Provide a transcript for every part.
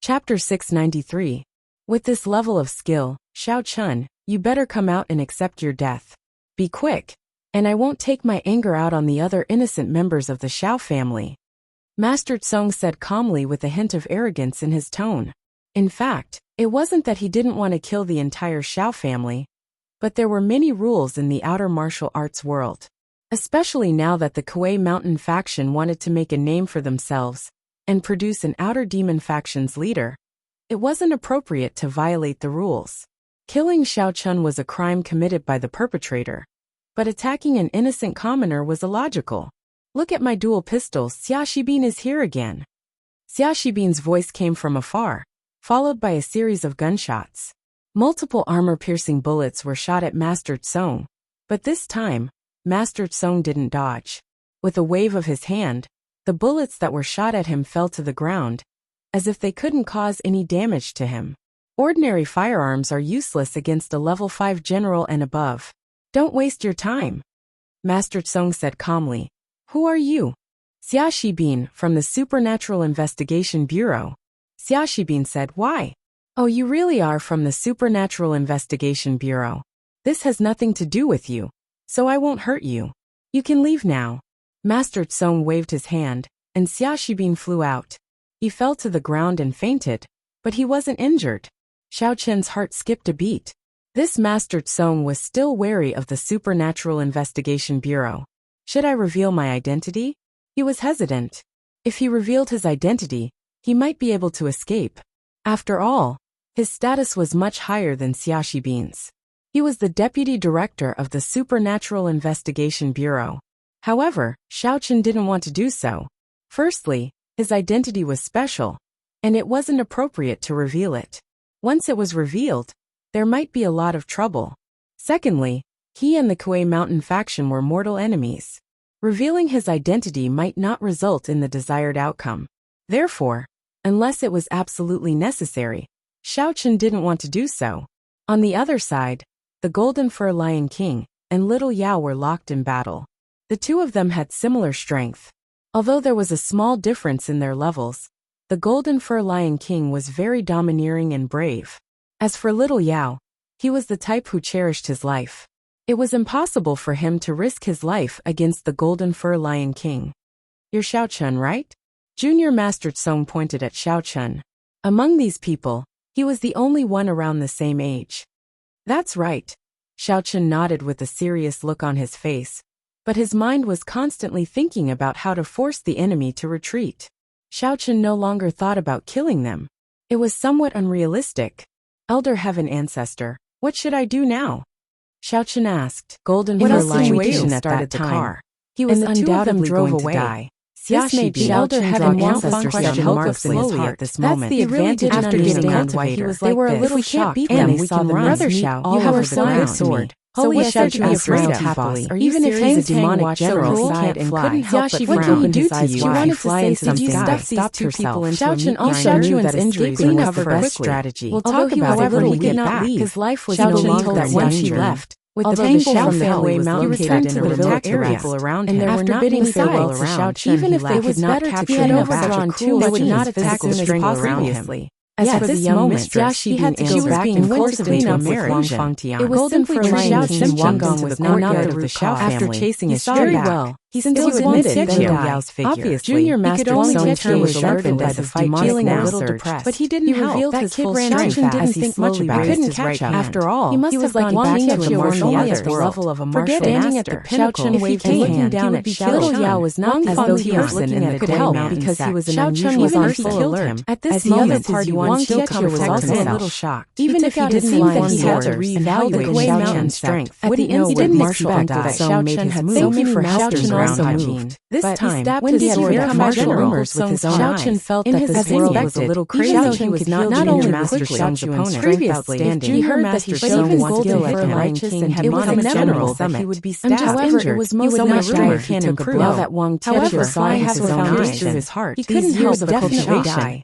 Chapter 693. With this level of skill, Xiao Chun, you better come out and accept your death. Be quick, and I won't take my anger out on the other innocent members of the Xiao family. Master Tsong said calmly with a hint of arrogance in his tone. In fact, it wasn't that he didn't want to kill the entire Xiao family, but there were many rules in the outer martial arts world. Especially now that the Kuei Mountain faction wanted to make a name for themselves and produce an outer demon faction's leader, it wasn't appropriate to violate the rules. Killing Xiao Chun was a crime committed by the perpetrator, but attacking an innocent commoner was illogical. Look at my dual pistols, Xia Shibin is here again. Xia Shibin's voice came from afar, followed by a series of gunshots. Multiple armor-piercing bullets were shot at Master Tsong, but this time, Master Tsong didn't dodge. With a wave of his hand, the bullets that were shot at him fell to the ground, as if they couldn't cause any damage to him. Ordinary firearms are useless against a level 5 general and above. Don't waste your time. Master Tsong said calmly. Who are you? Xia Shibin, from the Supernatural Investigation Bureau. Xia Shibin said, why? Oh, you really are from the Supernatural Investigation Bureau. This has nothing to do with you, so I won't hurt you. You can leave now. Master Tsong waved his hand, and Xia Shibin flew out. He fell to the ground and fainted, but he wasn't injured. Xiao Chen's heart skipped a beat. This Master Tsong was still wary of the Supernatural Investigation Bureau. Should I reveal my identity? He was hesitant. If he revealed his identity, he might be able to escape. After all, his status was much higher than Xia Shibin's. He was the deputy director of the Supernatural Investigation Bureau. However, Xiao Chen didn't want to do so. Firstly, his identity was special, and it wasn't appropriate to reveal it. Once it was revealed, there might be a lot of trouble. Secondly, he and the Kuei Mountain faction were mortal enemies. Revealing his identity might not result in the desired outcome. Therefore, unless it was absolutely necessary, Xiao Chen didn't want to do so. On the other side, the Golden Fur Lion King and Little Yao were locked in battle. The two of them had similar strength. Although there was a small difference in their levels, the Golden Fur Lion King was very domineering and brave. As for Little Yao, he was the type who cherished his life. It was impossible for him to risk his life against the Golden Fur Lion King. You're Xiao Chun, right? Junior Master Tsong pointed at Xiao Chun. Among these people, he was the only one around the same age. That's right. Xiao Chun nodded with a serious look on his face, but his mind was constantly thinking about how to force the enemy to retreat. Xiao Chun no longer thought about killing them. It was somewhat unrealistic. Elder Heaven Ancestor, what should I do now? Xiao Chun asked. Golden Fur Lion King started the car. He was undoubtedly going to die. This made the Elder Heaven Ancestor question hopelessly at this moment. That's the advantage after getting cultivator. They were a little shocked and they saw the Brother Xiao, you have a good sword. So what should you be afraid of happily? Even if he's a demonic general, he can't fly. Yashi, what can he do to you? She wanted to say something. Stopped herself. Xiao Chun also knew that injuries were the best strategy. We'll talk about it when we get back. His life was no longer that when she left. With the people from the Kuei Mountain returned to the remote area, and there were not many farewell around. Even if they could not capture him overdrawn too much, they would not attack him as previously. As for the young mistress, he had to go back and cultivate a marriage. It was simply for Xiao Chen Wangong was now out of the Xiao family. After chasing his very well, he still admitted Deng Yao's figure. Obviously, Junior Master Tsong was sharpened by the fight, feeling a little depressed. But he didn't help. That kid ran strength as he slowly raised his right hand. After all, he must have gone back to a martial arts level of a martial master. Xiao Chen waved his hand. Down at Little Yao was not as though he was looking in the could help because he was an unusual person alert. At this moment, his Wang Qiaqi was also a little shocked. Even if he didn't think that he had to reevaluate Xiao Chen's strength, at the instant martial act that Xiao Chen had so many masters also moved. This time, when did he become martial rumors with his own eyes? Xiao Chen felt that this world was a little crazy. Xiao Chen was not only Master Xiao's opponent, previously, he heard that he showed his skill at righteous and had become a general that he would be stabbed. However, it was so much rumor can improve. Now that Wang Qiaqi saw his own eyes through his heart, he couldn't help but definitely die.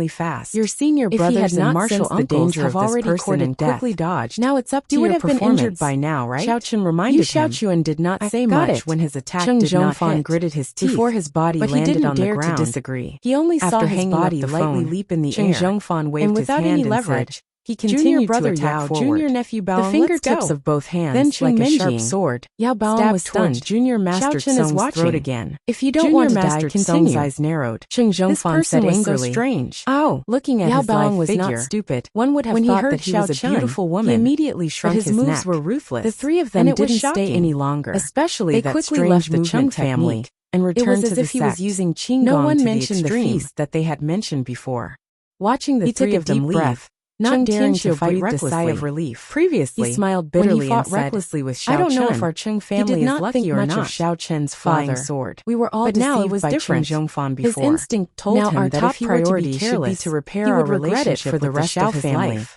exceedingly fast. Your senior brothers and martial uncles have already courted quickly dodged. Now it's up to your performance. You would have been injured by now, right? Xiao Chun reminded him. Xiao Chun did not say much when his attack did not hit. Gritted his teeth before his body landed on the ground. But he didn't dare to disagree. He only saw his body lightly leap in the air. Zhongfan waved his hand and leverage. He continued to attack forward. Junior nephew Baoan, the fingertips of both hands, then like a sharp sword. Yao Baoan was stunned. Junior mastered Song's throat again. If you don't want to die, Song's eyes narrowed. Zhongfan said angrily. So strange. Ow! Looking at Yao Baoan was not stupid. One would have thought that he was a beautiful woman. He immediately shrunk his neck. His moves were ruthless. The three of them didn't stay any longer. Especially that quickly left the Chung family and returned to the sect. It was as if he was using Qinggong. No one mentioned the feast that they had mentioned before. Watching the three of them leave, not daring to fight recklessly, a sigh of relief. Previously, he smiled bitterly when he fought recklessly with Xiao Chun. I don't know if our Chung family is lucky or not. Of Xiao Chun's flying sword. We were all but now it was different. Zhongfan before. His instinct told him that if he were to be careless, should be to repair our relationship for the rest of his life.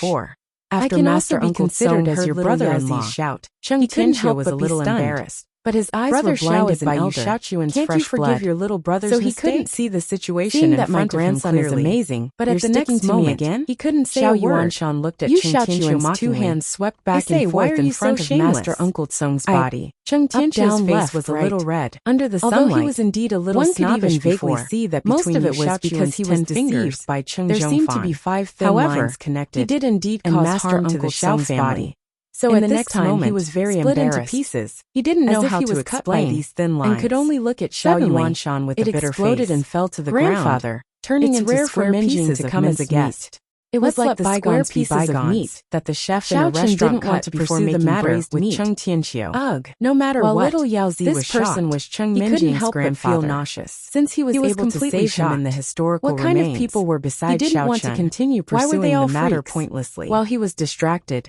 before. I After can Master also be Uncle considered Song as heard your little brother-in-law. Yaozi's shout, He couldn't Tianxia help was but a be little stunned. embarrassed, but his eyes Brother were Xiao blinded is an by Yu elder. Shaochuan's Can't fresh you forgive blood. your little brother's So he mistake? couldn't see the situation Seeing in that my front of him grandson is clearly. amazing, But you're at the sticking next to me moment, again? he couldn't say Xiao a word. Yuanshan looked at Yu Cheng Tianxia Shaochuan's two mockingly. hands swept They back say, and why forth are in you front so of shameless? Master Uncle Song's I- body. Cheng Up, Tianxia's down, face left, was right. a little red. Under the Although sunlight, he was indeed a little one could even snobbish vaguely before, see that most between of Yu it was because Shaochuan's he was 10 fingers deceived. by Cheng There seemed to Zhongfan. be 5 thin However, lines connected, he did indeed and cause Master harm to Uncle the Xiao Xiao's family. body. So In at the this next time moment, he was very split into embarrassed. pieces. He didn't know As if how he to was explain cut by these thin lines, and could only look at Xiao Suddenly, Yuanshan with it a bitter exploded face. and fell to the Grandfather, ground, turning it's into rare for square Minjing pieces to of come as a minced guest. meat. It was Let's like let the bygones square be pieces of bygones. meat that the chef in a Xiao Chen restaurant didn't cut want to before pursue the making matter braised with meat. Cheng Tianxiu. Ugh, no matter While what, little Yaozi this was person shocked. was Cheng He couldn't Minjing's help but feel grandfather. nauseous. Since he was able to completely save him in the shocked. historical What kind of remains, people were he beside didn't Xiao want to Chen? continue Why were pursuing they all the matter freaks? pointlessly. While he was distracted,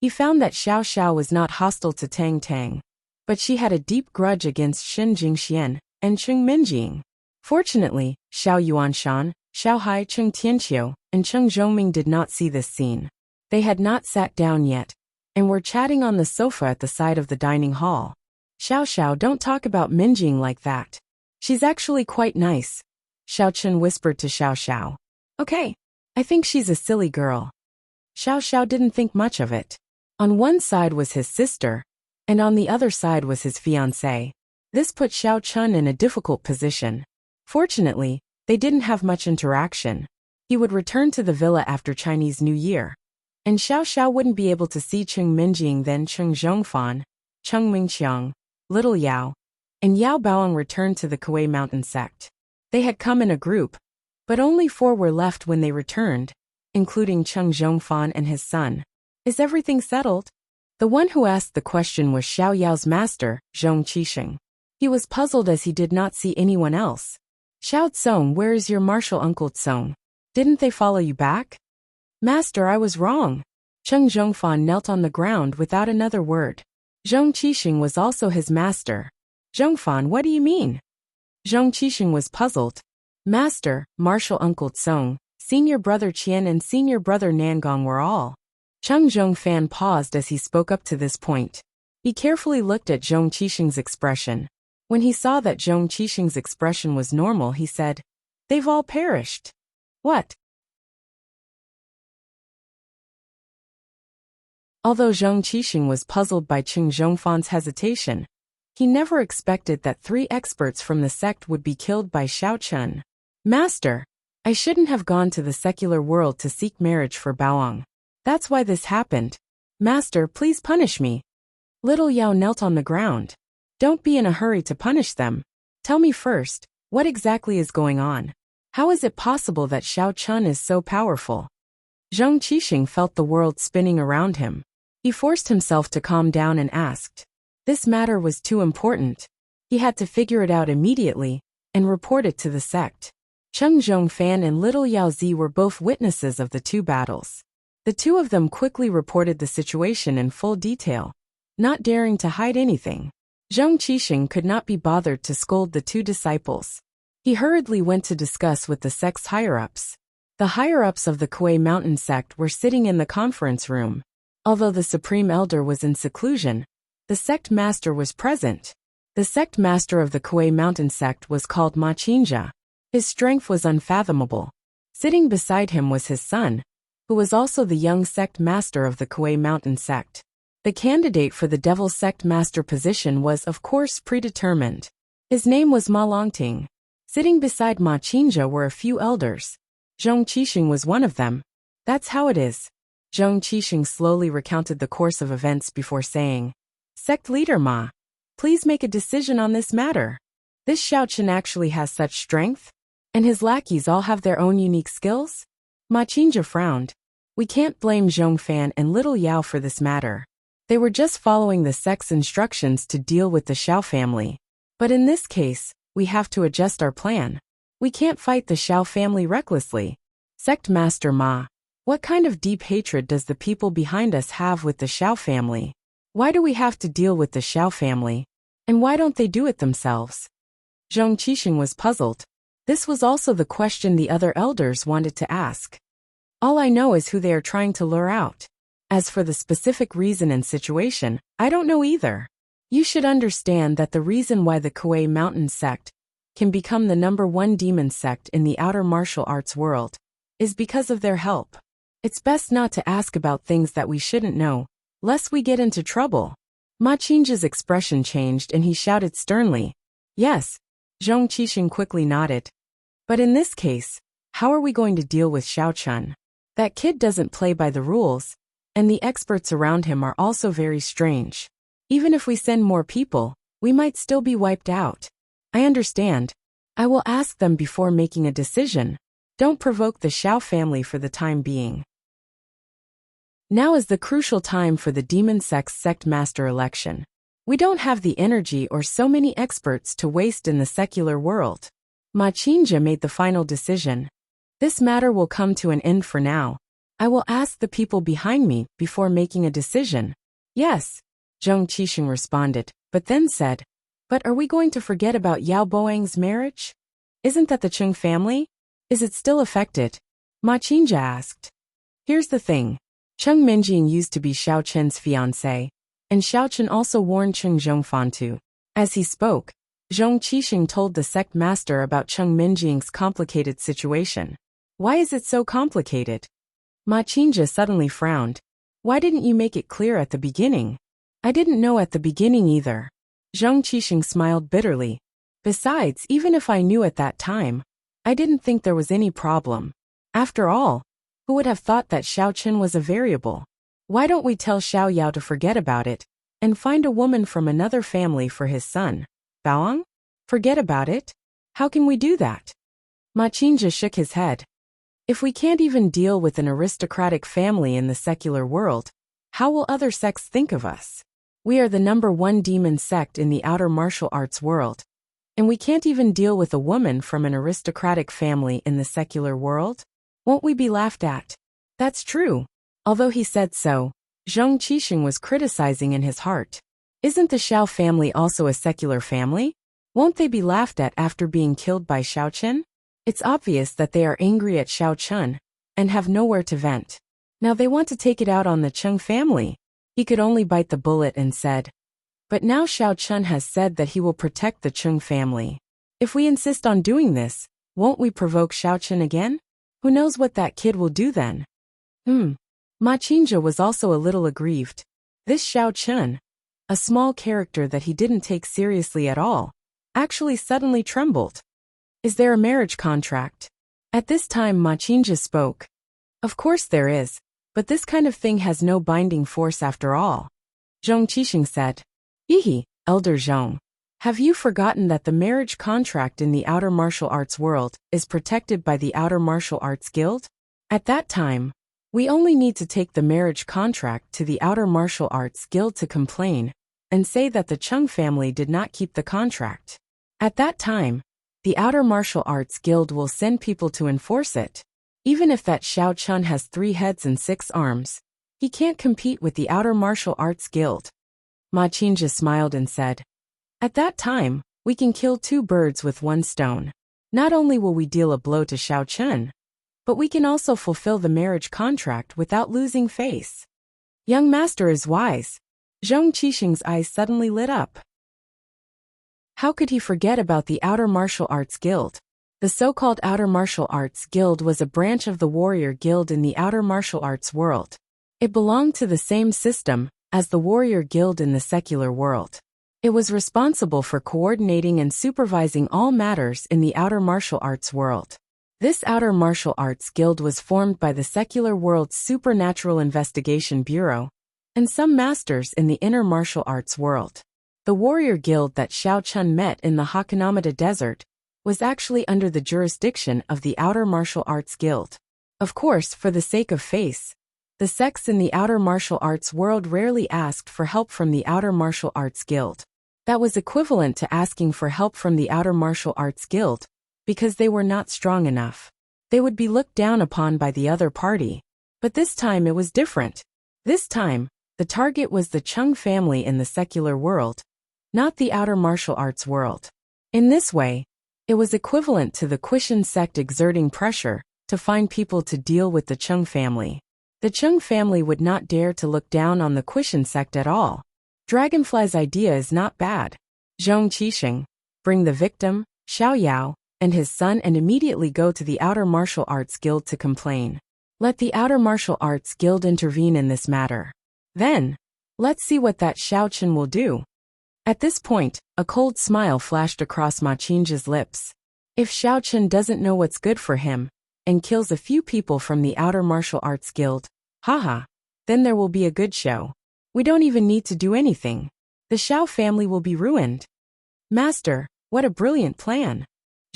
He found that Xiao Xiao was not hostile to Tang Tang, but she had a deep grudge against Shen Jingxian and Cheng Minjing. Fortunately, Xiao Yuanshan, Xiao Hai Cheng Tianqiu, and Cheng Zhongming did not see this scene. They had not sat down yet, and were chatting on the sofa at the side of the dining hall. Xiao Xiao, don't talk about Minjing like that. She's actually quite nice, Xiao Chen whispered to Xiao Xiao. Okay, I think she's a silly girl. Xiao Xiao didn't think much of it. On one side was his sister, and on the other side was his fiancée. This put Xiao Chun in a difficult position. Fortunately, they didn't have much interaction. He would return to the villa after Chinese New Year, and Xiao Xiao wouldn't be able to see Cheng Minjing then Cheng Zhongfan, Cheng Mingqiang, Little Yao, and Yao Baoang returned to the Kuei Mountain sect. They had come in a group, but only 4 were left when they returned, including Cheng Zhongfan and his son. Is everything settled? The one who asked the question was Xiao Yao's master, Zhong Qixing. He was puzzled as he did not see anyone else. Xiao Tsong, where is your martial uncle Tsong? Didn't they follow you back? Master, I was wrong. Cheng Zhongfan knelt on the ground without another word. Zhong Qixing was also his master. Zhongfan, what do you mean? Zhong Qixing was puzzled. Master, martial uncle Tsong, senior brother Qian and senior brother Nangong were all. Cheng Zhongfan paused as he spoke up to this point. He carefully looked at Zhong Qixing's expression. When he saw that Zhong Qixing's expression was normal, he said, "They've all perished." What? Although Zhong Qixing was puzzled by Cheng Zhongfan's hesitation, he never expected that 3 experts from the sect would be killed by Xiao Chun. Master, I shouldn't have gone to the secular world to seek marriage for Baoang. That's why this happened. Master, please punish me. Little Yao knelt on the ground. Don't be in a hurry to punish them. Tell me first, what exactly is going on? How is it possible that Xiao Chun is so powerful? Zhong Qixing felt the world spinning around him. He forced himself to calm down and asked. This matter was too important. He had to figure it out immediately and report it to the sect. Cheng Zhongfan and Little Yao Zi were both witnesses of the 2 battles. The 2 of them quickly reported the situation in full detail, not daring to hide anything. Zhong Qixing could not be bothered to scold the 2 disciples. He hurriedly went to discuss with the sect's higher-ups. The higher-ups of the Kuei Mountain sect were sitting in the conference room. Although the Supreme Elder was in seclusion, the sect master was present. The sect master of the Kuei Mountain sect was called Ma Qinjia. His strength was unfathomable. Sitting beside him was his son, who was also the young sect master of the Kuei Mountain sect. The candidate for the Devil Sect master position was, of course, predetermined. His name was Ma Longting. Sitting beside Ma Qinjia were a few elders. Zhong Qixing was one of them. That's how it is. Zhong Qixing slowly recounted the course of events before saying, Sect leader Ma, please make a decision on this matter. This Xiao Chun actually has such strength? And his lackeys all have their own unique skills? Ma Qinjia frowned. We can't blame Zhongfan and Little Yao for this matter. They were just following the sect's instructions to deal with the Xiao family. But in this case, we have to adjust our plan. We can't fight the Xiao family recklessly. Sect Master Ma, what kind of deep hatred does the people behind us have with the Xiao family? Why do we have to deal with the Xiao family? And why don't they do it themselves? Zhong Qixing was puzzled. This was also the question the other elders wanted to ask. All I know is who they are trying to lure out. As for the specific reason and situation, I don't know either. You should understand that the reason why the Kuei Mountain sect can become the #1 demon sect in the outer martial arts world is because of their help. It's best not to ask about things that we shouldn't know, lest we get into trouble. Ma Qinjia's expression changed and he shouted sternly. Yes. Zhong Qixing quickly nodded. But in this case, how are we going to deal with Xiao Chun? That kid doesn't play by the rules, and the experts around him are also very strange. Even if we send more people, we might still be wiped out. I understand. I will ask them before making a decision. Don't provoke the Xiao family for the time being. Now is the crucial time for the Demon Sect's sect master election. We don't have the energy or so many experts to waste in the secular world. Ma Qinjia made the final decision. This matter will come to an end for now. I will ask the people behind me before making a decision. Yes, Zhong Qixing responded, but then said, But are we going to forget about Yao Boang's marriage? Isn't that the Chung family? Is it still affected? Ma Qinjia asked. Here's the thing. Cheng Minjing used to be Xiao Chen's fiancé, and Xiao Chen also warned Cheng Zhongfan to. As he spoke, Zhong Qixing told the sect master about Cheng Minjing's complicated situation. Why is it so complicated? Ma Qinjia suddenly frowned. Why didn't you make it clear at the beginning? I didn't know at the beginning either. Zhong Qixing smiled bitterly. Besides, even if I knew at that time, I didn't think there was any problem. After all, who would have thought that Xiao Chen was a variable? Why don't we tell Xiao Yao to forget about it, and find a woman from another family for his son? Baoang? Forget about it. How can we do that? Ma Qingzhi shook his head. If we can't even deal with an aristocratic family in the secular world, how will other sects think of us? We are the #1 demon sect in the outer martial arts world, and we can't even deal with a woman from an aristocratic family in the secular world? Won't we be laughed at? That's true. Although he said so, Zhong Qixing was criticizing in his heart. Isn't the Xiao family also a secular family? Won't they be laughed at after being killed by Xiao Chen? It's obvious that they are angry at Xiao Chen and have nowhere to vent. Now they want to take it out on the Cheng family. He could only bite the bullet and said, but now Xiao Chen has said that he will protect the Cheng family. If we insist on doing this, won't we provoke Xiao Chen again? Who knows what that kid will do then? Ma Qingzhi was also a little aggrieved. This Xiao Chen, a small character that he didn't take seriously at all, actually suddenly trembled. Is there a marriage contract? At this time Ma Qingzhi spoke. Of course there is, but this kind of thing has no binding force after all. Zhong Qixing said. Hihi, Elder Zhong. Have you forgotten that the marriage contract in the outer martial arts world is protected by the Outer Martial Arts Guild? At that time, we only need to take the marriage contract to the Outer Martial Arts Guild to complain and say that the Cheng family did not keep the contract. At that time, the Outer Martial Arts Guild will send people to enforce it. Even if that Xiao Chen has 3 heads and 6 arms, he can't compete with the Outer Martial Arts Guild. Ma Qingzhi smiled and said, at that time, we can kill 2 birds with 1 stone. Not only will we deal a blow to Xiao Chen, but we can also fulfill the marriage contract without losing face. Young master is wise. Zhong Qixing's eyes suddenly lit up. How could he forget about the Outer Martial Arts Guild? The so-called Outer Martial Arts Guild was a branch of the Warrior Guild in the Outer Martial Arts world. It belonged to the same system as the Warrior Guild in the secular world. It was responsible for coordinating and supervising all matters in the Outer Martial Arts world. This Outer Martial Arts Guild was formed by the secular world's Supernatural Investigation Bureau and some masters in the Inner Martial Arts world. The Warrior Guild that Xiao Chen met in the Hakanamada Desert was actually under the jurisdiction of the Outer Martial Arts Guild. Of course, for the sake of face, the sects in the Outer Martial Arts world rarely asked for help from the Outer Martial Arts Guild. That was equivalent to asking for help from the Outer Martial Arts Guild, because they were not strong enough. They would be looked down upon by the other party. But this time it was different. This time, the target was the Cheng family in the secular world, not the Outer Martial Arts world. In this way, it was equivalent to the Quishan sect exerting pressure to find people to deal with the Cheng family. The Cheng family would not dare to look down on the Quishan sect at all. Dragonfly's idea is not bad. Zhong Qixing, bring the victim, Xiao Yao, and his son and immediately go to the Outer Martial Arts Guild to complain. Let the Outer Martial Arts Guild intervene in this matter. Then, let's see what that Xiao Chen will do. At this point, a cold smile flashed across Ma Qingzhi's lips. If Xiao Chen doesn't know what's good for him, and kills a few people from the Outer Martial Arts Guild, haha, then there will be a good show. We don't even need to do anything. The Xiao family will be ruined. Master, what a brilliant plan.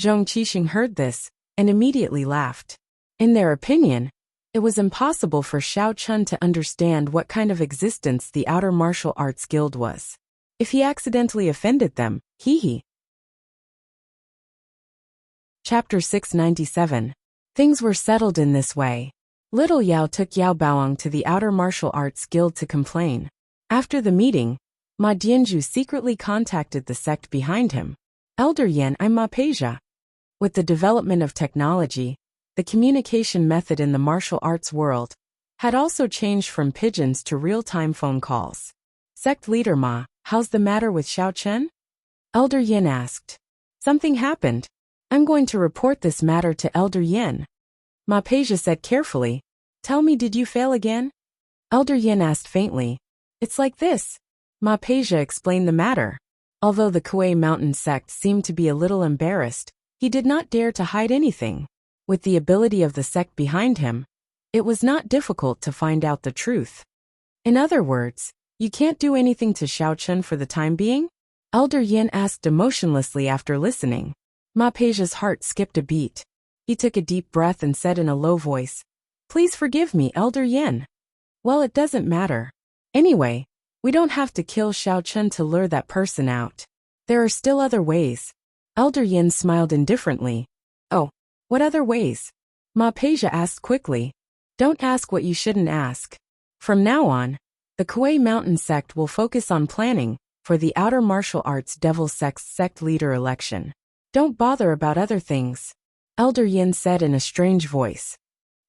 Zhong Qixing heard this, and immediately laughed. In their opinion, it was impossible for Xiao Chen to understand what kind of existence the Outer Martial Arts Guild was. If he accidentally offended them, hee. Chapter 697. Things were settled in this way. Little Yao took Yao Baoang to the Outer Martial Arts Guild to complain. After the meeting, Ma Dianzhu secretly contacted the sect behind him. Elder Yan, I'm Ma Peja. With the development of technology, the communication method in the martial arts world had also changed from pigeons to real-time phone calls. Sect leader Ma, how's the matter with Xiao Chen? Elder Yin asked. Something happened. I'm going to report this matter to Elder Yin. Ma Peja said carefully. Tell me, did you fail again? Elder Yin asked faintly. It's like this. Ma Peja explained the matter. Although the Kuei Mountain sect seemed to be a little embarrassed, he did not dare to hide anything. With the ability of the sect behind him, it was not difficult to find out the truth. In other words, you can't do anything to Xiao Chen for the time being? Elder Yin asked emotionlessly after listening. Ma Pei's heart skipped a beat. He took a deep breath and said in a low voice, "Please forgive me, Elder Yin." "Well, it doesn't matter. Anyway, we don't have to kill Xiao Chun to lure that person out. There are still other ways." Elder Yin smiled indifferently. "Oh, what other ways?" Ma Pei asked quickly. "Don't ask what you shouldn't ask. From now on, the Kuei Mountain sect will focus on planning for the Outer Martial Arts Devil sect leader election. Don't bother about other things," Elder Yin said in a strange voice.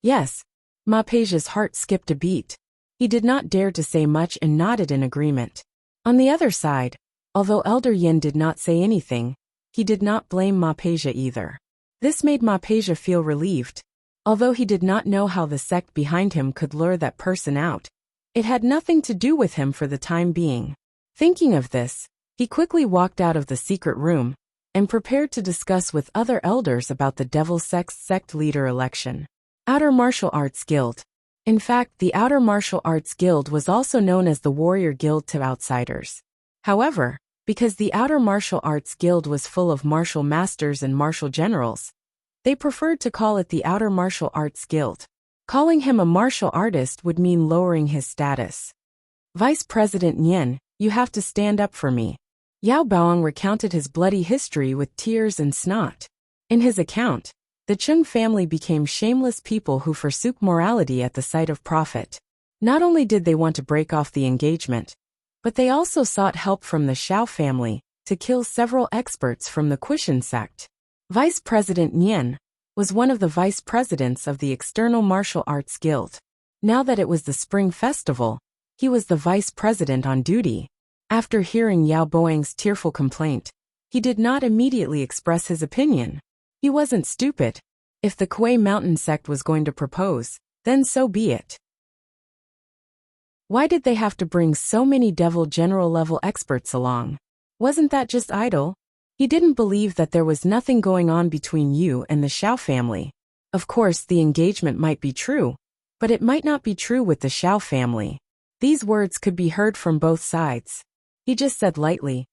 "Yes." Ma Pei's heart skipped a beat. He did not dare to say much and nodded in agreement. On the other side, although Elder Yin did not say anything, he did not blame Ma Pei either. This made Ma Pei feel relieved. Although he did not know how the sect behind him could lure that person out, it had nothing to do with him for the time being. Thinking of this, he quickly walked out of the secret room and prepared to discuss with other elders about the Devil sect leader election. Outer Martial Arts Guild. In fact, the Outer Martial Arts Guild was also known as the Warrior Guild to outsiders. However, because the Outer Martial Arts Guild was full of martial masters and martial generals, they preferred to call it the Outer Martial Arts Guild. Calling him a martial artist would mean lowering his status. "Vice President Nian, you have to stand up for me." Yao Baoang recounted his bloody history with tears and snot. In his account, the Chung family became shameless people who forsook morality at the sight of profit. Not only did they want to break off the engagement, but they also sought help from the Xiao family to kill several experts from the Quishan sect. Vice President Nian was one of the vice presidents of the External Martial Arts Guild. Now that it was the Spring Festival, he was the vice president on duty. After hearing Yao Baoang's tearful complaint, he did not immediately express his opinion. He wasn't stupid. If the Kuei Mountain sect was going to propose, then so be it. Why did they have to bring so many devil general-level experts along? Wasn't that just idle? He didn't believe that there was nothing going on between you and the Xiao family. Of course, the engagement might be true, but it might not be true with the Xiao family. These words could be heard from both sides. He just said lightly,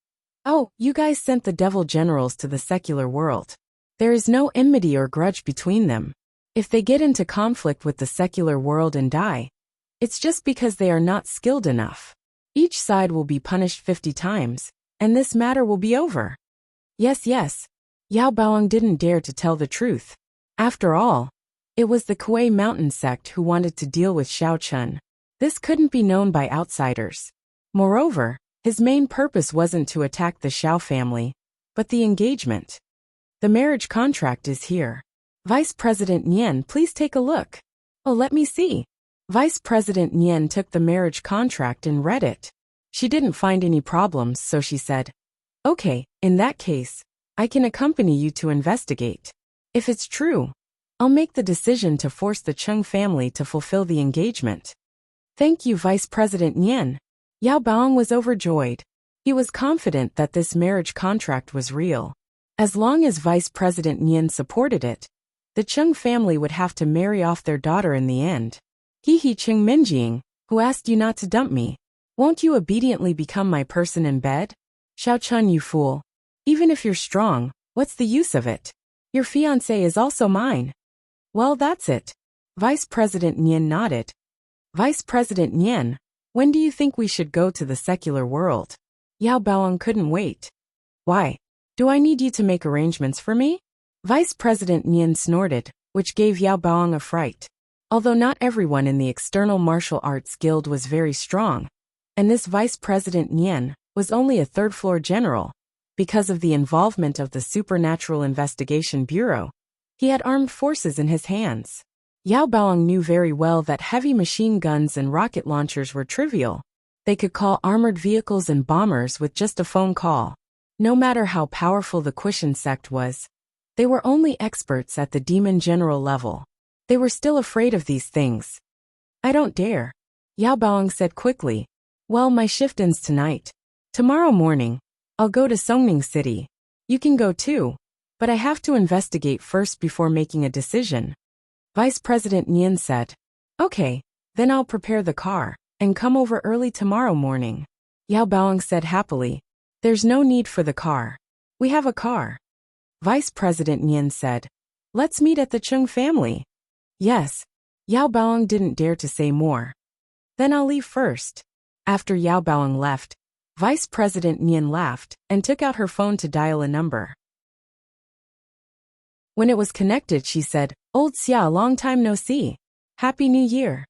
"Oh, you guys sent the devil generals to the secular world. There is no enmity or grudge between them. If they get into conflict with the secular world and die, it's just because they are not skilled enough. Each side will be punished 50 times, and this matter will be over." Yes. Yao Baoang didn't dare to tell the truth. After all, it was the Kuei Mountain sect who wanted to deal with Xiao Chun. This couldn't be known by outsiders. Moreover, his main purpose wasn't to attack the Xiao family, but the engagement. "The marriage contract is here. Vice President Nian, please take a look." "Oh, let me see." Vice President Nian took the marriage contract and read it. She didn't find any problems, so she said, "Okay, in that case, I can accompany you to investigate. If it's true, I'll make the decision to force the Chung family to fulfill the engagement." "Thank you, Vice President Nian." Yao Baoang was overjoyed. He was confident that this marriage contract was real. As long as Vice President Nian supported it, the Chung family would have to marry off their daughter in the end. "He Chung Minjing, who asked you not to dump me? Won't you obediently become my person in bed? Xiao Chun, you fool. Even if you're strong, what's the use of it? Your fiancé is also mine." "Well, that's it." Vice President Nian nodded. "Vice President Nian, when do you think we should go to the secular world?" Yao Baoang couldn't wait. "Why? Do I need you to make arrangements for me?" Vice President Nian snorted, which gave Yao Baoang a fright. Although not everyone in the External Martial Arts Guild was very strong, and this Vice President Nian was only a third-floor general, because of the involvement of the Supernatural Investigation Bureau, he had armed forces in his hands. Yao Baoang knew very well that heavy machine guns and rocket launchers were trivial. They could call armored vehicles and bombers with just a phone call. No matter how powerful the Quishan sect was, they were only experts at the demon general level. They were still afraid of these things. "I don't dare," Yao Baoang said quickly. "Well, my shift ends tonight. Tomorrow morning, I'll go to Songning City. You can go too, but I have to investigate first before making a decision." Vice President Nian said, "Okay, then I'll prepare the car and come over early tomorrow morning." Yao Baoang said happily, There's no need for the car. We have a car. Vice President Nian said. Let's meet at the Chung family. Yes. Yao Baoeng didn't dare to say more. Then I'll leave first. After Yao Baoeng left, Vice President Nian laughed and took out her phone to dial a number. When it was connected, she said, Old Xia, long time no see. Happy New Year.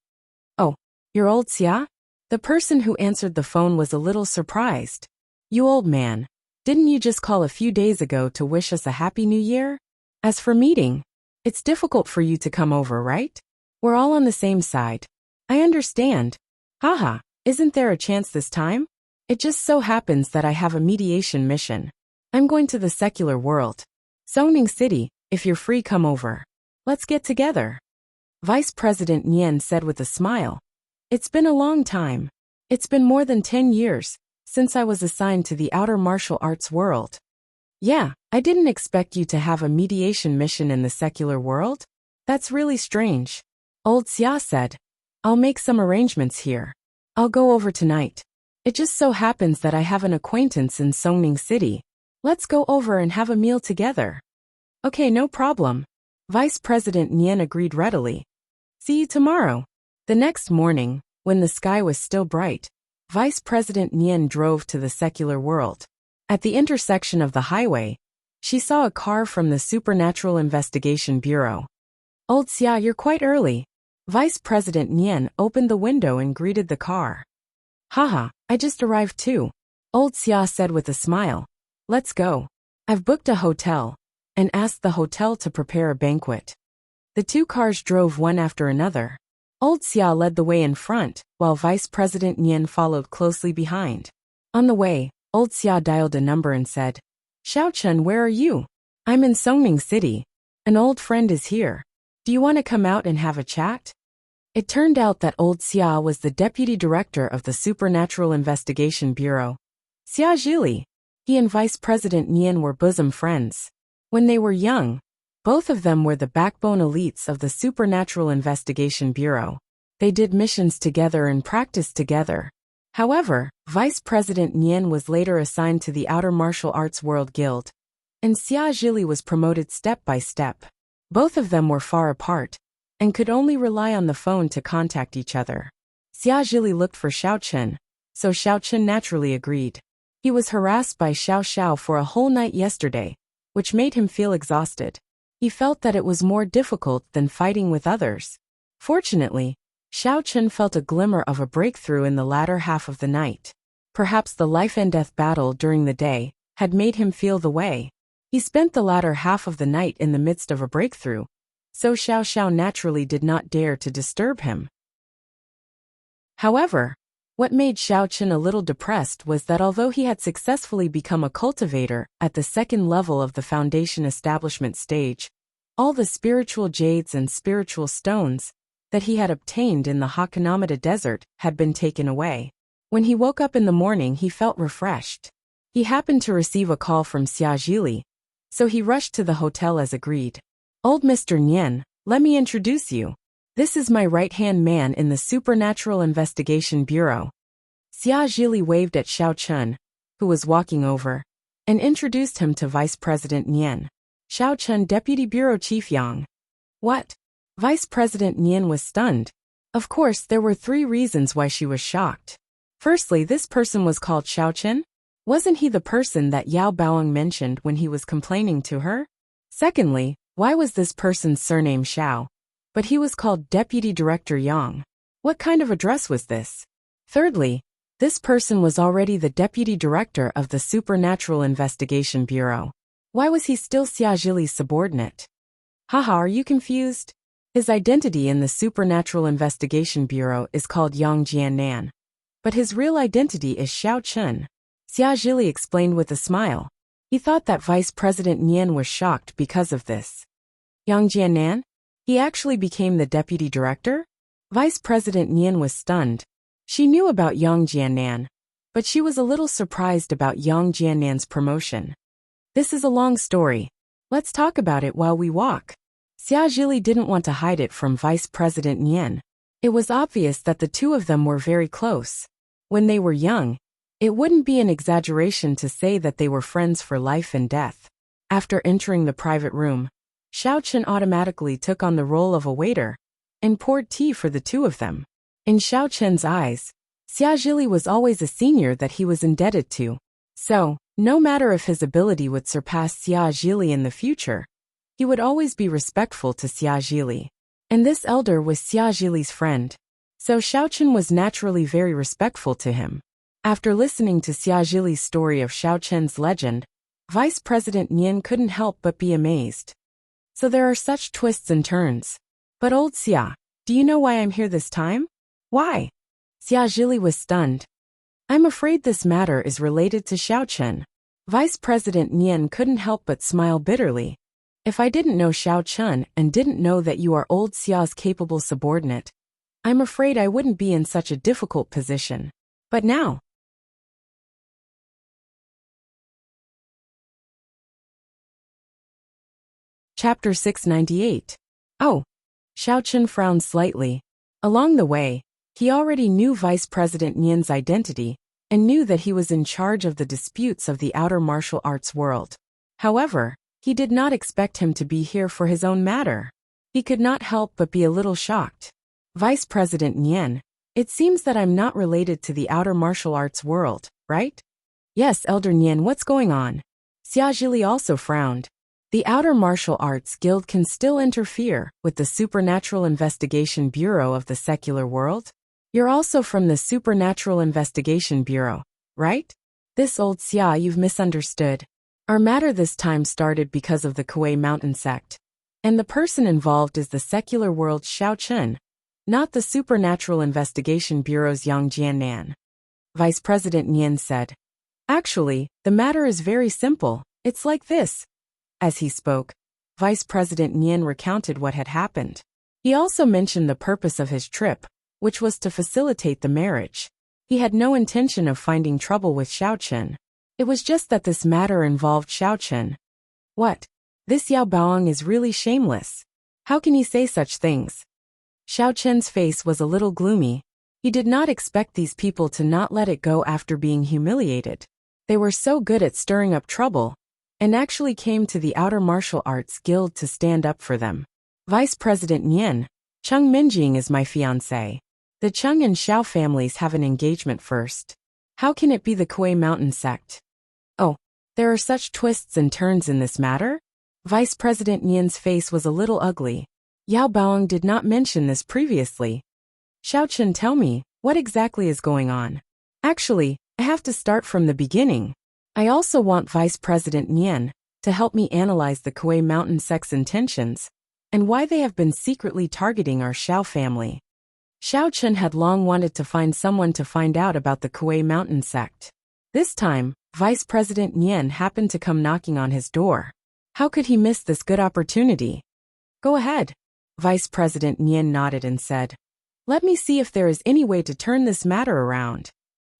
Oh, you're Old Xia? The person who answered the phone was a little surprised. You old man, didn't you just call a few days ago to wish us a Happy New Year? As for meeting, it's difficult for you to come over, right? We're all on the same side. I understand. Haha, isn't there a chance this time? It just so happens that I have a mediation mission. I'm going to the secular world. Songning City, if you're free, come over. Let's get together. Vice President Nian said with a smile. It's been a long time. It's been more than 10 years since I was assigned to the outer martial arts world. Yeah, I didn't expect you to have a mediation mission in the secular world. That's really strange. Old Xia said. I'll make some arrangements here. I'll go over tonight. It just so happens that I have an acquaintance in Songning City. Let's go over and have a meal together. Okay, no problem. Vice President Nian agreed readily. See you tomorrow. The next morning, when the sky was still bright, Vice President Nian drove to the secular world. At the intersection of the highway, she saw a car from the Supernatural Investigation Bureau. Old Xia, you're quite early. Vice President Nian opened the window and greeted the car. Haha, I just arrived too. Old Xia said with a smile. Let's go. I've booked a hotel and asked the hotel to prepare a banquet. The two cars drove one after another. Old Xia led the way in front, while Vice President Nian followed closely behind. On the way, Old Xia dialed a number and said, Xiao Chun, where are you? I'm in Songning City. An old friend is here. Do you want to come out and have a chat? It turned out that Old Xia was the deputy director of the Supernatural Investigation Bureau. Xia Zhili. He and Vice President Nian were bosom friends. When they were young, both of them were the backbone elites of the Supernatural Investigation Bureau. They did missions together and practiced together. However, Vice President Nian was later assigned to the Outer Martial Arts World Guild, and Xia Zhili was promoted step by step. Both of them were far apart, and could only rely on the phone to contact each other. Xia Zhili looked for Xiao Chen, so Xiao Chen naturally agreed. He was harassed by Xiao Xiao for a whole night yesterday, which made him feel exhausted. He felt that it was more difficult than fighting with others. Fortunately, Xiao Chen felt a glimmer of a breakthrough in the latter half of the night. Perhaps the life-and-death battle during the day had made him feel the way. He spent the latter half of the night in the midst of a breakthrough, so Xiao Xiao naturally did not dare to disturb him. However, what made Xiao Chen a little depressed was that although he had successfully become a cultivator at the second level of the foundation establishment stage, all the spiritual jades and spiritual stones that he had obtained in the Hakanamada desert had been taken away. When he woke up in the morning, he felt refreshed. He happened to receive a call from Xia Zhili, so he rushed to the hotel as agreed. Old Mr. Nian, let me introduce you. This is my right-hand man in the Supernatural Investigation Bureau. Xia Zhili waved at Xiao Chun, who was walking over, and introduced him to Vice President Nian. Xiao Chun, Deputy Bureau Chief Yang. What? Vice President Nian was stunned. Of course, there were 3 reasons why she was shocked. Firstly, this person was called Xiao Chen. Wasn't he the person that Yao Baoeng mentioned when he was complaining to her? Secondly, why was this person's surname Xiao? But he was called Deputy Director Yang. What kind of address was this? Thirdly, this person was already the Deputy Director of the Supernatural Investigation Bureau. Why was he still Xia Zhili's subordinate? Haha, are you confused? His identity in the Supernatural Investigation Bureau is called Yang Jiannan. But his real identity is Xiao Chun. Xia Zhili explained with a smile. He thought that Vice President Nian was shocked because of this. Yang Jiannan? He actually became the deputy director? Vice President Nian was stunned. She knew about Yang Jiannan, but she was a little surprised about Yang Jiannan's promotion. This is a long story. Let's talk about it while we walk. Xia Zhili didn't want to hide it from Vice President Nian. It was obvious that the two of them were very close. When they were young, It wouldn't be an exaggeration to say that they were friends for life and death. After entering the private room, Xiao Chen automatically took on the role of a waiter and poured tea for the two of them. In Xiao Chen's eyes, Xia Zhili was always a senior that he was indebted to. So, no matter if his ability would surpass Xia Zhili in the future, he would always be respectful to Xia Zhili. And this elder was Xia Zhili's friend. So Xiao Chen was naturally very respectful to him. After listening to Xia Zhili's story of Xiao Chen's legend, Vice President Nian couldn't help but be amazed. So there are such twists and turns. But old Xia, do you know why I'm here this time? Why? Xia Zhili was stunned. I'm afraid this matter is related to Xiao Chen. Vice President Nian couldn't help but smile bitterly. If I didn't know Xiao Chen and didn't know that you are old Xia's capable subordinate, I'm afraid I wouldn't be in such a difficult position. But now, Chapter 698. Oh. Xiao Chen frowned slightly. Along the way, he already knew Vice President Nian's identity and knew that he was in charge of the disputes of the outer martial arts world. However, he did not expect him to be here for his own matter. He could not help but be a little shocked. Vice President Nian, it seems that I'm not related to the outer martial arts world, right? Yes, Elder Nian, what's going on? Xia Zhili also frowned. The Outer Martial Arts Guild can still interfere with the Supernatural Investigation Bureau of the secular world? You're also from the Supernatural Investigation Bureau, right? This old Xia, you've misunderstood. Our matter this time started because of the Kuei Mountain sect. And the person involved is the secular world's Xiao Chen, not the Supernatural Investigation Bureau's Yang Jiannan. Vice President Nian said. Actually, the matter is very simple. It's like this. As he spoke, Vice President Nian recounted what had happened. He also mentioned the purpose of his trip, which was to facilitate the marriage. He had no intention of finding trouble with Xiao Chen. It was just that this matter involved Xiao Chen. What? This Yao Baoang is really shameless. How can he say such things? Xiao Chen's face was a little gloomy. He did not expect these people to not let it go after being humiliated. They were so good at stirring up trouble, and actually came to the Outer Martial Arts Guild to stand up for them. Vice President Nian, Cheng Minjing is my fiancé. The Cheng and Xiao families have an engagement first. How can it be the Kuei Mountain sect? Oh, there are such twists and turns in this matter? Vice President Nian's face was a little ugly. Yao Baoang did not mention this previously. Xiao Chen, tell me, what exactly is going on? Actually, I have to start from the beginning. I also want Vice President Nian to help me analyze the Kuei Mountain sect's intentions and why they have been secretly targeting our Xiao family. Xiao Chen had long wanted to find someone to find out about the Kuei Mountain sect. This time, Vice President Nian happened to come knocking on his door. How could he miss this good opportunity? Go ahead. Vice President Nian nodded and said, let me see if there is any way to turn this matter around.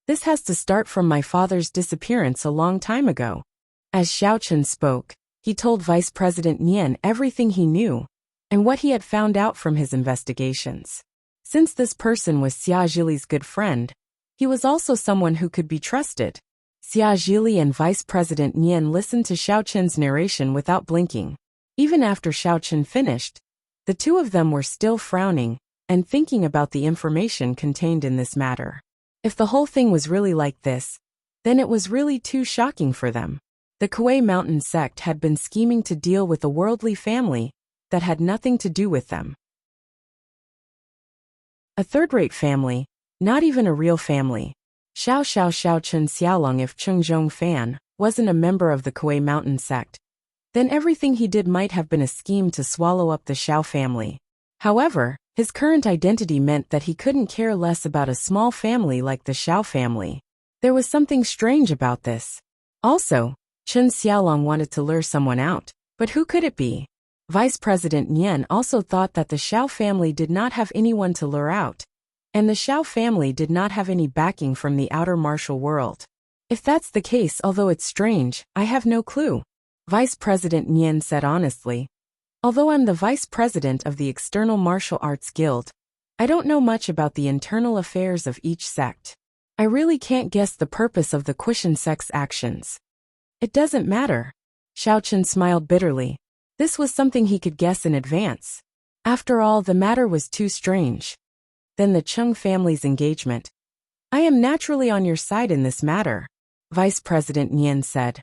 This has to start from my father's disappearance a long time ago. As Xiao Chen spoke, he told Vice President Nian everything he knew and what he had found out from his investigations. Since this person was Xia Zhili's good friend, he was also someone who could be trusted. Xia Zhili and Vice President Nian listened to Xiao Chen's narration without blinking. Even after Xiao Chen finished, the two of them were still frowning and thinking about the information contained in this matter. If the whole thing was really like this, then it was really too shocking for them. The Kuei Mountain sect had been scheming to deal with a worldly family that had nothing to do with them. A third-rate family, not even a real family. Xiao Chen Xiaolong, if Cheng Zhong Fan wasn't a member of the Kuei Mountain sect, then everything he did might have been a scheme to swallow up the Xiao family. However, his current identity meant that he couldn't care less about a small family like the Xiao family. There was something strange about this. Also, Chen Xiaolong wanted to lure someone out, but who could it be? Vice President Nian also thought that the Xiao family did not have anyone to lure out, and the Xiao family did not have any backing from the outer martial world. If that's the case, although it's strange, I have no clue. Vice President Nian said honestly. Although I'm the vice president of the External Martial Arts Guild, I don't know much about the internal affairs of each sect. I really can't guess the purpose of the Quishan sect's actions. It doesn't matter. Xiao Chen smiled bitterly. This was something he could guess in advance. After all, the matter was too strange. Then the Chung family's engagement. I am naturally on your side in this matter, Vice President Nian said.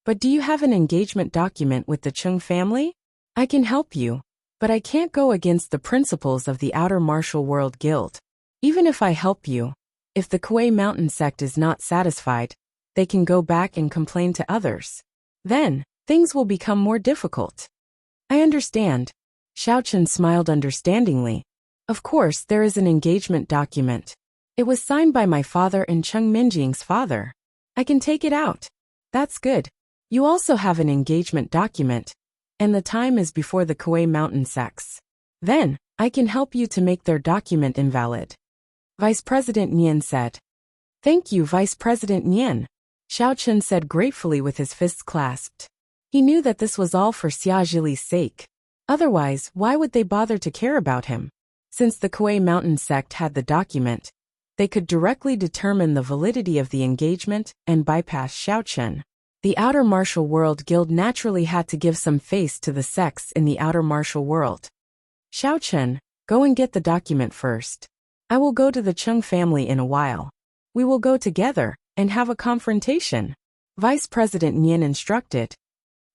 But do you have an engagement document with the Chung family? I can help you, but I can't go against the principles of the Outer Martial World Guild. Even if I help you, if the Kuei Mountain sect is not satisfied, they can go back and complain to others. Then, things will become more difficult. I understand. Xiao Chen smiled understandingly. Of course, there is an engagement document. It was signed by my father and Chung Minjing's father. I can take it out. That's good. You also have an engagement document, and the time is before the Kuei Mountain sects. Then, I can help you to make their document invalid. Vice President Nian said. Thank you, Vice President Nian, Xiao Chen said gratefully with his fists clasped. He knew that this was all for Xia Zhili's sake. Otherwise, why would they bother to care about him? Since the Kuei Mountain sect had the document, they could directly determine the validity of the engagement and bypass Xiao Chen. The Outer Martial World Guild naturally had to give some face to the sects in the Outer Martial World. Xiao Chen, go and get the document first. I will go to the Chung family in a while. We will go together and have a confrontation, Vice President Nian instructed.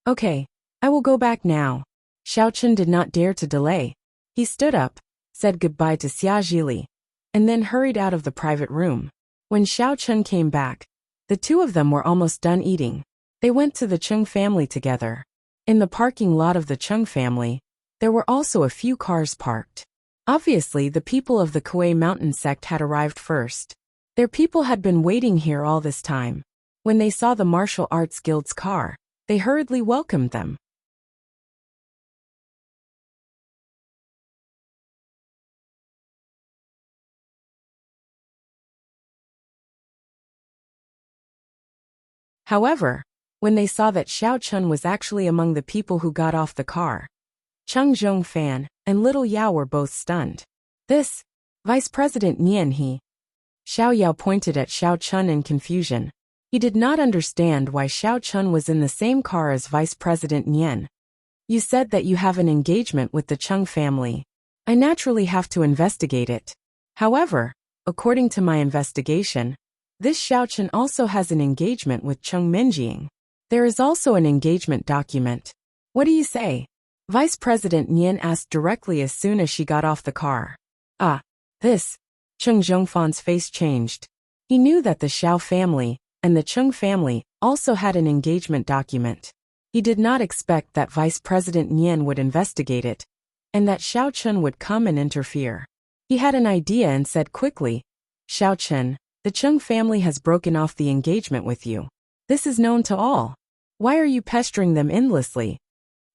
Okay, I will go back now. Xiao Chen did not dare to delay. He stood up, said goodbye to Xia Zhili, and then hurried out of the private room. When Xiao Chen came back, the two of them were almost done eating. They went to the Chung family together. In the parking lot of the Chung family, there were also a few cars parked. Obviously, the people of the Kuei Mountain sect had arrived first. Their people had been waiting here all this time. When they saw the Martial Arts Guild's car, they hurriedly welcomed them. However, when they saw that Xiao Chen was actually among the people who got off the car, Chung Zhongfan and Little Yao were both stunned. This, Vice President Nian he. Xiao Yao pointed at Xiao Chen in confusion. He did not understand why Xiao Chen was in the same car as Vice President Nian. You said that you have an engagement with the Chung family. I naturally have to investigate it. However, according to my investigation, this Xiao Chen also has an engagement with Chung Minjing. There is also an engagement document. What do you say? Vice President Nian asked directly as soon as she got off the car. Ah, this. Chung Zhongfan's face changed. He knew that the Xiao family and the Chung family also had an engagement document. He did not expect that Vice President Nian would investigate it, and that Xiao Chen would come and interfere. He had an idea and said quickly, Xiao Chen, the Chung family has broken off the engagement with you. This is known to all. Why are you pestering them endlessly?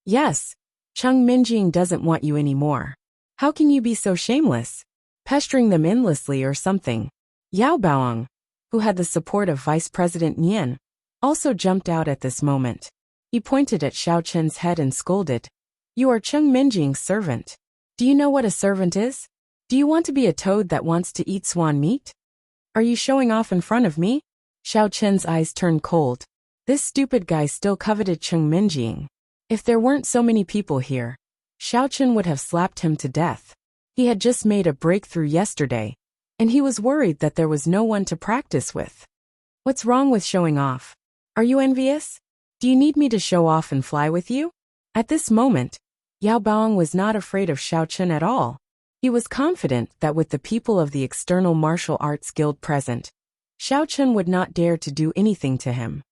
Yes, Chung Minjing doesn't want you anymore. How can you be so shameless? Pestering them endlessly or something. Yao Baoang, who had the support of Vice President Nian, also jumped out at this moment. He pointed at Xiao Chen's head and scolded. You are Chung Minjing's servant. Do you know what a servant is? Do you want to be a toad that wants to eat swan meat? Are you showing off in front of me? Xiao Chen's eyes turned cold. This stupid guy still coveted Chung Minjing. If there weren't so many people here, Xiao Chen would have slapped him to death. He had just made a breakthrough yesterday, and he was worried that there was no one to practice with. What's wrong with showing off? Are you envious? Do you need me to show off and fly with you? At this moment, Yao Baoang was not afraid of Xiao Chen at all. He was confident that with the people of the External Martial Arts Guild present, Xiao Chen would not dare to do anything to him.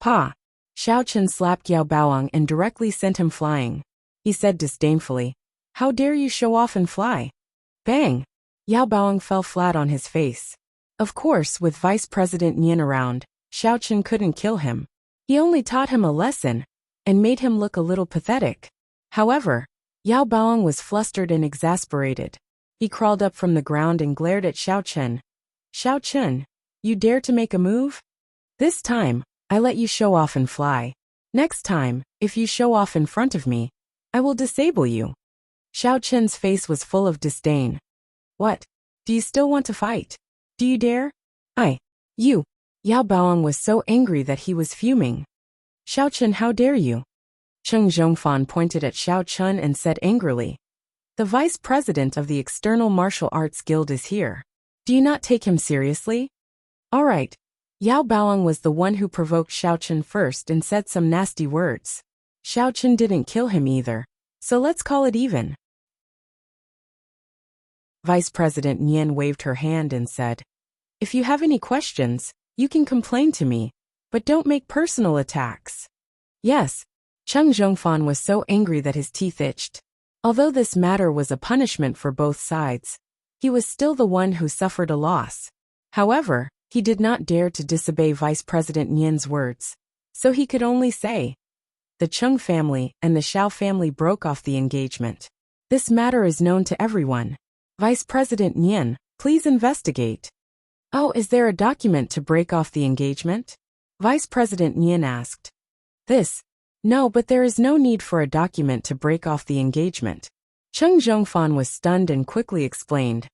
Pa! Xiao Chen slapped Yao Baoang and directly sent him flying. He said disdainfully, How dare you show off and fly? Bang! Yao Baoang fell flat on his face. Of course, with Vice President Nian around, Xiao Chen couldn't kill him. He only taught him a lesson and made him look a little pathetic. However, Yao Baoang was flustered and exasperated. He crawled up from the ground and glared at Xiao Chen. Xiao Chen, you dare to make a move? This time, I let you show off and fly. Next time, if you show off in front of me, I will disable you. Xiao Chen's face was full of disdain. What? Do you still want to fight? Do you dare? You. Yao Baoang was so angry that he was fuming. Xiao Chun, how dare you? Cheng Zhongfan pointed at Xiao Chun and said angrily. The vice president of the External Martial Arts Guild is here. Do you not take him seriously? All right. Yao Baoang was the one who provoked Xiao Chun first and said some nasty words. Xiao Chun didn't kill him either, so let's call it even. Vice President Nian waved her hand and said, If you have any questions, you can complain to me, but don't make personal attacks. Yes. Cheng Zhongfan was so angry that his teeth itched. Although this matter was a punishment for both sides, he was still the one who suffered a loss. However, he did not dare to disobey Vice President Nian's words, so he could only say, The Cheng family and the Xiao family broke off the engagement. This matter is known to everyone. Vice President Nian, please investigate. Oh, is there a document to break off the engagement? Vice President Nian asked. No, but there is no need for a document to break off the engagement. Cheng Zhongfan was stunned and quickly explained.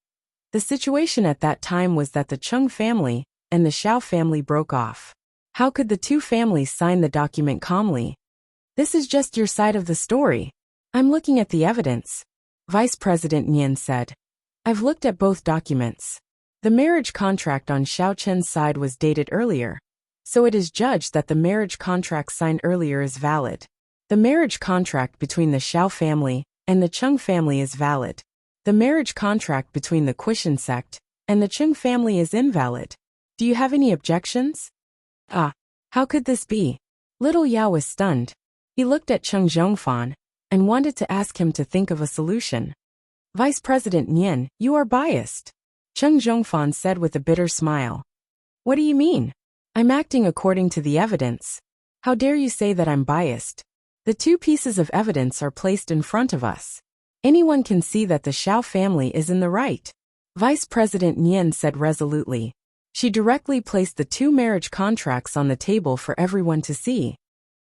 The situation at that time was that the Cheng family and the Xiao family broke off. How could the two families sign the document calmly? This is just your side of the story. I'm looking at the evidence. Vice President Nian said. I've looked at both documents. The marriage contract on Xiao Chen's side was dated earlier, so it is judged that the marriage contract signed earlier is valid. The marriage contract between the Xiao family and the Cheng family is valid. The marriage contract between the Quishan sect and the Cheng family is invalid. Do you have any objections? How could this be? Little Yao was stunned. He looked at Cheng Zhongfan and wanted to ask him to think of a solution. Vice President Nian, you are biased. Cheng Zhongfan said with a bitter smile. What do you mean? I'm acting according to the evidence. How dare you say that I'm biased? The two pieces of evidence are placed in front of us. Anyone can see that the Xiao family is in the right. Vice President Nian said resolutely. She directly placed the two marriage contracts on the table for everyone to see.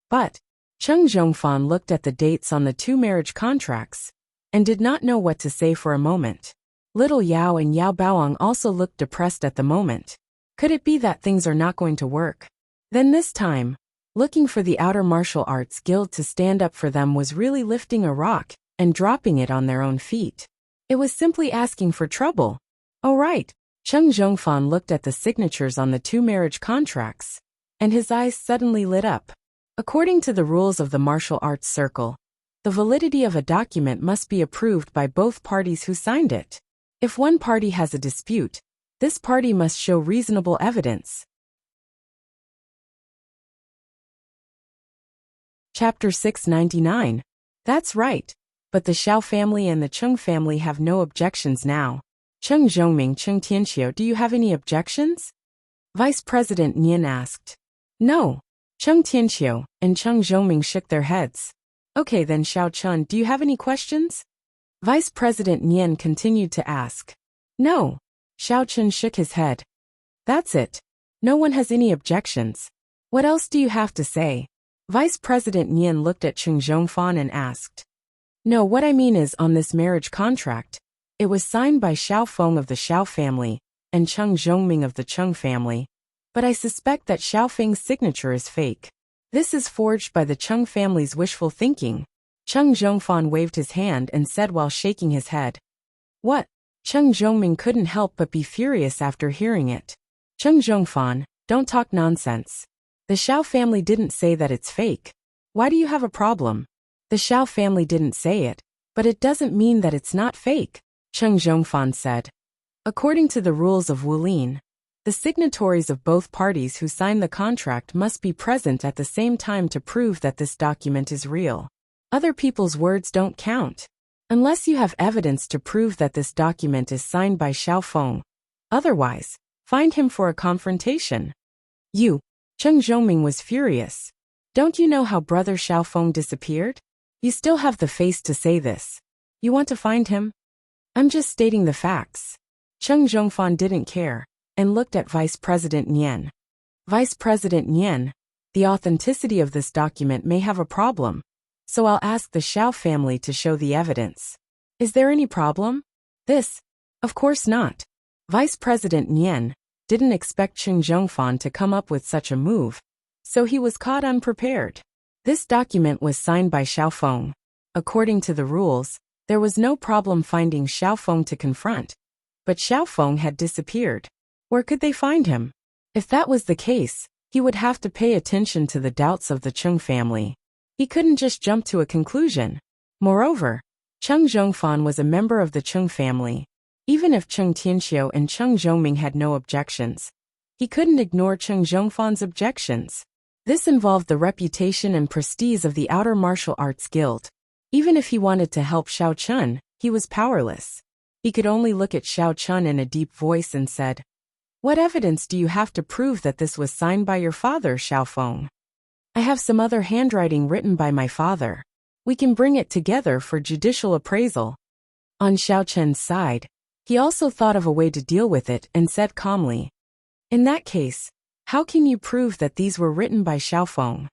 But Cheng Zhongfan looked at the dates on the two marriage contracts and did not know what to say for a moment. Little Yao and Yao Baoang also looked depressed at the moment. Could it be that things are not going to work? Then this time, looking for the Outer Martial Arts Guild to stand up for them was really lifting a rock and dropping it on their own feet. It was simply asking for trouble. Oh right. Cheng Zhongfan looked at the signatures on the two marriage contracts, and his eyes suddenly lit up. According to the rules of the martial arts circle, the validity of a document must be approved by both parties who signed it. If one party has a dispute, this party must show reasonable evidence. Chapter 699. That's right. But the Xiao family and the Cheng family have no objections now. Cheng Zhongming, Cheng Tianqiu, do you have any objections? Vice President Nian asked. No. Cheng Tianqiu and Cheng Zhongming shook their heads. Okay then, Xiao Chun, do you have any questions? Vice President Nian continued to ask. No. Xiao Chun shook his head. That's it. No one has any objections. What else do you have to say? Vice President Nian looked at Cheng Zhongfan and asked. No, what I mean is on this marriage contract, it was signed by Xiao Feng of the Xiao family and Cheng Zhongming of the Cheng family, but I suspect that Xiao Feng's signature is fake. This is forged by the Cheng family's wishful thinking. Cheng Zhongfan waved his hand and said while shaking his head. What? Cheng Zhongming couldn't help but be furious after hearing it. Cheng Zhongfan, don't talk nonsense. The Xiao family didn't say that it's fake. Why do you have a problem? The Xiao family didn't say it, but it doesn't mean that it's not fake, Cheng Zhongfan said. According to the rules of Wulin, the signatories of both parties who sign the contract must be present at the same time to prove that this document is real. Other people's words don't count. Unless you have evidence to prove that this document is signed by Xiao Feng. Otherwise, find him for a confrontation. You. Cheng Zhongming was furious. Don't you know how brother Xiao Feng disappeared? You still have the face to say this. You want to find him? I'm just stating the facts. Cheng Zhongfan didn't care and looked at Vice President Nian. Vice President Nian, the authenticity of this document may have a problem, so I'll ask the Xiao family to show the evidence. Is there any problem? Of course not. Vice President Nian, didn't expect Cheng Zhongfan to come up with such a move, so he was caught unprepared. This document was signed by Xiaofeng. According to the rules, there was no problem finding Xiaofeng to confront, but Xiaofeng had disappeared. Where could they find him? If that was the case, he would have to pay attention to the doubts of the Cheng family. He couldn't just jump to a conclusion. Moreover, Cheng Zhongfan was a member of the Cheng family. Even if Cheng Tianxiu and Cheng Zhongming had no objections, he couldn't ignore Cheng Zhongfan's objections. This involved the reputation and prestige of the Outer Martial Arts Guild. Even if he wanted to help Xiao Chun, he was powerless. He could only look at Xiao Chun in a deep voice and said, "What evidence do you have to prove that this was signed by your father, Xiaofeng?" "I have some other handwriting written by my father. We can bring it together for judicial appraisal." On Xiao Chun's side, he also thought of a way to deal with it and said calmly, "In that case, how can you prove that these were written by Xiaofeng?"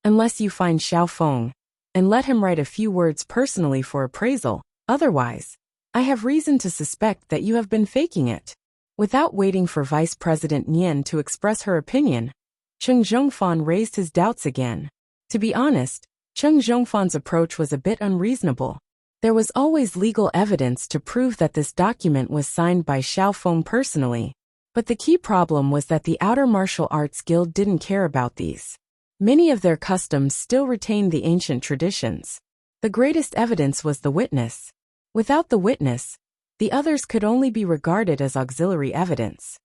"Unless you find Xiaofeng and let him write a few words personally for appraisal. Otherwise, I have reason to suspect that you have been faking it." Without waiting for Vice President Nian to express her opinion, Cheng Zhongfan raised his doubts again. To be honest, Cheng Zhongfan's approach was a bit unreasonable. There was always legal evidence to prove that this document was signed by Xiaofeng personally, but the key problem was that the Outer Martial Arts Guild didn't care about these. Many of their customs still retained the ancient traditions. The greatest evidence was the witness. Without the witness, the others could only be regarded as auxiliary evidence.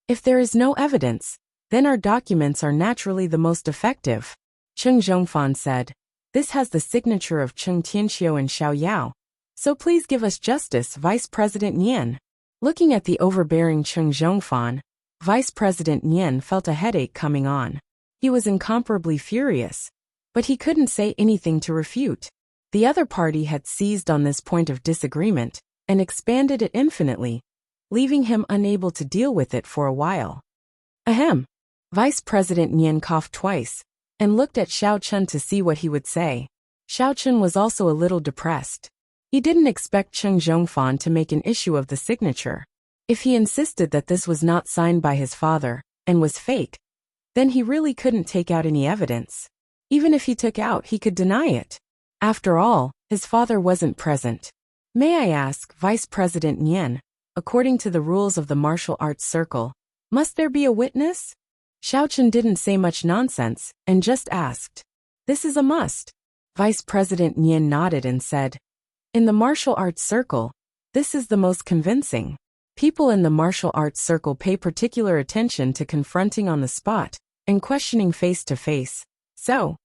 If there is no evidence, then our documents are naturally the most effective, Cheng Zhongfan said. "This has the signature of Cheng Tianxiu and Xiao Yao, so please give us justice, Vice President Nian." Looking at the overbearing Cheng Zhongfan, Vice President Nian felt a headache coming on. He was incomparably furious, but he couldn't say anything to refute. The other party had seized on this point of disagreement and expanded it infinitely, leaving him unable to deal with it for a while. Ahem. Vice President Nian coughed twice and looked at Xiao Chun to see what he would say. Xiao Chun was also a little depressed. He didn't expect Cheng Zhongfan to make an issue of the signature. If he insisted that this was not signed by his father and was fake, then he really couldn't take out any evidence. Even if he took out, he could deny it. After all, his father wasn't present. "May I ask, Vice President Nian, according to the rules of the martial arts circle, must there be a witness?" Xiao Chun didn't say much nonsense and just asked. "This is a must." Vice President Nian nodded and said, "In the martial arts circle, this is the most convincing. People in the martial arts circle pay particular attention to confronting on the spot and questioning face to face. So,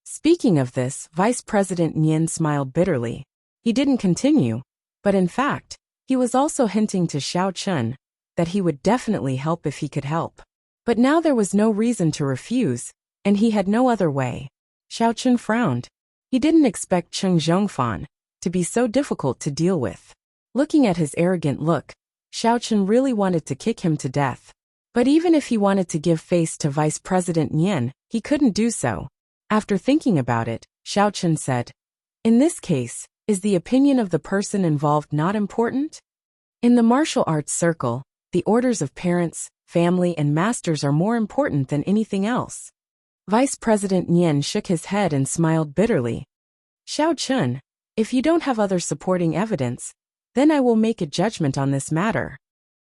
speaking of this," Vice President Nian smiled bitterly. He didn't continue, but in fact, he was also hinting to Xiao Chun that he would definitely help if he could help. But now there was no reason to refuse, and he had no other way. Xiao Chun frowned. He didn't expect Cheng Zhongfan to be so difficult to deal with. Looking at his arrogant look, Xiao Chun really wanted to kick him to death. But even if he wanted to give face to Vice President Nian, he couldn't do so. After thinking about it, Xiao Chun said, "In this case, is the opinion of the person involved not important? In the martial arts circle, the orders of parents, family, and masters are more important than anything else." Vice President Nian shook his head and smiled bitterly. "Xiao Chun, if you don't have other supporting evidence, then I will make a judgment on this matter."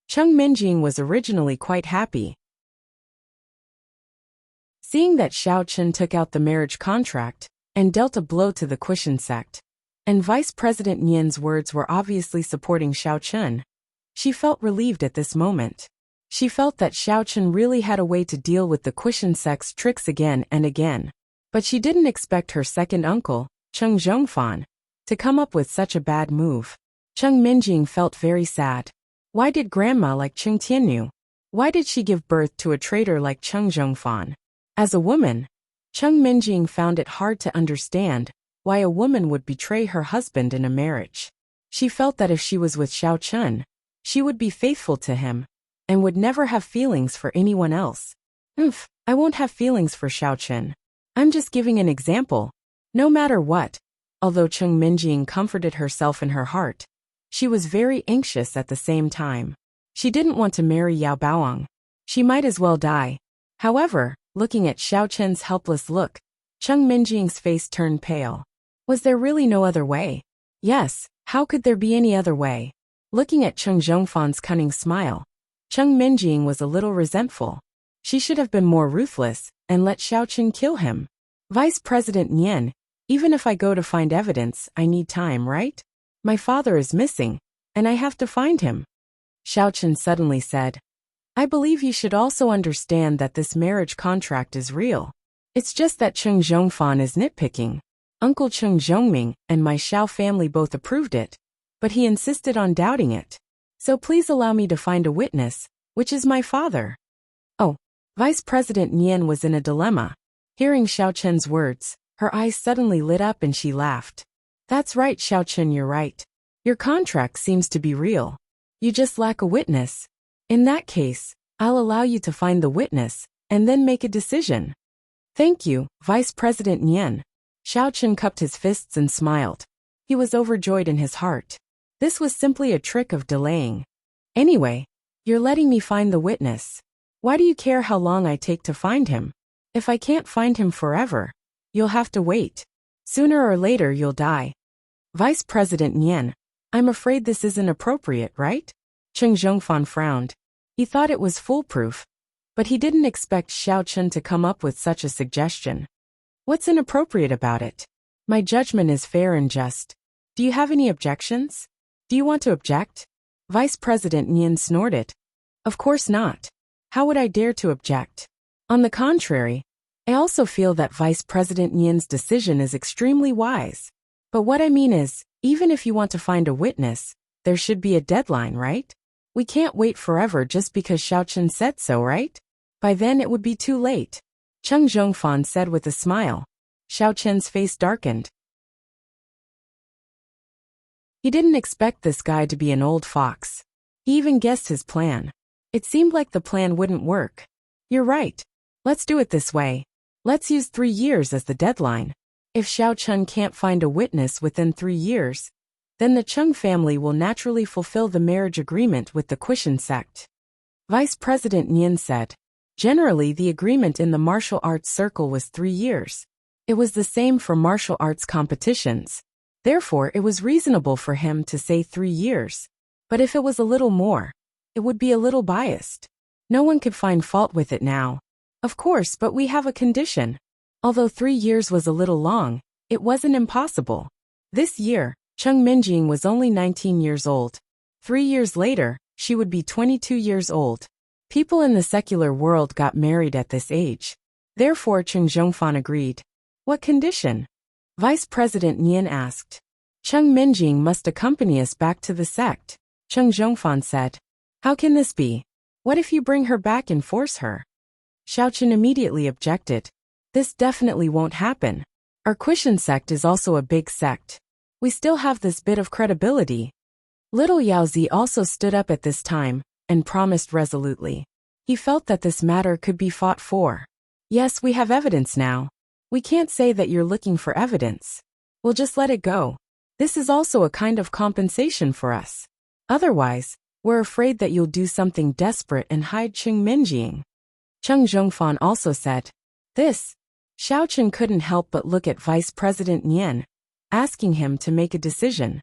Cheng Minjing was originally quite happy. Seeing that Xiao Chun took out the marriage contract and dealt a blow to the Quishan sect, and Vice President Nian's words were obviously supporting Xiao Chun, she felt relieved at this moment. She felt that Xiao Chun really had a way to deal with the Quishan sect's tricks again and again. But she didn't expect her second uncle, Cheng Zhongfan, to come up with such a bad move. Cheng Minjing felt very sad. Why did grandma like Cheng Tiannu? Why did she give birth to a traitor like Cheng Zhongfan? As a woman, Cheng Minjing found it hard to understand why a woman would betray her husband in a marriage. She felt that if she was with Xiao Chun, she would be faithful to him and would never have feelings for anyone else. I won't have feelings for Xiao Chun. I'm just giving an example. No matter what, although Cheng Minjing comforted herself in her heart, she was very anxious at the same time. She didn't want to marry Yao Baoang. She might as well die. However, looking at Xiao Chen's helpless look, Cheng Minjing's face turned pale. Was there really no other way? Yes, how could there be any other way? Looking at Cheng Zhongfan's cunning smile, Cheng Minjing was a little resentful. She should have been more ruthless and let Xiao Chen kill him. Vice President Nian, even if I go to find evidence, I need time, right? My father is missing, and I have to find him. Xiao Chen suddenly said, I believe you should also understand that this marriage contract is real. It's just that Cheng Zhongfan is nitpicking. Uncle Cheng Zhongming and my Xiao family both approved it, but he insisted on doubting it. So please allow me to find a witness, which is my father. Oh, Vice President Nian was in a dilemma. Hearing Xiao Chen's words, her eyes suddenly lit up and she laughed. That's right, Xiao Chen, you're right. Your contract seems to be real. You just lack a witness. In that case, I'll allow you to find the witness, and then make a decision. Thank you, Vice President Nian. Xiao Chen cupped his fists and smiled. He was overjoyed in his heart. This was simply a trick of delaying. Anyway, you're letting me find the witness. Why do you care how long I take to find him? If I can't find him forever, you'll have to wait. Sooner or later you'll die. Vice President Nian, I'm afraid this isn't appropriate, right? Cheng Zhongfan frowned. He thought it was foolproof, but he didn't expect Xiao Chen to come up with such a suggestion. What's inappropriate about it? My judgment is fair and just. Do you have any objections? Do you want to object? Vice President Nian snorted. Of course not. How would I dare to object? On the contrary, I also feel that Vice President Nian's decision is extremely wise. But what I mean is, even if you want to find a witness, there should be a deadline, right? We can't wait forever just because Xiao Chen said so, right? By then it would be too late. Cheng Zhongfan said with a smile. Xiao Chen's face darkened. He didn't expect this guy to be an old fox. He even guessed his plan. It seemed like the plan wouldn't work. You're right. Let's do it this way. Let's use 3 years as the deadline. If Xiao Chen can't find a witness within 3 years, then the Cheng family will naturally fulfill the marriage agreement with the Quishan sect. Vice President Nian said. Generally, the agreement in the martial arts circle was 3 years. It was the same for martial arts competitions. Therefore, it was reasonable for him to say 3 years. But if it was a little more, it would be a little biased. No one could find fault with it now. Of course, but we have a condition. Although 3 years was a little long, it wasn't impossible. This year, Cheng Minjing was only 19 years old. 3 years later, she would be 22 years old. People in the secular world got married at this age. Therefore, Cheng Zhongfan agreed. What condition? Vice President Nian asked. Cheng Minjing must accompany us back to the sect. Cheng Zhongfan said. How can this be? What if you bring her back and force her? Xiao Chen immediately objected. This definitely won't happen. Our Quishan sect is also a big sect. We still have this bit of credibility. Little Yaozi also stood up at this time and promised resolutely. He felt that this matter could be fought for. Yes, we have evidence now. We can't say that you're looking for evidence. We'll just let it go. This is also a kind of compensation for us. Otherwise, we're afraid that you'll do something desperate and hide Cheng Minjing. Cheng Zhongfan also said. This. Xiao Chen couldn't help but look at Vice President Nian, asking him to make a decision.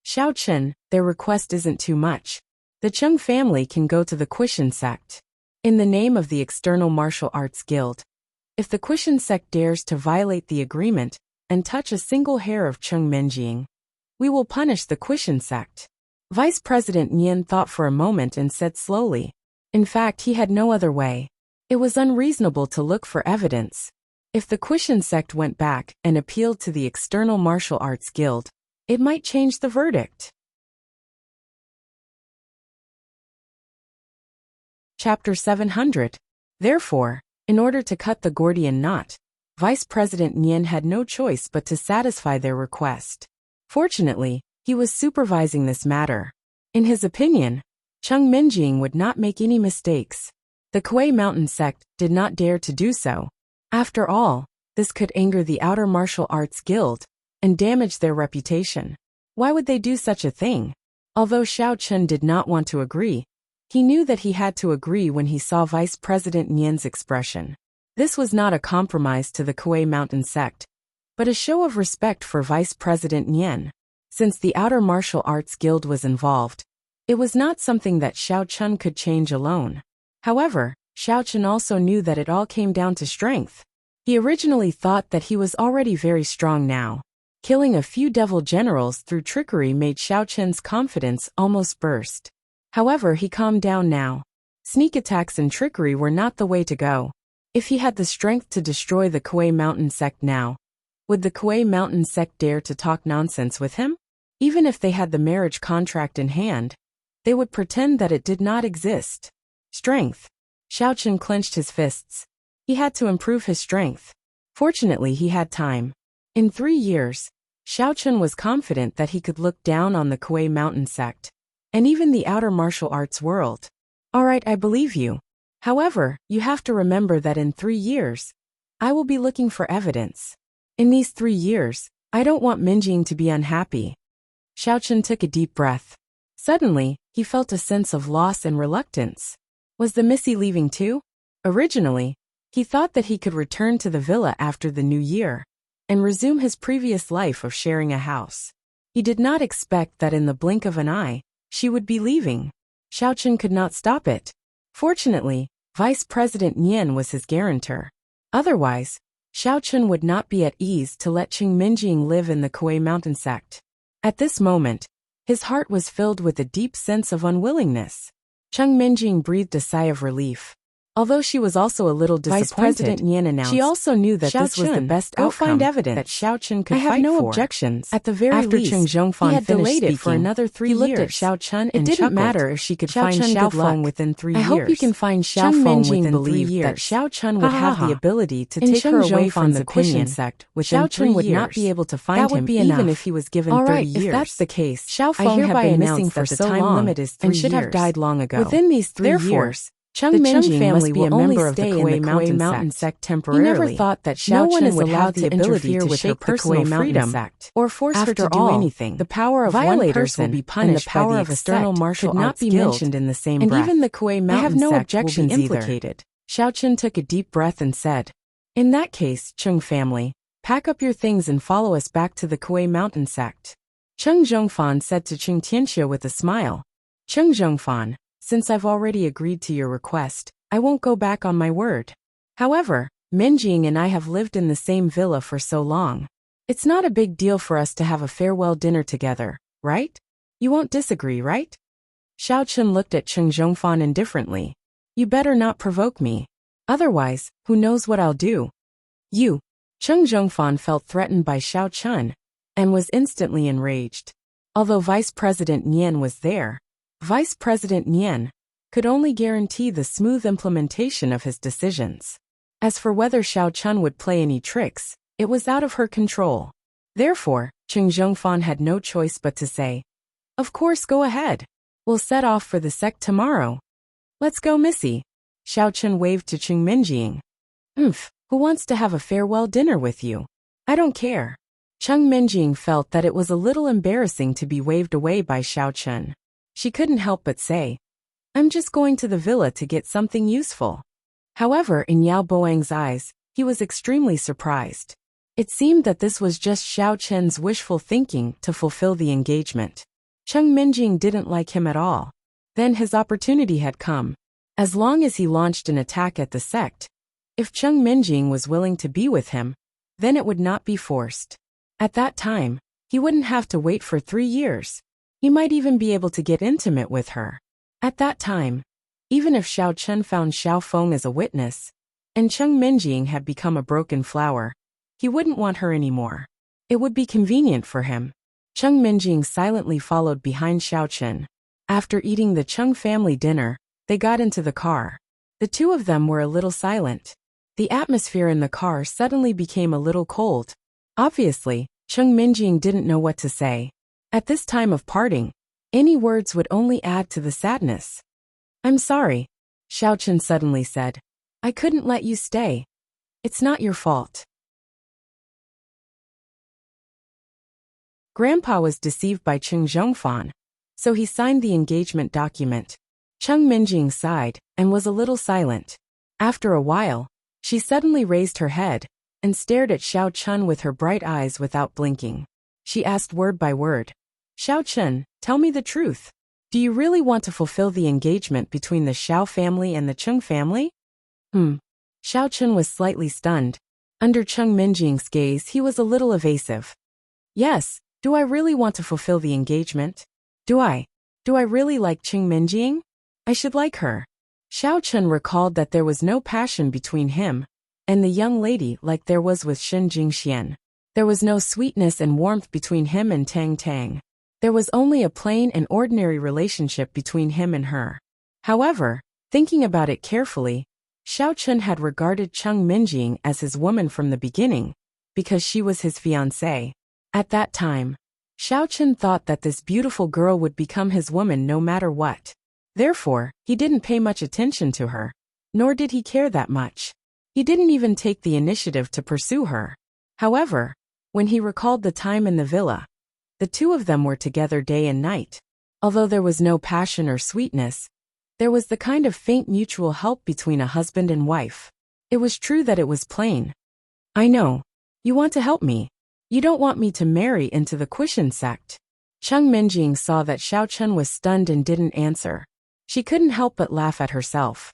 Xiao Chen, their request isn't too much. The Cheng family can go to the Quishan sect. In the name of the External Martial Arts Guild. If the Quishan sect dares to violate the agreement and touch a single hair of Cheng Minjing, we will punish the Quishan sect. Vice President Nian thought for a moment and said slowly. In fact, he had no other way. It was unreasonable to look for evidence. If the Quishan sect went back and appealed to the External Martial Arts Guild, it might change the verdict. Chapter 700. Therefore, in order to cut the Gordian knot, Vice President Nian had no choice but to satisfy their request. Fortunately, he was supervising this matter. In his opinion, Cheng Minjing would not make any mistakes. The Kuei Mountain sect did not dare to do so. After all, this could anger the Outer Martial Arts Guild and damage their reputation. Why would they do such a thing? Although Xiao Chen did not want to agree, He knew that he had to agree when he saw Vice President Nian's expression. This was not a compromise to the Kuei Mountain sect, but a show of respect for Vice President Nian. Since the Outer Martial Arts Guild was involved, it was not something that Xiao Chun could change alone. However, Xiao Chun also knew that it all came down to strength. He originally thought that he was already very strong now. Killing a few devil generals through trickery made Xiao Chun's confidence almost burst. However, he calmed down now. Sneak attacks and trickery were not the way to go. If he had the strength to destroy the Kuei Mountain sect now, would the Kuei Mountain sect dare to talk nonsense with him? Even if they had the marriage contract in hand, they would pretend that it did not exist. Strength. Xiao Chun clenched his fists. He had to improve his strength. Fortunately, he had time. In 3 years, Xiao Chun was confident that he could look down on the Kuei Mountain sect, and even the outer martial arts world. Alright, I believe you. However, you have to remember that in 3 years, I will be looking for evidence. In these 3 years, I don't want Minjing to be unhappy. Xiao Chun took a deep breath. Suddenly, he felt a sense of loss and reluctance. Was the Missy leaving too? Originally, he thought that he could return to the villa after the new year and resume his previous life of sharing a house. He did not expect that in the blink of an eye, she would be leaving. Xiao Chun could not stop it. Fortunately, Vice President Nian was his guarantor. Otherwise, Xiao Chun would not be at ease to let Qing Minjing live in the Kuei Mountain sect. At this moment, his heart was filled with a deep sense of unwillingness. Qing Minjing breathed a sigh of relief. Although she was also a little disappointed, Vice President Nian announced, she also knew that Xiao this was the Chun, best go outcome find evidence that Xiao Chun could I have fight no for. objections. At the very After least, Cheng Zhongfan he had finished delayed it for speaking, another 3 he years. looked at Xiao Chun It and didn't chuckled. matter if she could Xiao find Chun, Xiao good luck. Feng within 3 I years. hope you can find Xiao Qing Feng Minjing within 3 believed years. that Xiao Chun would have the ability to In take her Cheng away from the Zhongfan's opinion, Kushan sect within Xiao 3 Chun would years. not be able to find That would him be even enough. if he was given All 30 right, years. if that's the case, Xiao I Feng hereby had been announce missing that for the so time long limit is 3 and should have years. died long ago. Within these 3 Therefore, years, Qing the Minjing Cheng family must be will a member only of the stay in Kuei the Kuei Mountain sect sect temporarily. He never thought that No Xiao one Chun is would allowed have to the interfere interfere with with her her personal personal freedom freedom sect or force her After to do all, anything. The power of one Violators person will be and the punished by power the of external sect martial could not arts be guild, mentioned in the same and breath. even the Kuei I Mountain have no sect objections will be either. implicated. Xiao Chun took a deep breath and said, "In that case, Cheng family, pack up your things and follow us back to the Kuei Mountain sect." Cheng Zhongfan said to Cheng Tianxia with a smile. "Cheng Zhongfan, since I've already agreed to your request, I won't go back on my word. However, Minjing and I have lived in the same villa for so long. It's not a big deal for us to have a farewell dinner together, right? You won't disagree, right?" Xiao Chun looked at Cheng Zhongfan indifferently. "You better not provoke me. Otherwise, who knows what I'll do?" "You." Cheng Zhongfan felt threatened by Xiao Chun and was instantly enraged. Although Vice President Nian was there, Vice President Nian could only guarantee the smooth implementation of his decisions. As for whether Xiao Chun would play any tricks, it was out of her control. Therefore, Cheng Zhongfan had no choice but to say, "Of course, go ahead. We'll set off for the sect tomorrow. Let's go, Missy." Xiao Chun waved to Qing Minjing. Who wants to have a farewell dinner with you? I don't care." Qing Minjing felt that it was a little embarrassing to be waved away by Xiao Chun. She couldn't help but say, "I'm just going to the villa to get something useful." However, in Yao Boang's eyes, he was extremely surprised. It seemed that this was just Xiao Chen's wishful thinking to fulfill the engagement. Qing Minjing didn't like him at all. Then his opportunity had come. As long as he launched an attack at the sect, if Qing Minjing was willing to be with him, then it would not be forced. At that time, he wouldn't have to wait for 3 years. He might even be able to get intimate with her. At that time, even if Xiao Chun found Xiao Feng as a witness, and Qing Minjing had become a broken flower, he wouldn't want her anymore. It would be convenient for him. Qing Minjing silently followed behind Xiao Chun. After eating the Qing family dinner, they got into the car. The two of them were a little silent. The atmosphere in the car suddenly became a little cold. Obviously, Qing Minjing didn't know what to say. At this time of parting, any words would only add to the sadness. "I'm sorry," Xiao Chun suddenly said. "I couldn't let you stay. It's not your fault." Grandpa was deceived by Qing Zhongfan, so he signed the engagement document. Chung Minjing sighed and was a little silent. After a while, she suddenly raised her head and stared at Xiao Chun with her bright eyes without blinking. She asked word by word, "Xiao Chun, tell me the truth. Do you really want to fulfill the engagement between the Xiao family and the Chung family?" Xiao Chun was slightly stunned. Under Chung Minjing's gaze, he was a little evasive. "Yes, do I really want to fulfill the engagement? Do I really like Chung Minjing? I should like her." Xiao Chun recalled that there was no passion between him and the young lady like there was with Shen Jingxian. There was no sweetness and warmth between him and Tang Tang. There was only a plain and ordinary relationship between him and her. However, thinking about it carefully, Xiao Chun had regarded Chung Minjing as his woman from the beginning, because she was his fiancée. At that time, Xiao Chun thought that this beautiful girl would become his woman no matter what. Therefore, he didn't pay much attention to her, nor did he care that much. He didn't even take the initiative to pursue her. However, when he recalled the time in the villa, the two of them were together day and night. Although there was no passion or sweetness, there was the kind of faint mutual help between a husband and wife. It was true that it was plain. "I know. You want to help me. You don't want me to marry into the Quishan sect." Chung Minjing saw that Xiao Chun was stunned and didn't answer. She couldn't help but laugh at herself.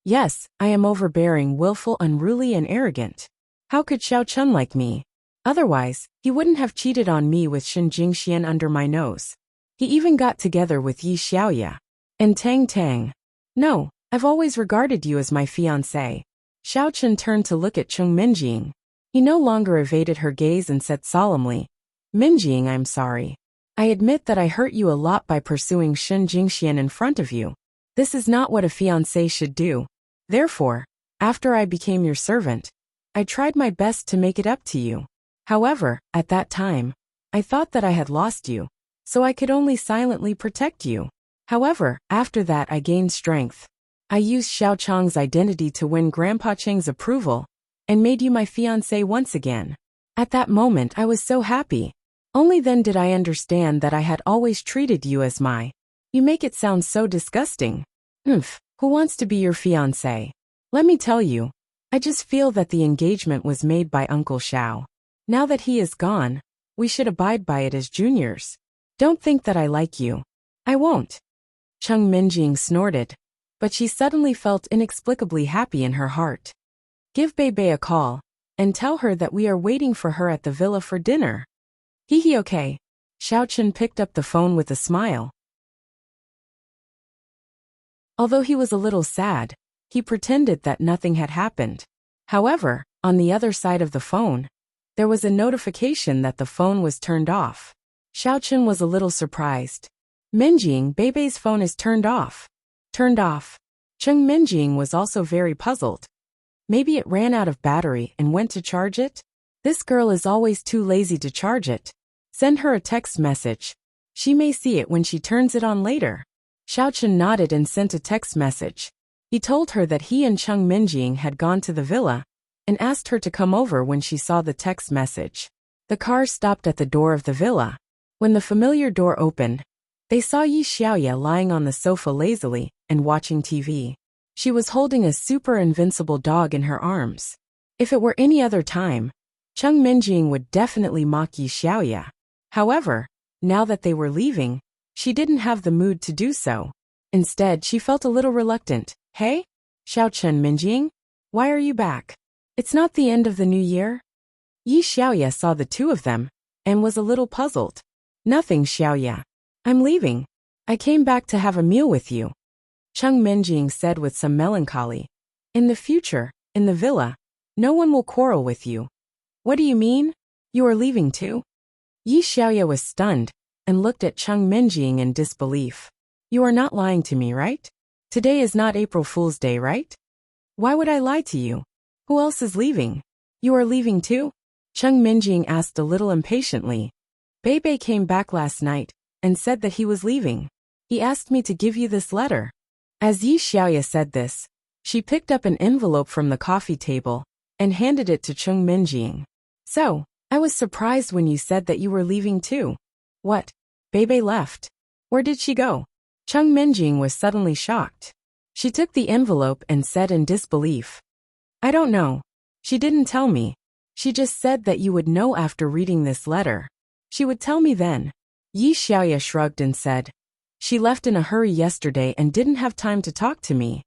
"Yes, I am overbearing, willful, unruly, and arrogant. How could Xiao Chun like me? Otherwise, he wouldn't have cheated on me with Shen Jingxian under my nose. He even got together with Yi Xiaoya and Tang Tang. No, I've always regarded you as my fiancé." Xiao Chun turned to look at Chung Minjing. He no longer evaded her gaze and said solemnly, "Minjing, I'm sorry. I admit that I hurt you a lot by pursuing Shen Jingxian in front of you. This is not what a fiancé should do. Therefore, after I became your servant, I tried my best to make it up to you. However, at that time, I thought that I had lost you, so I could only silently protect you. However, after that I gained strength. I used Xiao Chang's identity to win Grandpa Cheng's approval, and made you my fiancé once again. At that moment I was so happy. Only then did I understand that I had always treated you as my—" "You make it sound so disgusting." Who wants to be your fiancé? Let me tell you, I just feel that the engagement was made by Uncle Xiao. Now that he is gone, we should abide by it as juniors. Don't think that I like you. I won't." Chung Minjing snorted, but she suddenly felt inexplicably happy in her heart. "Give Bebe a call, and tell her that we are waiting for her at the villa for dinner." "Hee okay." Xiao Chun picked up the phone with a smile. Although he was a little sad, he pretended that nothing had happened. However, on the other side of the phone, there was a notification that the phone was turned off. Xiao Chun was a little surprised. "Minjing, Bebe's phone is turned off." "Turned off?" Chung Minjing was also very puzzled. Maybe it ran out of battery and went to charge it? This girl is always too lazy to charge it. Send her a text message. She may see it when she turns it on later. Xiao Chun nodded and sent a text message. He told her that he and Chung Minjing had gone to the villa, and asked her to come over when she saw the text message. The car stopped at the door of the villa. When the familiar door opened, they saw Yi Xiaoya lying on the sofa lazily and watching TV. She was holding a super invincible dog in her arms. If it were any other time, Chung Minjing would definitely mock Yi Xiaoya. However, now that they were leaving, she didn't have the mood to do so. Instead, she felt a little reluctant. "Hey? Xiao Chun Minjing? Why are you back? It's not the end of the new year?" Yi Xiaoya saw the two of them, and was a little puzzled. "Nothing, Xiaoya. I'm leaving. I came back to have a meal with you." Chung Minjing said with some melancholy. "In the future, in the villa, no one will quarrel with you." "What do you mean? You are leaving too?" Yi Xiaoya was stunned, and looked at Chung Minjing in disbelief. "You are not lying to me, right? Today is not April Fool's Day, right? Why would I lie to you? Who else is leaving? You are leaving too?" Chung Minjing asked a little impatiently. "Bebe came back last night, and said that he was leaving. He asked me to give you this letter." As Yi Xiaoya said this, she picked up an envelope from the coffee table, and handed it to Chung Minjing. "So, I was surprised when you said that you were leaving too. What? Bebe left. Where did she go?" Chung Minjing was suddenly shocked. She took the envelope and said in disbelief, "I don't know. She didn't tell me. She just said that you would know after reading this letter. She would tell me then." Yi Xiaoya shrugged and said, "She left in a hurry yesterday and didn't have time to talk to me."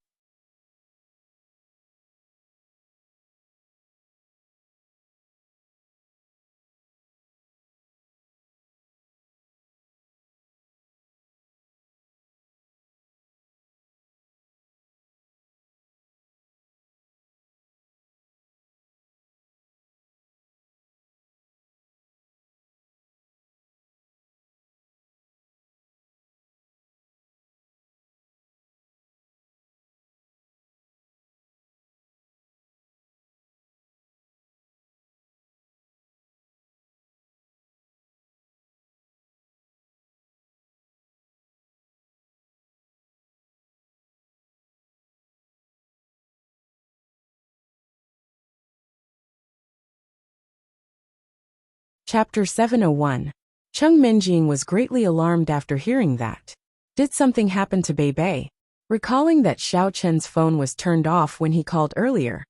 Chapter 701. Chung Minjing was greatly alarmed after hearing that. Did something happen to Bei Bei? Recalling that Xiao Chen's phone was turned off when he called earlier,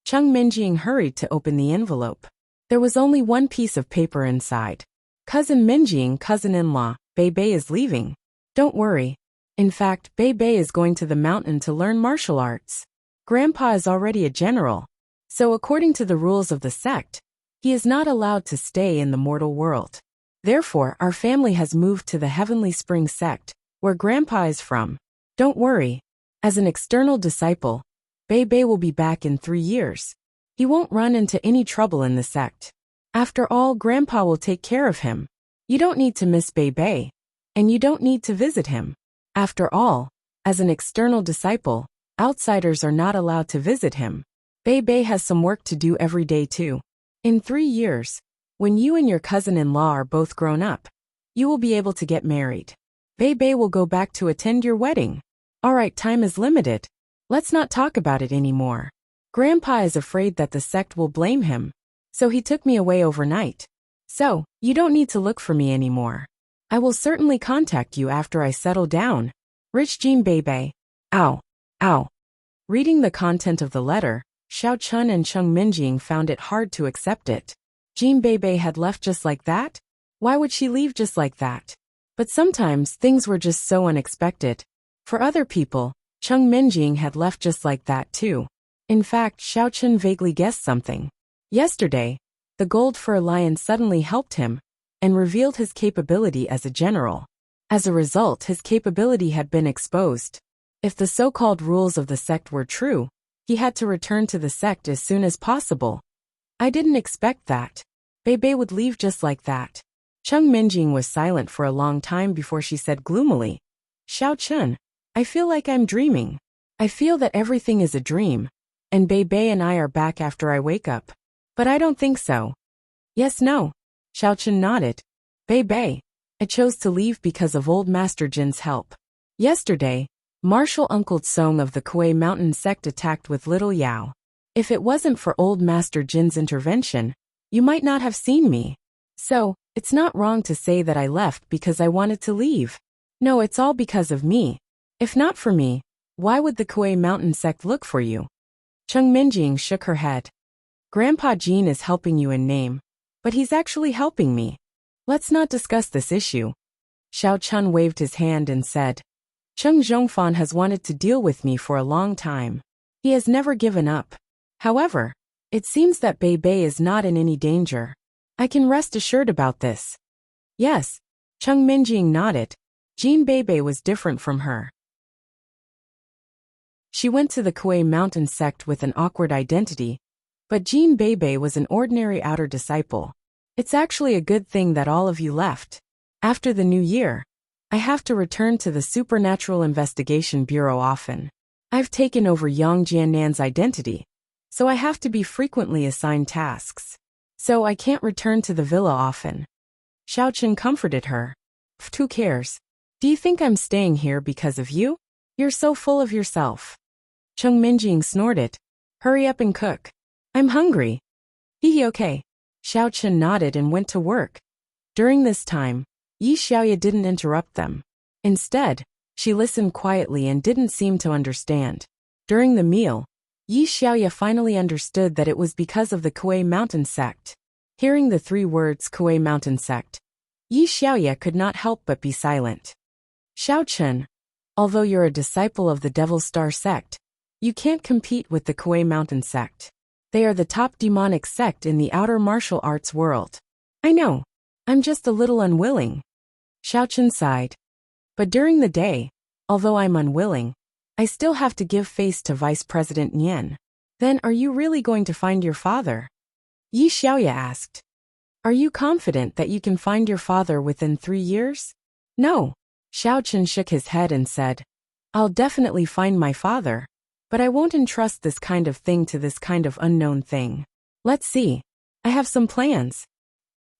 Chung Minjing hurried to open the envelope. There was only one piece of paper inside. "Cousin Minjing, cousin-in-law, Bei Bei is leaving. Don't worry. In fact, Bei Bei is going to the mountain to learn martial arts. Grandpa is already a general. So according to the rules of the sect, he is not allowed to stay in the mortal world. Therefore, our family has moved to the Heavenly Spring sect, where Grandpa is from. Don't worry. As an external disciple, Bei Bei will be back in 3 years. He won't run into any trouble in the sect. After all, Grandpa will take care of him. You don't need to miss Bei Bei, and you don't need to visit him. After all, as an external disciple, outsiders are not allowed to visit him. Bei Bei has some work to do every day too. In 3 years, when you and your cousin-in-law are both grown up, you will be able to get married. Bei Bei will go back to attend your wedding. Alright, time is limited. Let's not talk about it anymore. Grandpa is afraid that the sect will blame him, so he took me away overnight. So, you don't need to look for me anymore. I will certainly contact you after I settle down. Rich Jean Bei Bei." Ow. Ow. Reading the content of the letter, Xiao Chun and Chung Minjing found it hard to accept it. Jean Bei Bei had left just like that? Why would she leave just like that? But sometimes things were just so unexpected. For other people, Chung Minjing had left just like that too. In fact, Xiao Chun vaguely guessed something. Yesterday, the gold fur lion suddenly helped him and revealed his capability as a general. As a result, his capability had been exposed. If the so-called rules of the sect were true, he had to return to the sect as soon as possible. I didn't expect that. Bei Bei would leave just like that. Chung Minjing was silent for a long time before she said gloomily, "Xiao Chun, I feel like I'm dreaming. I feel that everything is a dream, and Bei Bei and I are back after I wake up. But I don't think so." "Yes, no." Xiao Chun nodded. "Bei Bei, I chose to leave because of old Master Jin's help. Yesterday, Martial Uncle Tsong of the Kuei Mountain sect attacked with Little Yao. If it wasn't for old Master Jin's intervention, you might not have seen me. So, it's not wrong to say that I left because I wanted to leave. No, it's all because of me. If not for me, why would the Kuei Mountain sect look for you?" Chung Minjing shook her head. "Grandpa Jean is helping you in name, but he's actually helping me. Let's not discuss this issue." Xiao Chun waved his hand and said, "Chung Zhongfan has wanted to deal with me for a long time. He has never given up. However, it seems that Bei Bei is not in any danger. I can rest assured about this." "Yes." Chung Minjing nodded. Jean Bei Bei was different from her. She went to the Kuei Mountain sect with an awkward identity, but Jean Bei Bei was an ordinary outer disciple. It's actually a good thing that all of you left. After the new year, I have to return to the Supernatural Investigation Bureau often. I've taken over Yang Jiannan's identity, so I have to be frequently assigned tasks. So I can't return to the villa often." Xiao Chun comforted her. "Who cares? Do you think I'm staying here because of you? You're so full of yourself." Chung Minjing snorted. "Hurry up and cook. I'm hungry." "Hee okay." Xiao Chun nodded and went to work. During this time, Yi Xiaoya didn't interrupt them. Instead, She listened quietly and didn't seem to understand. During the meal, Yi Xiaoya finally understood that it was because of the Kuei Mountain sect. Hearing the 3 words Kuei Mountain sect, Yi Xiaoya could not help but be silent. Xiao Chen, although you're a disciple of the Devil's Star sect, you can't compete with the Kuei Mountain sect. They are the top demonic sect in the outer martial arts world. I know. I'm just a little unwilling. Xiao Chen sighed. But during the day, although I'm unwilling, I still have to give face to Vice President Nian. Then are you really going to find your father? Yi Xiaoya asked. Are you confident that you can find your father within 3 years? No. Xiao Chen shook his head and said, I'll definitely find my father, but I won't entrust this kind of thing to this kind of unknown thing. Let's see. I have some plans.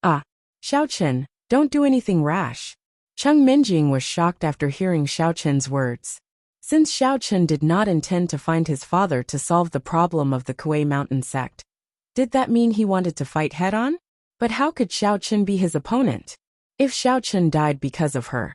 Ah, Xiao Chen, don't do anything rash. Cheng Minjing was shocked after hearing Xiao Chen's words. Since Xiao Chen did not intend to find his father to solve the problem of the Kuei Mountain sect, did that mean he wanted to fight head-on? But how could Xiao Chen be his opponent? If Xiao Chen died because of her,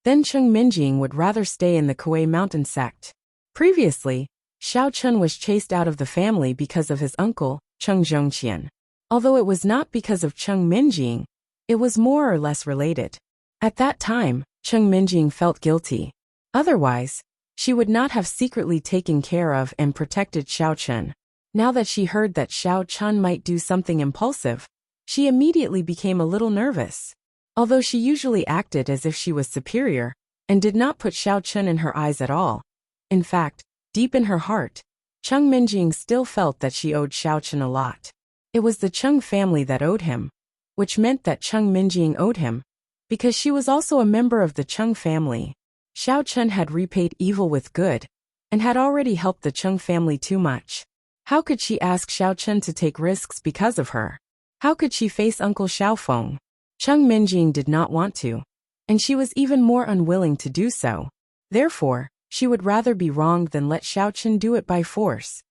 then Cheng Minjing would rather stay in the Kuei Mountain sect. Previously, Xiao Chen was chased out of the family because of his uncle, Cheng Zhongqian. Although it was not because of Cheng Minjing, it was more or less related. At that time, Cheng Minjing felt guilty. Otherwise, she would not have secretly taken care of and protected Xiao Chen. Now that she heard that Xiao Chen might do something impulsive, she immediately became a little nervous. Although she usually acted as if she was superior and did not put Xiao Chen in her eyes at all. In fact, deep in her heart, Cheng Minjing still felt that she owed Xiao Chen a lot. It was the Cheng family that owed him, which meant that Cheng Minjing owed him, because she was also a member of the Cheng family. Xiao Chen had repaid evil with good, and had already helped the Cheng family too much. How could she ask Xiao Chen to take risks because of her? How could she face Uncle Xiaofeng? Cheng Minjing did not want to, and she was even more unwilling to do so. Therefore, she would rather be wronged than let Xiao Chen do it by force.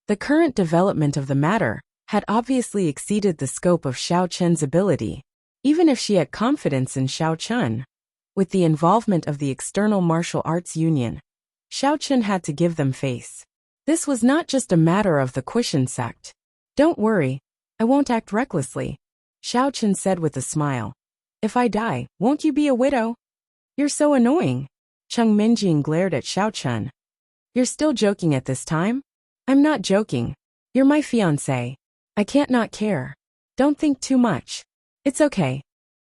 The current development of the matter had obviously exceeded the scope of Xiao Chen's ability, even if she had confidence in Xiao Chen. With the involvement of the External Martial Arts Union, Xiao Chen had to give them face. This was not just a matter of the Quishan sect. Don't worry, I won't act recklessly, Xiao Chen said with a smile. If I die, won't you be a widow? You're so annoying. Cheng Minjing glared at Xiao Chen. You're still joking at this time? I'm not joking. You're my fiancé. I can't not care. Don't think too much. It's okay.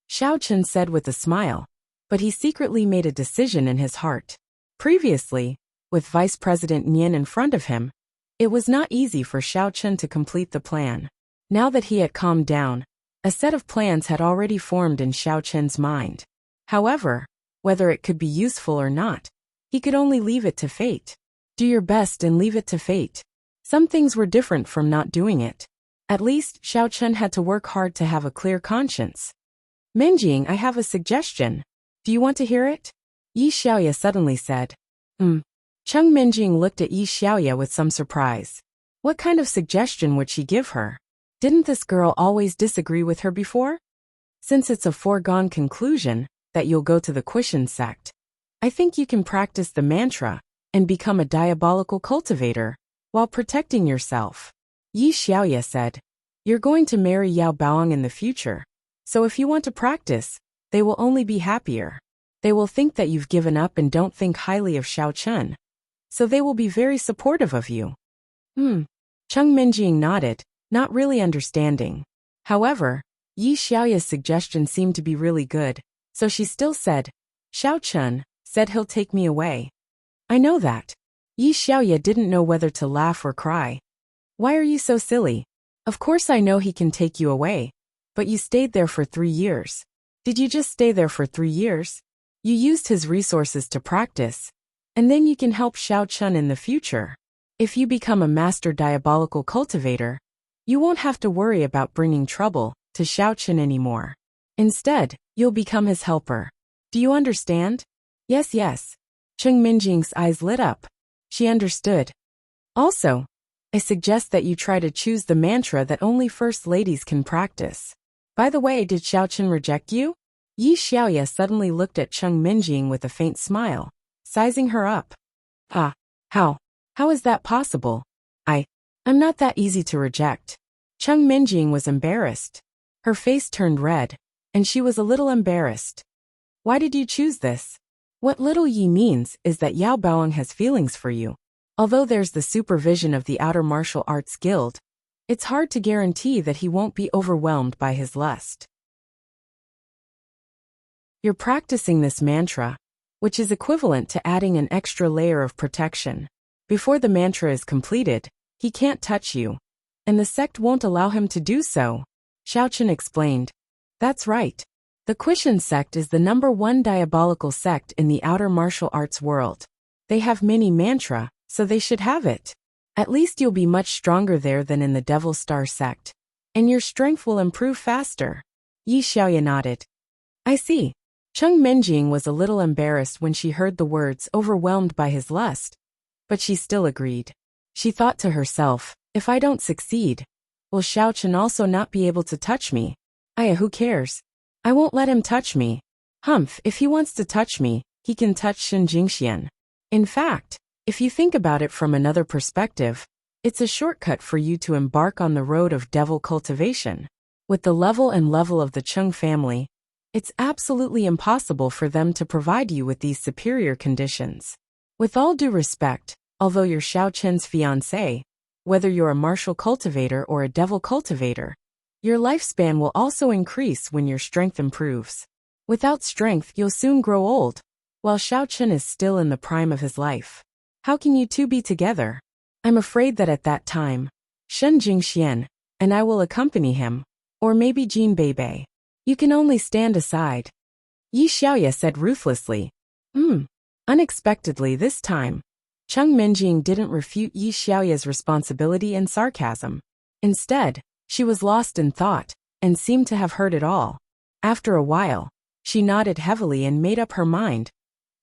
Xiao Chen said with a smile, but he secretly made a decision in his heart. Previously, with Vice President Nian in front of him, it was not easy for Xiao Chen to complete the plan. Now that he had calmed down, a set of plans had already formed in Xiao Chen's mind. However, whether it could be useful or not, he could only leave it to fate. Do your best and leave it to fate. Some things were different from not doing it. At least, Xiao Chen had to work hard to have a clear conscience. Minjing, I have a suggestion. Do you want to hear it? Yi Xiaoya suddenly said. Cheng Minjing looked at Yi Xiaoya with some surprise. What kind of suggestion would she give her? Didn't this girl always disagree with her before? Since it's a foregone conclusion that you'll go to the Quishan sect, I think you can practice the mantra and become a diabolical cultivator while protecting yourself. Yi Xiaoya said, You're going to marry Yao Baoang in the future, so if you want to practice, they will only be happier. They will think that you've given up and don't think highly of Xiao Chen, so they will be very supportive of you. Cheng Minjing nodded, not really understanding. However, Yi Xiaoya's suggestion seemed to be really good, so she still said, Xiao Chen said he'll take me away. I know that. Yi Xiaoya didn't know whether to laugh or cry. Why are you so silly? Of course I know he can take you away, but you stayed there for 3 years. Did you just stay there for 3 years? You used his resources to practice, and then you can help Xiao Chen in the future. If you become a master diabolical cultivator, you won't have to worry about bringing trouble to Xiao Chen anymore. Instead, you'll become his helper. Do you understand? Yes. Cheng Minjing's eyes lit up. She understood. Also, I suggest that you try to choose the mantra that only first ladies can practice. By the way, did Xiao Chen reject you? Yi Xiaoya suddenly looked at Cheng Minjing with a faint smile, sizing her up. Ah, how? How is that possible? I'm not that easy to reject. Cheng Minjing was embarrassed. Her face turned red, and she was a little embarrassed. Why did you choose this? What little Yi means is that Yao Baoeng has feelings for you. Although there's the supervision of the Outer Martial Arts Guild, it's hard to guarantee that he won't be overwhelmed by his lust. You're practicing this mantra, which is equivalent to adding an extra layer of protection. Before the mantra is completed, he can't touch you, and the sect won't allow him to do so, Xiaochen explained. That's right. The Quishan sect is the #1 diabolical sect in the outer martial arts world. They have many mantra, so they should have it. At least you'll be much stronger there than in the Devil Star sect, and your strength will improve faster. Yi Xiaoya nodded. I see. Cheng Minjing was a little embarrassed when she heard the words overwhelmed by his lust, but she still agreed. She thought to herself, if I don't succeed, will Xiaochen also not be able to touch me? Who cares? I won't let him touch me. Humph, if he wants to touch me, he can touch Shen Jingxian. In fact, if you think about it from another perspective, it's a shortcut for you to embark on the road of devil cultivation. With the level of the Cheng family, it's absolutely impossible for them to provide you with these superior conditions. With all due respect, although you're Xiao Chen's fiancé, whether you're a martial cultivator or a devil cultivator, your lifespan will also increase when your strength improves. Without strength, you'll soon grow old, while Xiao Chen is still in the prime of his life. How can you two be together? I'm afraid that at that time, Shen Jingxian and I will accompany him, or maybe Jin Beibei. You can only stand aside. Yi Xiaoya said ruthlessly. Unexpectedly this time, Cheng Minjing didn't refute Yi Xiaoya's responsibility and sarcasm. Instead, she was lost in thought, and seemed to have heard it all. After a while, she nodded heavily and made up her mind.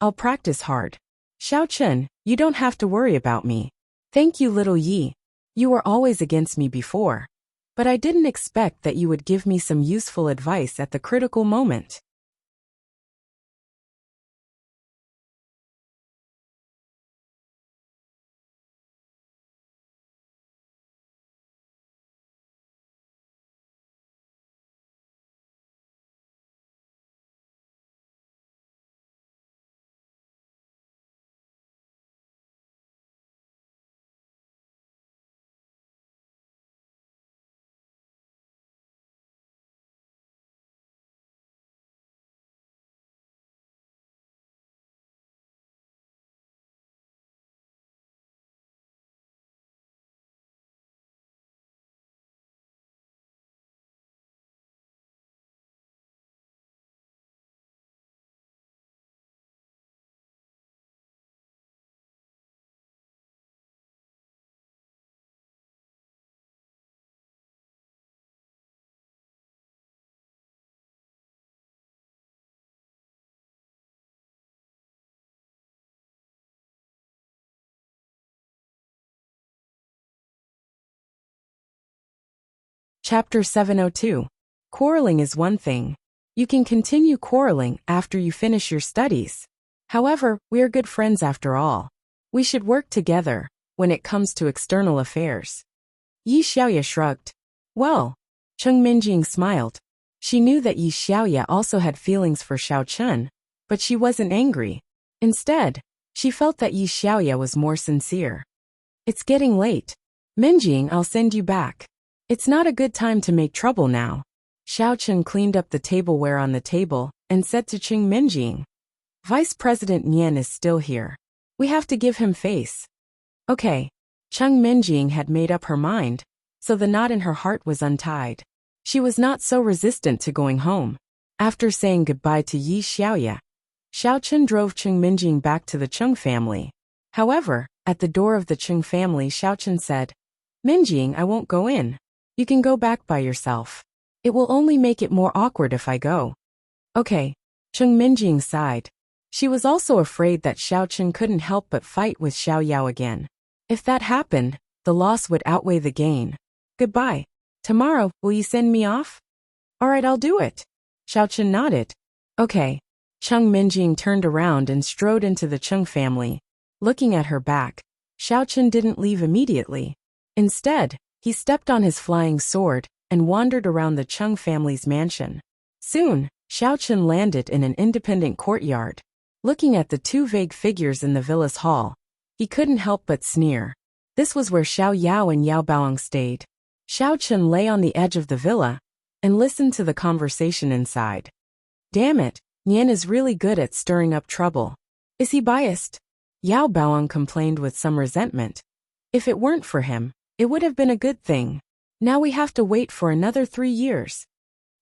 I'll practice hard. Xiao Chen, you don't have to worry about me. Thank you, little Yi. You were always against me before, but I didn't expect that you would give me some useful advice at the critical moment. Chapter 702. Quarreling is one thing. You can continue quarreling after you finish your studies. However, we are good friends after all. We should work together when it comes to external affairs. Yi Xiaoya shrugged. Well, Cheng Minjing smiled. She knew that Yi Xiaoya also had feelings for Xiao Chen, but she wasn't angry. Instead, she felt that Yi Xiaoya was more sincere. It's getting late. Minjing, I'll send you back. It's not a good time to make trouble now. Xiao Chen cleaned up the tableware on the table and said to Cheng Minjing, Vice President Nian is still here. We have to give him face. Okay. Cheng Minjing had made up her mind, so the knot in her heart was untied. She was not so resistant to going home. After saying goodbye to Yi Xiaoya, Xiao Chen drove Cheng Minjing back to the Cheng family. However, at the door of the Cheng family, Xiao Chen said, Minjing, I won't go in. You can go back by yourself. It will only make it more awkward if I go. Okay. Cheng Minjing sighed. She was also afraid that Xiao Chen couldn't help but fight with Xiao Yao again. If that happened, the loss would outweigh the gain. Goodbye. Tomorrow, will you send me off? All right, I'll do it. Xiao Chen nodded. Okay. Cheng Minjing turned around and strode into the Cheng family. Looking at her back, Xiao Chen didn't leave immediately. Instead, he stepped on his flying sword and wandered around the Cheng family's mansion. Soon, Xiao Chen landed in an independent courtyard. Looking at the two vague figures in the villa's hall, he couldn't help but sneer. This was where Xiao Yao and Yao Baoang stayed. Xiao Chen lay on the edge of the villa and listened to the conversation inside. Damn it, Nian is really good at stirring up trouble. Is he biased? Yao Baoang complained with some resentment. If it weren't for him, it would have been a good thing. Now we have to wait for another 3 years.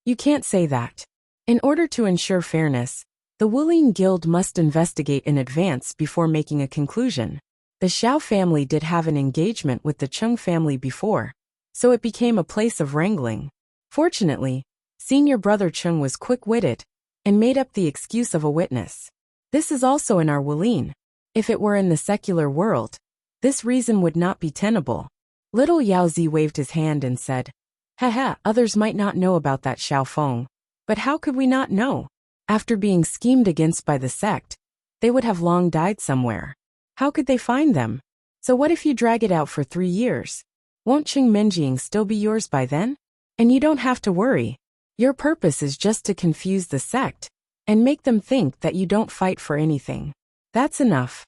You can't say that. In order to ensure fairness, the Wuling Guild must investigate in advance before making a conclusion. The Xiao family did have an engagement with the Cheng family before, so it became a place of wrangling. Fortunately, senior brother Cheng was quick-witted and made up the excuse of a witness. This is also in our Wuling. If it were in the secular world, this reason would not be tenable. Little Yaozi waved his hand and said, Haha, others might not know about that Xiao Feng, but how could we not know? After being schemed against by the sect, they would have long died somewhere. How could they find them? So what if you drag it out for 3 years? Won't Qing Minjing still be yours by then? And you don't have to worry. Your purpose is just to confuse the sect and make them think that you don't fight for anything. That's enough.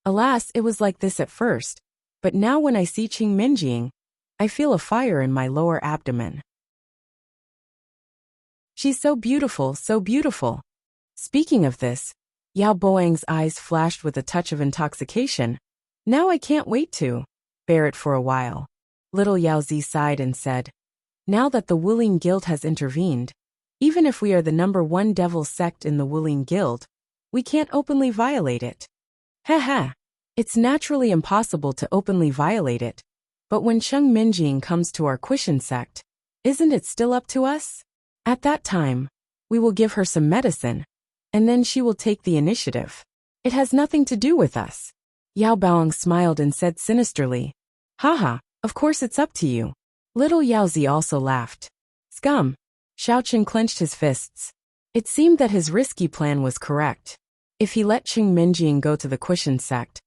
Alas, it was like this at first, but now when I see Qing Minjing, I feel a fire in my lower abdomen. She's so beautiful, so beautiful. Speaking of this, Yao Boang's eyes flashed with a touch of intoxication. Now I can't wait to bear it for a while. Little Yaozi sighed and said, Now that the Wuling Guild has intervened, even if we are the #1 devil sect in the Wuling Guild, we can't openly violate it. Haha, it's naturally impossible to openly violate it, but when Cheng Minjing comes to our Quishan sect, isn't it still up to us? At that time, we will give her some medicine, and then she will take the initiative. It has nothing to do with us. Yao Baoang smiled and said sinisterly, Haha, of course it's up to you. Little Yaozi also laughed. Scum. Xiao Chen clenched his fists. It seemed that his risky plan was correct. If he let Qing Minjing go to the Quishan sect,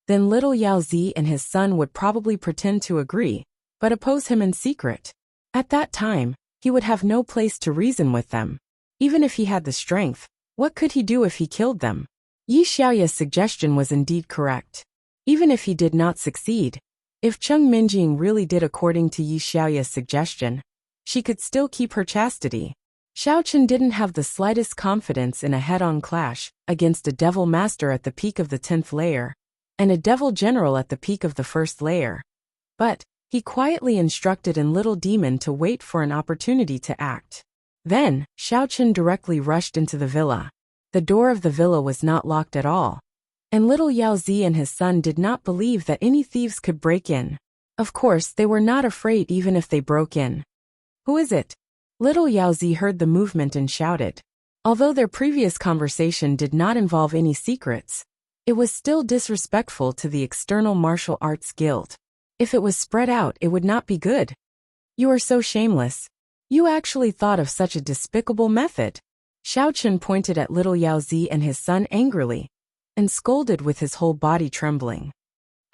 then little Yaozi and his son would probably pretend to agree, but oppose him in secret. At that time, he would have no place to reason with them. Even if he had the strength, what could he do if he killed them? Yi Xiaoya's suggestion was indeed correct. Even if he did not succeed, if Cheng Minjing really did according to Yi Xiaoya's suggestion, she could still keep her chastity. Xiao Chen didn't have the slightest confidence in a head-on clash against a devil master at the peak of the 10th layer and a devil general at the peak of the 1st layer. But he quietly instructed in Little Demon to wait for an opportunity to act. Then, Xiao Chen directly rushed into the villa. The door of the villa was not locked at all, and little Yaozi and his son did not believe that any thieves could break in. Of course, they were not afraid even if they broke in. Who is it? Little Yaozi heard the movement and shouted. Although their previous conversation did not involve any secrets, it was still disrespectful to the External Martial Arts Guild. If it was spread out, it would not be good. You are so shameless. You actually thought of such a despicable method. Xiao Chen pointed at little Yaozi and his son angrily, and scolded with his whole body trembling.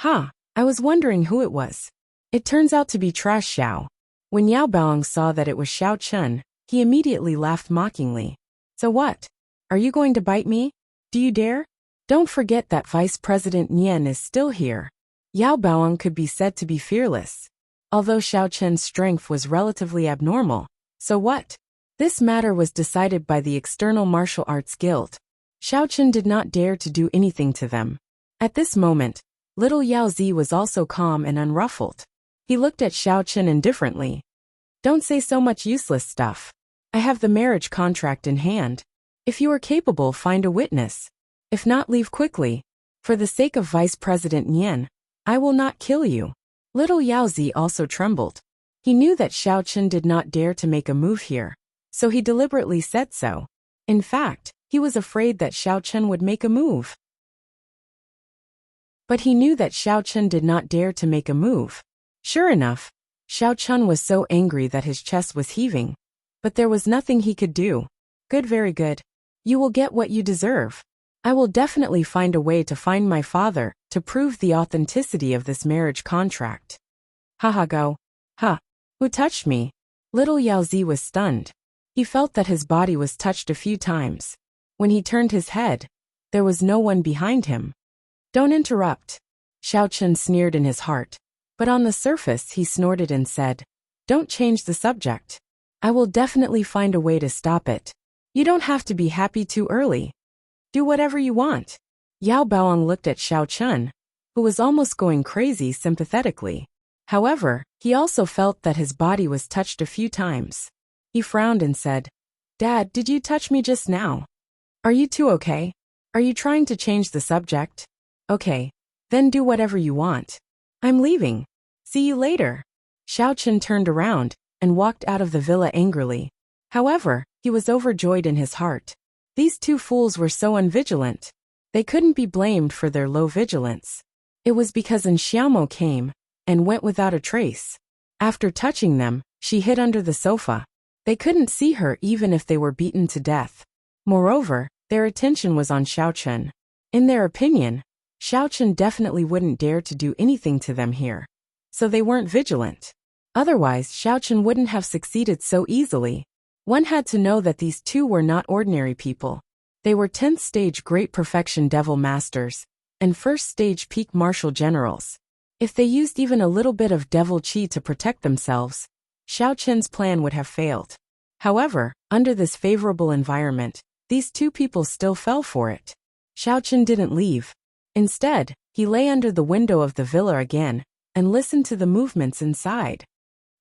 Ha! I was wondering who it was. It turns out to be Trash Xiao. When Yao Baoang saw that it was Xiao Chen, he immediately laughed mockingly. So what? Are you going to bite me? Do you dare? Don't forget that Vice President Nian is still here. Yao Baoang could be said to be fearless. Although Xiao Chen's strength was relatively abnormal, so what? This matter was decided by the External Martial Arts Guild. Xiao Chen did not dare to do anything to them. At this moment, little Yaozi was also calm and unruffled. He looked at Xiao Chen indifferently. Don't say so much useless stuff. I have the marriage contract in hand. If you are capable, find a witness. If not, leave quickly. For the sake of Vice President Nian, I will not kill you. Little Yaozi also trembled. He knew that Xiao Chen did not dare to make a move here, so he deliberately said so. In fact, he was afraid that Xiao Chen would make a move. But he knew that Xiao Chen did not dare to make a move. Sure enough, Xiao Chen was so angry that his chest was heaving, but there was nothing he could do. Good, very good. You will get what you deserve. I will definitely find a way to find my father to prove the authenticity of this marriage contract. Haha go. Ha. Who touched me? Little Yao Zi was stunned. He felt that his body was touched a few times. When he turned his head, there was no one behind him. Don't interrupt. Xiao Chen sneered in his heart. But on the surface he snorted and said, Don't change the subject. I will definitely find a way to stop it. You don't have to be happy too early. Do whatever you want. Yao Baoang looked at Xiao Chen, who was almost going crazy sympathetically. However, he also felt that his body was touched a few times. He frowned and said, Dad, did you touch me just now? Are you two okay? Are you trying to change the subject? Okay. Then do whatever you want. I'm leaving. See you later. Xiao Chen turned around and walked out of the villa angrily. However, he was overjoyed in his heart. These two fools were so unvigilant. They couldn't be blamed for their low vigilance. It was because Xiaomo came and went without a trace. After touching them, she hid under the sofa. They couldn't see her even if they were beaten to death. Moreover, their attention was on Xiao Chen. In their opinion, Xiao Chen definitely wouldn't dare to do anything to them here. So they weren't vigilant. Otherwise, Xiao Chen wouldn't have succeeded so easily. One had to know that these two were not ordinary people. They were 10th stage Great Perfection Devil Masters and 1st stage Peak Martial Generals. If they used even a little bit of devil chi to protect themselves, Xiao Chen's plan would have failed. However, under this favorable environment, these two people still fell for it. Xiao Chen didn't leave. Instead, he lay under the window of the villa again and listened to the movements inside.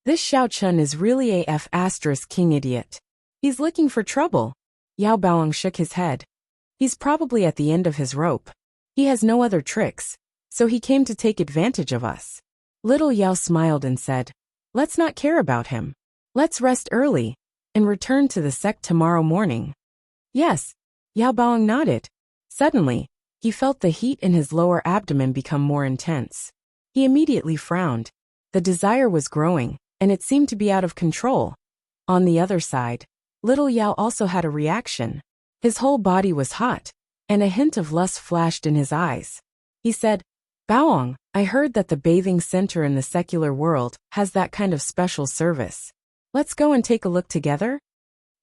This Xiao Chen is really a F***king idiot. He's looking for trouble. Yao Baoang shook his head. He's probably at the end of his rope. He has no other tricks, so he came to take advantage of us. Little Yao smiled and said, Let's not care about him. Let's rest early and return to the sect tomorrow morning. Yes. Yao Baoang nodded. Suddenly, he felt the heat in his lower abdomen become more intense. He immediately frowned. The desire was growing, and it seemed to be out of control. On the other side, little Yao also had a reaction. His whole body was hot, and a hint of lust flashed in his eyes. He said, Baoang, I heard that the bathing center in the secular world has that kind of special service. Let's go and take a look together?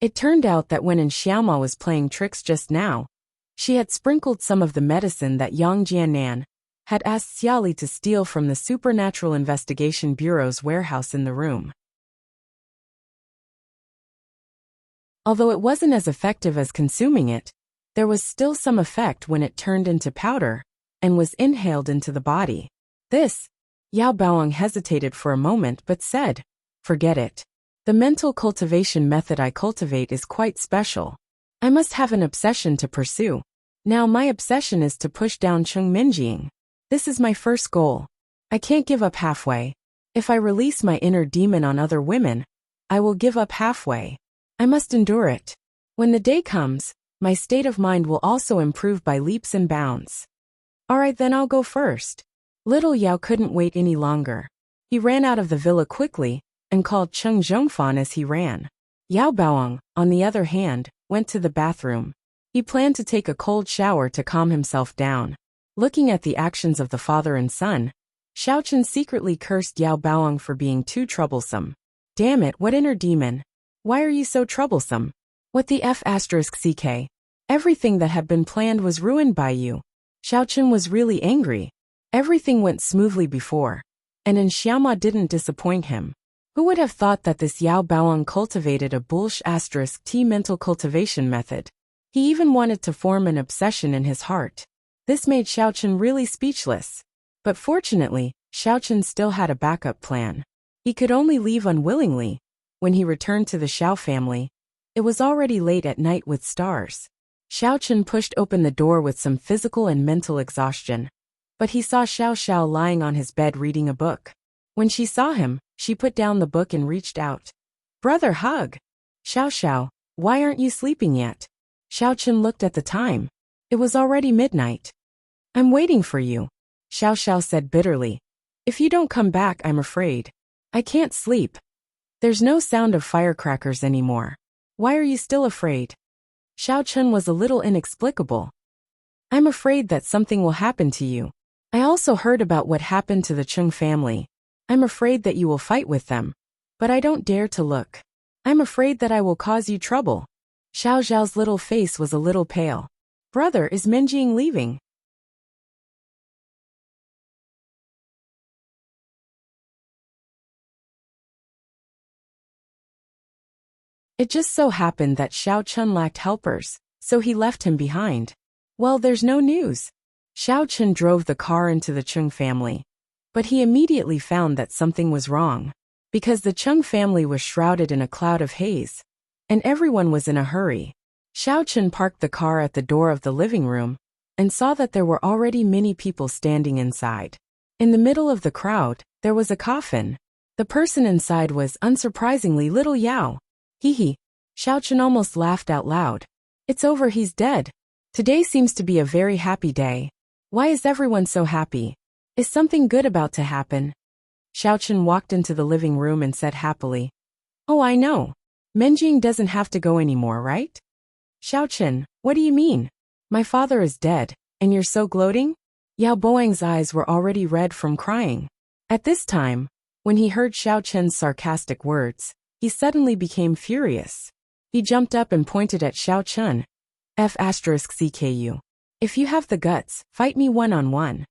It turned out that when Xiaoma was playing tricks just now, she had sprinkled some of the medicine that Yang Jianan had asked Xiaoli to steal from the Supernatural Investigation Bureau's warehouse in the room. Although it wasn't as effective as consuming it, there was still some effect when it turned into powder and was inhaled into the body. This, Yao Baoang hesitated for a moment but said, Forget it. The mental cultivation method I cultivate is quite special. I must have an obsession to pursue. Now my obsession is to push down Cheng Minjing. This is my first goal. I can't give up halfway. If I release my inner demon on other women, I will give up halfway. I must endure it. When the day comes, my state of mind will also improve by leaps and bounds. Alright, then I'll go first. Little Yao couldn't wait any longer. He ran out of the villa quickly and called Cheng Zhongfan as he ran. Yao Baoang, on the other hand, went to the bathroom. He planned to take a cold shower to calm himself down. Looking at the actions of the father and son, Xiao Chen secretly cursed Yao Baoang for being too troublesome. Damn it, what inner demon? Why are you so troublesome? What the F***ck? Everything that had been planned was ruined by you. Xiao Chen was really angry. Everything went smoothly before, and Xiaoma didn't disappoint him. Who would have thought that this Yao Baoang cultivated a **T mental cultivation method? He even wanted to form an obsession in his heart. This made Xiao Chen really speechless. But fortunately, Xiao Chen still had a backup plan. He could only leave unwillingly. When he returned to the Xiao family, it was already late at night with stars. Xiao Chen pushed open the door with some physical and mental exhaustion. But he saw Xiao Xiao lying on his bed reading a book. When she saw him, she put down the book and reached out. Brother, hug! Xiao Xiao, why aren't you sleeping yet? Xiao Chen looked at the time. It was already midnight. I'm waiting for you, Xiao Xiao said bitterly. If you don't come back, I'm afraid. I can't sleep. There's no sound of firecrackers anymore. Why are you still afraid? Xiao Chun was a little inexplicable. I'm afraid that something will happen to you. I also heard about what happened to the Chung family. I'm afraid that you will fight with them. But I don't dare to look. I'm afraid that I will cause you trouble. Xiao Zhao's little face was a little pale. Brother, is Minjing leaving? It just so happened that Xiao Chun lacked helpers, so he left him behind. Well, there's no news. Xiao Chun drove the car into the Chung family. But he immediately found that something was wrong. Because the Chung family was shrouded in a cloud of haze. And everyone was in a hurry. Xiao Chun parked the car at the door of the living room, and saw that there were already many people standing inside. In the middle of the crowd, there was a coffin. The person inside was, unsurprisingly, little Yao. Hee. Xiao Chun almost laughed out loud. It's over, he's dead. Today seems to be a very happy day. Why is everyone so happy? Is something good about to happen? Xiao Chun walked into the living room and said happily. Oh, I know. Menjing doesn't have to go anymore, right? Xiao Chun, what do you mean? My father is dead, and you're so gloating? Yao Boang's eyes were already red from crying. At this time, when he heard Xiao Chun's sarcastic words, he suddenly became furious. He jumped up and pointed at Xiao Chun. F***CKU. If you have the guts, fight me one-on-one.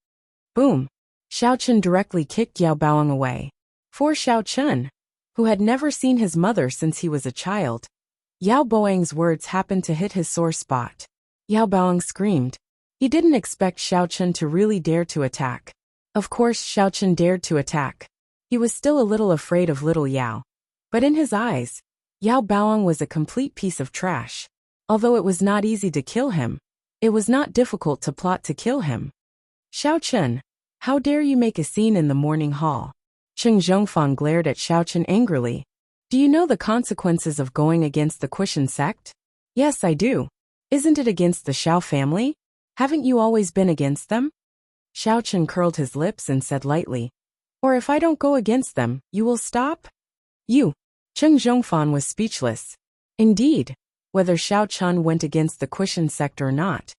Boom. Xiao Chun directly kicked Yao Baoang away. For Xiao Chun, who had never seen his mother since he was a child, Yao Boang's words happened to hit his sore spot. Yao Baoang screamed. He didn't expect Xiao Chun to really dare to attack. Of course Xiao Chun dared to attack. He was still a little afraid of little Yao. But in his eyes, Yao Baoang was a complete piece of trash. Although it was not easy to kill him, it was not difficult to plot to kill him. Xiao Chun, how dare you make a scene in the morning hall? Cheng Zhongfang glared at Xiao Chun angrily. Do you know the consequences of going against the Quishan sect? Yes, I do. Isn't it against the Xiao family? Haven't you always been against them? Xiao Chun curled his lips and said lightly. Or if I don't go against them, you will stop? You. Cheng Zhongfan was speechless. Indeed, whether Xiao Chun went against the Quishan sect or not,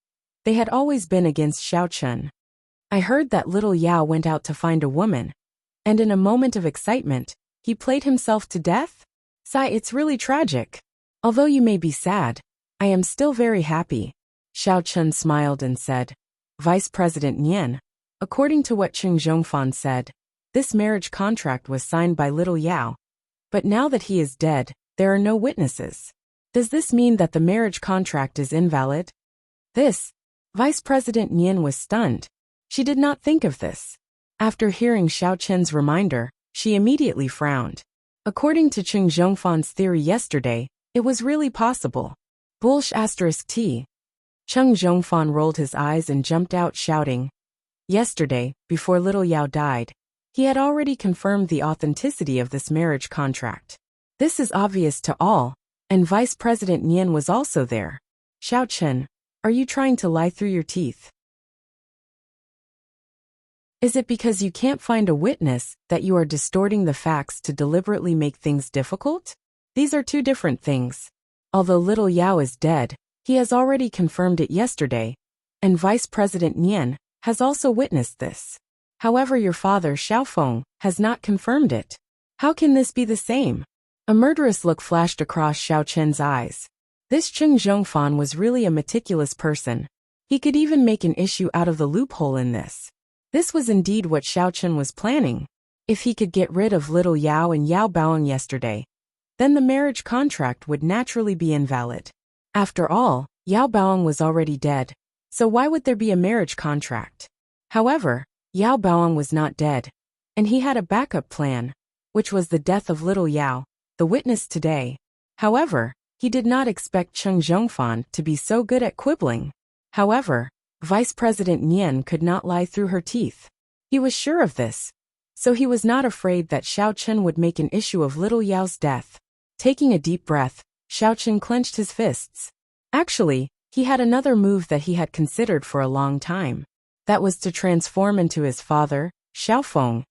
they had always been against Xiao Chun. I heard that little Yao went out to find a woman, and in a moment of excitement, he played himself to death? Sigh, it's really tragic. Although you may be sad, I am still very happy. Xiao Chun smiled and said, Vice President Nian, according to what Cheng Zhongfan said, this marriage contract was signed by little Yao. But now that he is dead, there are no witnesses. Does this mean that the marriage contract is invalid? This. Vice President Nian was stunned. She did not think of this. After hearing Xiao Chen's reminder, she immediately frowned. According to Cheng Zhongfan's theory yesterday, it was really possible. T. Cheng Zhongfan rolled his eyes and jumped out shouting. Yesterday, before little Yao died, he had already confirmed the authenticity of this marriage contract. This is obvious to all, and Vice President Nian was also there. Xiao Chen, are you trying to lie through your teeth? Is it because you can't find a witness that you are distorting the facts to deliberately make things difficult? These are two different things. Although little Yao is dead, he has already confirmed it yesterday, and Vice President Nian has also witnessed this. However, your father, Xiaofeng, has not confirmed it. How can this be the same? A murderous look flashed across Xiao Chen's eyes. This Cheng Zhongfan was really a meticulous person. He could even make an issue out of the loophole in this. This was indeed what Xiao Chen was planning. If he could get rid of little Yao and Yao Baoang yesterday, then the marriage contract would naturally be invalid. After all, Yao Baoang was already dead, so why would there be a marriage contract? However, Yao Baoang was not dead, and he had a backup plan, which was the death of little Yao, the witness today. However, he did not expect Cheng Zhongfan to be so good at quibbling. However, Vice President Nian could not lie through her teeth. He was sure of this, so he was not afraid that Xiao Chen would make an issue of little Yao's death. Taking a deep breath, Xiao Chen clenched his fists. Actually, he had another move that he had considered for a long time. That was to transform into his father, Xiaofeng,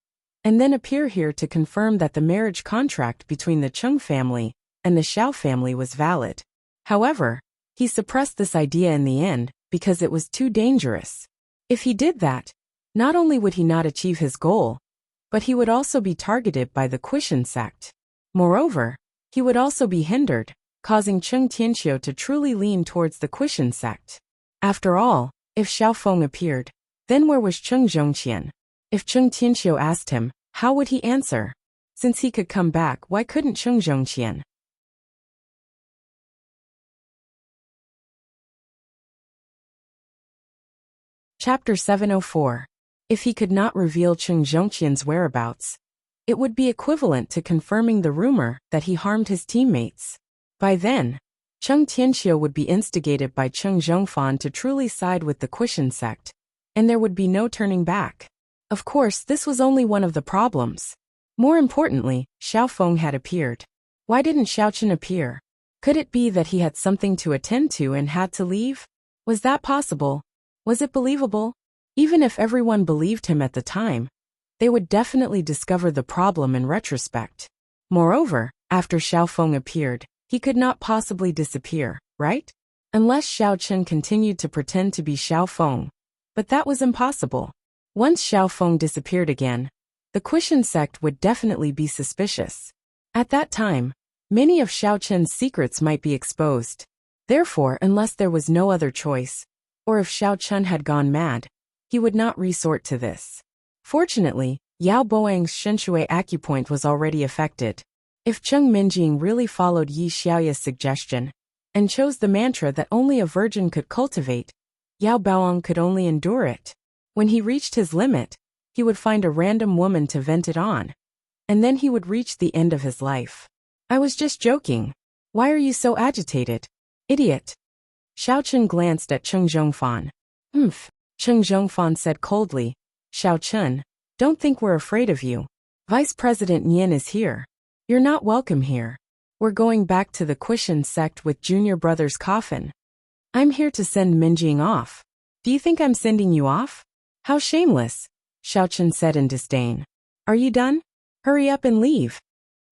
and then appear here to confirm that the marriage contract between the Cheng family and the Xiao family was valid. However, He suppressed this idea in the end because it was too dangerous. If he did that, not only would he not achieve his goal, but he would also be targeted by the Quishan sect. Moreover, he would also be hindered, causing Cheng Tianxiu to truly lean towards the Quishan sect. After all, if Xiaofeng appeared, then where was Cheng Zhongqian? If Cheng Tianxiu asked him, how would he answer? Since he could come back, why couldn't Cheng Zhongqian? Chapter 704. If he could not reveal Cheng Zhongqian's whereabouts, it would be equivalent to confirming the rumor that he harmed his teammates. By then, Cheng Tianxiu would be instigated by Cheng Zhongfan to truly side with the Quishan sect, and there would be no turning back. Of course, this was only one of the problems. More importantly, Xiaofeng had appeared. Why didn't Xiaochen appear? Could it be that he had something to attend to and had to leave? Was that possible? Was it believable? Even if everyone believed him at the time, they would definitely discover the problem in retrospect. Moreover, after Xiaofeng appeared, he could not possibly disappear, right? Unless Xiaochen continued to pretend to be Xiaofeng. But that was impossible. Once Xiaofeng disappeared again, the Quishan sect would definitely be suspicious. At that time, many of Xiaochen's secrets might be exposed. Therefore, unless there was no other choice, or if Xiaochen had gone mad, he would not resort to this. Fortunately, Yao Boang's Shenshui acupoint was already affected. If Cheng Minjing really followed Yi Xiaoya's suggestion and chose the mantra that only a virgin could cultivate, Yao Boang could only endure it. When he reached his limit, he would find a random woman to vent it on, and then he would reach the end of his life. I was just joking. Why are you so agitated? Idiot. Xiaochen glanced at Cheng Zhongfan. Cheng Zhongfan said coldly, Xiaochen, don't think we're afraid of you. Vice President Nian is here. You're not welcome here. We're going back to the Quishan sect with Junior Brother's coffin. I'm here to send Minjing off. Do you think I'm sending you off? How shameless, Xiaochen said in disdain. Are you done? Hurry up and leave.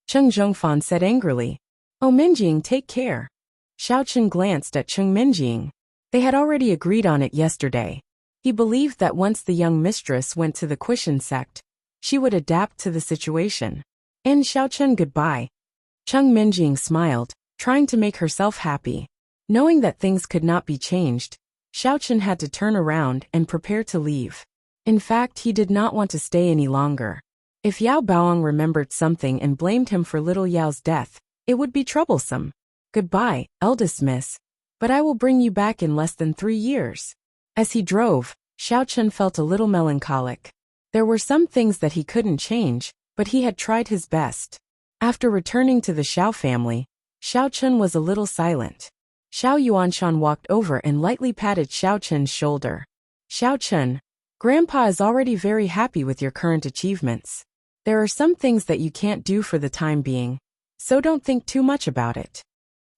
Cheng Zhongfan said angrily. Oh Minjing, take care. Xiaochen glanced at Cheng Minjing. They had already agreed on it yesterday. He believed that once the young mistress went to the Quishan sect, she would adapt to the situation. And Xiaochen goodbye. Cheng Minjing smiled, trying to make herself happy. Knowing that things could not be changed, Xiaochen had to turn around and prepare to leave. In fact, he did not want to stay any longer. If Yao Baoang remembered something and blamed him for little Yao's death, it would be troublesome. Goodbye, eldest miss. But I will bring you back in less than 3 years. As he drove, Xiaochen felt a little melancholic. There were some things that he couldn't change, but he had tried his best. After returning to the Xiao family, Xiaochen was a little silent. Xiao Yuanshan walked over and lightly patted Xiaochen's shoulder. Xiaochen, Grandpa is already very happy with your current achievements. There are some things that you can't do for the time being, so don't think too much about it.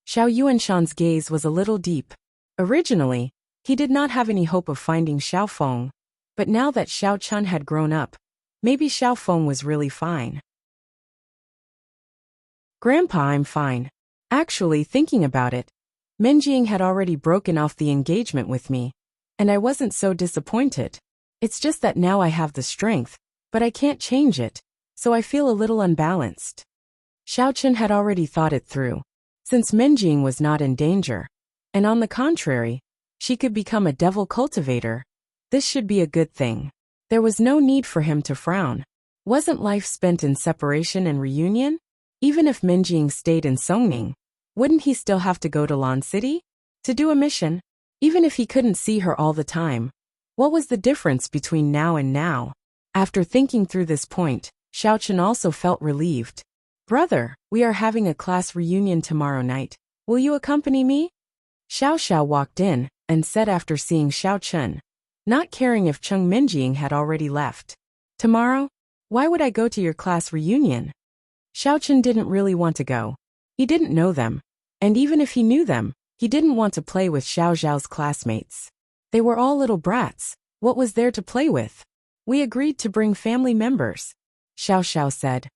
Xiao Yuanshan's gaze was a little deep. Originally, he did not have any hope of finding Xiaofeng, but now that Xiaochen had grown up, maybe Xiaofeng was really fine. Grandpa, I'm fine. Actually, thinking about it, Minjing had already broken off the engagement with me, and I wasn't so disappointed. It's just that now I have the strength, but I can't change it, so I feel a little unbalanced. Xiaochen had already thought it through. Since Minjing was not in danger, and on the contrary, she could become a devil cultivator, this should be a good thing. There was no need for him to frown. Wasn't life spent in separation and reunion? Even if Minjing stayed in Songning, wouldn't he still have to go to Lan City? To do a mission? Even if he couldn't see her all the time, what was the difference between now and now? After thinking through this point, Xiaochen also felt relieved. Brother, we are having a class reunion tomorrow night. Will you accompany me? Xiao Xiao walked in and said after seeing Xiaochen, not caring if Cheng Minjing had already left. Tomorrow? Why would I go to your class reunion? Xiaochen didn't really want to go. He didn't know them. And even if he knew them, he didn't want to play with Xiao Zhao's classmates. They were all little brats. What was there to play with? We agreed to bring family members. Xiao Xiao said.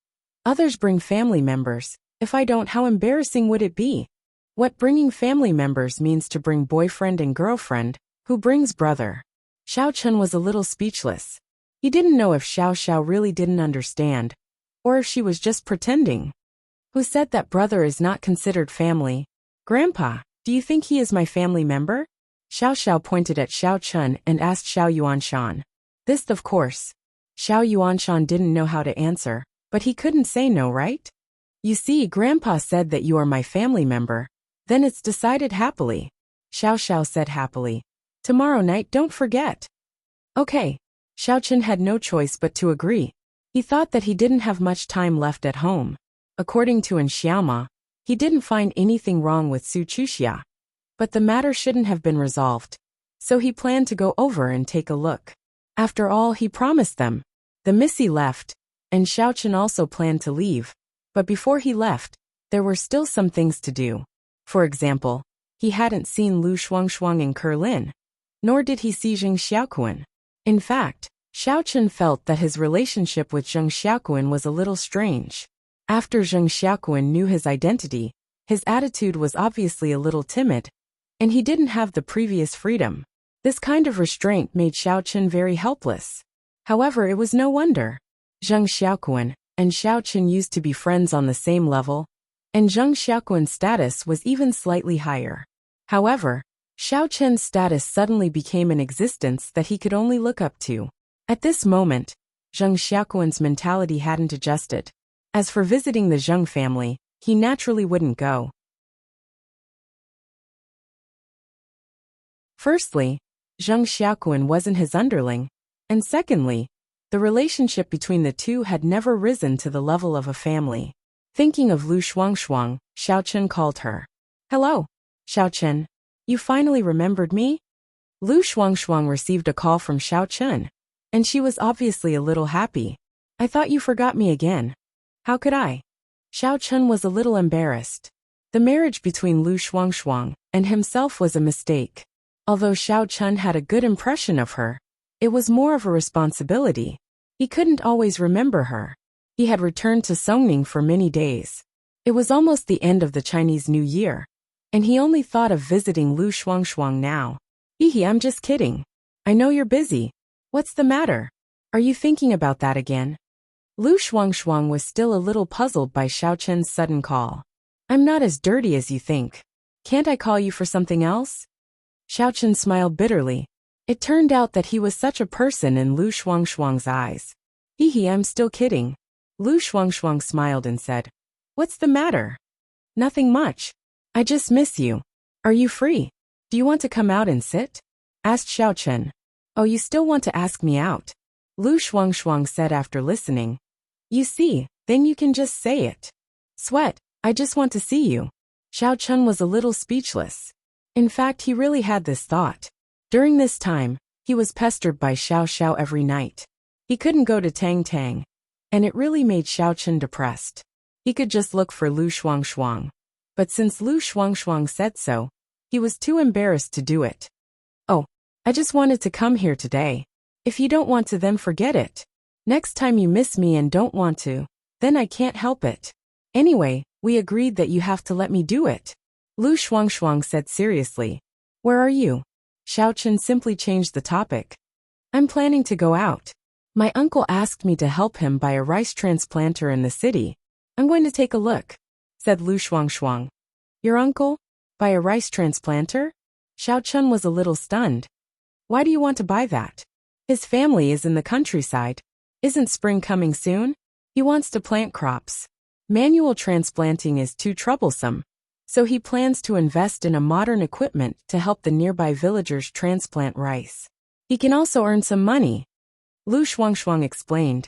Others bring family members. If I don't, how embarrassing would it be? What bringing family members means to bring boyfriend and girlfriend, who brings brother. Xiao Chun was a little speechless. He didn't know if Xiao Xiao really didn't understand, or if she was just pretending. Who said that brother is not considered family? Grandpa, do you think he is my family member? Xiao Xiao pointed at Xiao Chun and asked Xiao Yuanshan. This, of course. Xiao Yuanshan didn't know how to answer, but he couldn't say no, right? You see, Grandpa said that you are my family member. Then it's decided happily. Xiao Xiao said happily. Tomorrow night, don't forget. Okay. Xiao Chun had no choice but to agree. He thought that he didn't have much time left at home. According to Xiaoma, he didn't find anything wrong with Su Chuxia. But the matter shouldn't have been resolved. So he planned to go over and take a look. After all, he promised them. The Missy left, and Xiao Chun also planned to leave. But before he left, there were still some things to do. For example, he hadn't seen Lu Shuangshuang and Kerlin, nor did he see Zheng Xiaoquan. In fact, Xiao Chun felt that his relationship with Zheng Xiaoquan was a little strange. After Zheng Xiaoquan knew his identity, his attitude was obviously a little timid, and he didn't have the previous freedom. This kind of restraint made Xiao Chun very helpless. However, it was no wonder. Zheng Xiaoquan and Xiao Chun used to be friends on the same level, and Zheng Xiaoquan's status was even slightly higher. However, Xiao Chun's status suddenly became an existence that he could only look up to. At this moment, Zheng Xiaoquan's mentality hadn't adjusted. As for visiting the Zheng family, he naturally wouldn't go. Firstly, Zheng Xiaoquan wasn't his underling, and secondly, the relationship between the two had never risen to the level of a family. Thinking of Lu Shuangshuang, Xiao Chun called her. Hello, Xiao Chun. You finally remembered me? Lu Shuangshuang received a call from Xiao Chun, and she was obviously a little happy. I thought you forgot me again. How could I? Xiao Chun was a little embarrassed. The marriage between Lu Shuangshuang and himself was a mistake. Although Xiao Chun had a good impression of her, it was more of a responsibility. He couldn't always remember her. He had returned to Songning for many days. It was almost the end of the Chinese New Year, and he only thought of visiting Lu Shuangshuang now. Hee, I'm just kidding. I know you're busy. What's the matter? Are you thinking about that again? Lu Shuangshuang was still a little puzzled by Xiao Chun's sudden call. I'm not as dirty as you think. Can't I call you for something else? Xiao Chun smiled bitterly. It turned out that he was such a person in Lu Shuangshuang's eyes. Hee, I'm still kidding. Lu Shuangshuang smiled and said, What's the matter? Nothing much. I just miss you. Are you free? Do you want to come out and sit? Asked Xiao Chun. Oh, you still want to ask me out? Lu Shuangshuang said after listening. You see, then you can just say it. Sweat, I just want to see you. Xiao Chun was a little speechless. In fact, he really had this thought. During this time, he was pestered by Xiao Xiao every night. He couldn't go to Tang Tang, and it really made Xiao Chun depressed. He could just look for Lu Shuangshuang. But since Lu Shuangshuang said so, he was too embarrassed to do it. Oh, I just wanted to come here today. If you don't want to, then forget it. Next time you miss me and don't want to, then I can't help it. Anyway, we agreed that you have to let me do it. Lu Shuangshuang said seriously. Where are you? Xiao Chun simply changed the topic. I'm planning to go out. My uncle asked me to help him buy a rice transplanter in the city. I'm going to take a look, said Lu Shuangshuang. Your uncle? Buy a rice transplanter? Xiao Chun was a little stunned. Why do you want to buy that? His family is in the countryside. Isn't spring coming soon? He wants to plant crops. Manual transplanting is too troublesome, so he plans to invest in a modern equipment to help the nearby villagers transplant rice. He can also earn some money. Lu Shuangshuang explained.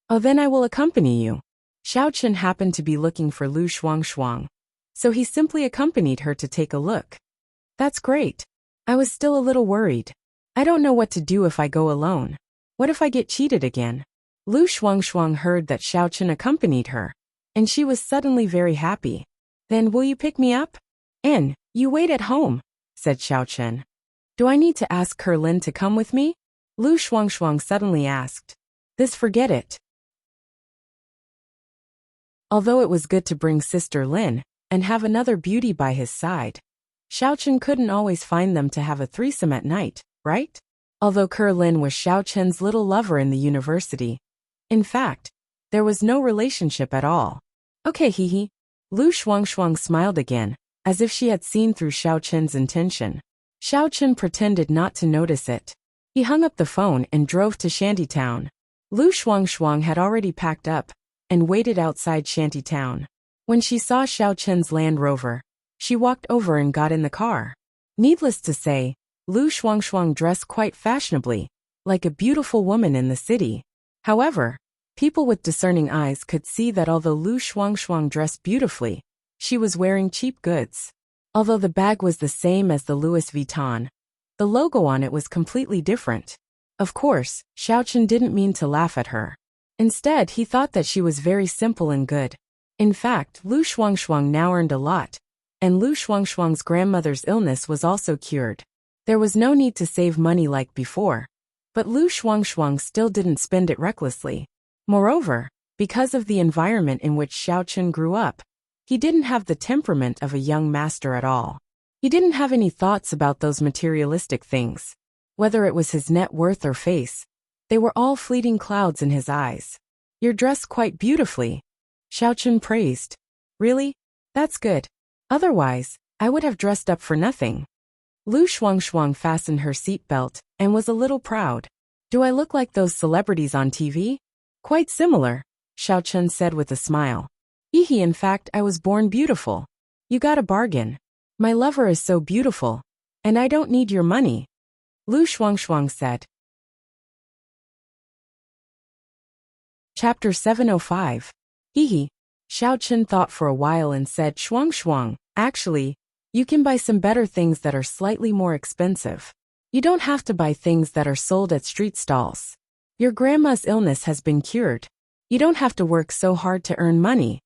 Oh, then I will accompany you. Xiao Chun happened to be looking for Lu Shuangshuang, so he simply accompanied her to take a look. That's great. I was still a little worried. I don't know what to do if I go alone. What if I get cheated again? Lu Shuangshuang heard that Xiao Chun accompanied her, and she was suddenly very happy. Then will you pick me up? And you wait at home, said Xiao Chun. Do I need to ask Kerlin to come with me? Lu Shuangshuang suddenly asked. This forget it. Although it was good to bring Sister Lin, and have another beauty by his side. Xiao couldn't always find them to have a threesome at night, right? Although Lin was Xiao little lover in the university. In fact, there was no relationship at all. Okay, hee. Lu Shuang smiled again, as if she had seen through Xiao intention. Xiao pretended not to notice it. He hung up the phone and drove to Shantytown. Lu Shuang had already packed up and waited outside Shantytown. When she saw Xiao Land Rover, she walked over and got in the car. Needless to say, Lu Shuang dressed quite fashionably, like a beautiful woman in the city. However, people with discerning eyes could see that although Lu Shuang dressed beautifully, she was wearing cheap goods. Although the bag was the same as the Louis Vuitton, the logo on it was completely different. Of course, Xiao didn't mean to laugh at her. Instead, he thought that she was very simple and good. In fact, Lu Shuang now earned a lot, and Lu Shuang's grandmother's illness was also cured. There was no need to save money like before, but Lu Shuang still didn't spend it recklessly. Moreover, because of the environment in which Xiao grew up, he didn't have the temperament of a young master at all. He didn't have any thoughts about those materialistic things. Whether it was his net worth or face, they were all fleeting clouds in his eyes. You're dressed quite beautifully, Xiao praised. Really? That's good. Otherwise, I would have dressed up for nothing. Lu Shuang fastened her seatbelt and was a little proud. Do I look like those celebrities on TV? Quite similar, Xiao said with a smile. In fact, I was born beautiful. You got a bargain. My lover is so beautiful, and I don't need your money, Lu Shuang said. Chapter 705. Xiao thought for a while and said, Shuang, actually, you can buy some better things that are slightly more expensive. You don't have to buy things that are sold at street stalls. Your grandma's illness has been cured. You don't have to work so hard to earn money.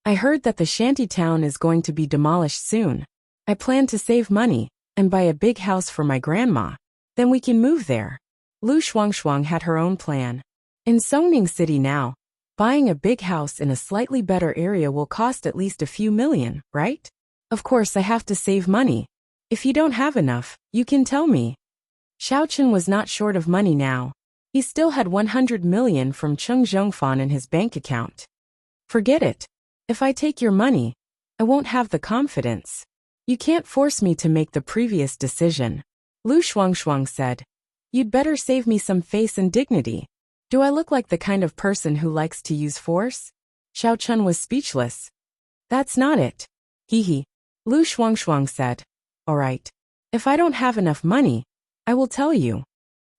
I heard that the shantytown is going to be demolished soon. I plan to save money and buy a big house for my grandma. Then we can move there. Lu Shuang had her own plan. In Songning City now, buying a big house in a slightly better area will cost at least a few million, right? Of course I have to save money. If you don't have enough, you can tell me. Xiao was not short of money now. He still had 100 million from Cheng Zhongfan in his bank account. Forget it. If I take your money, I won't have the confidence. You can't force me to make the previous decision, Lu Shuang said. You'd better save me some face and dignity. Do I look like the kind of person who likes to use force? Xiao was speechless. That's not it. Lu Shuang said. All right. If I don't have enough money, I will tell you.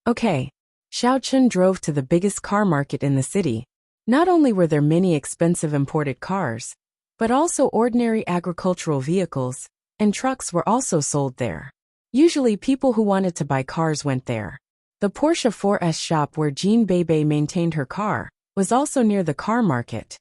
Okay. Xiao drove to the biggest car market in the city. Not only were there many expensive imported cars, but also ordinary agricultural vehicles and trucks were also sold there. Usually people who wanted to buy cars went there. The Porsche 4S shop where Jean Bebe maintained her car was also near the car market.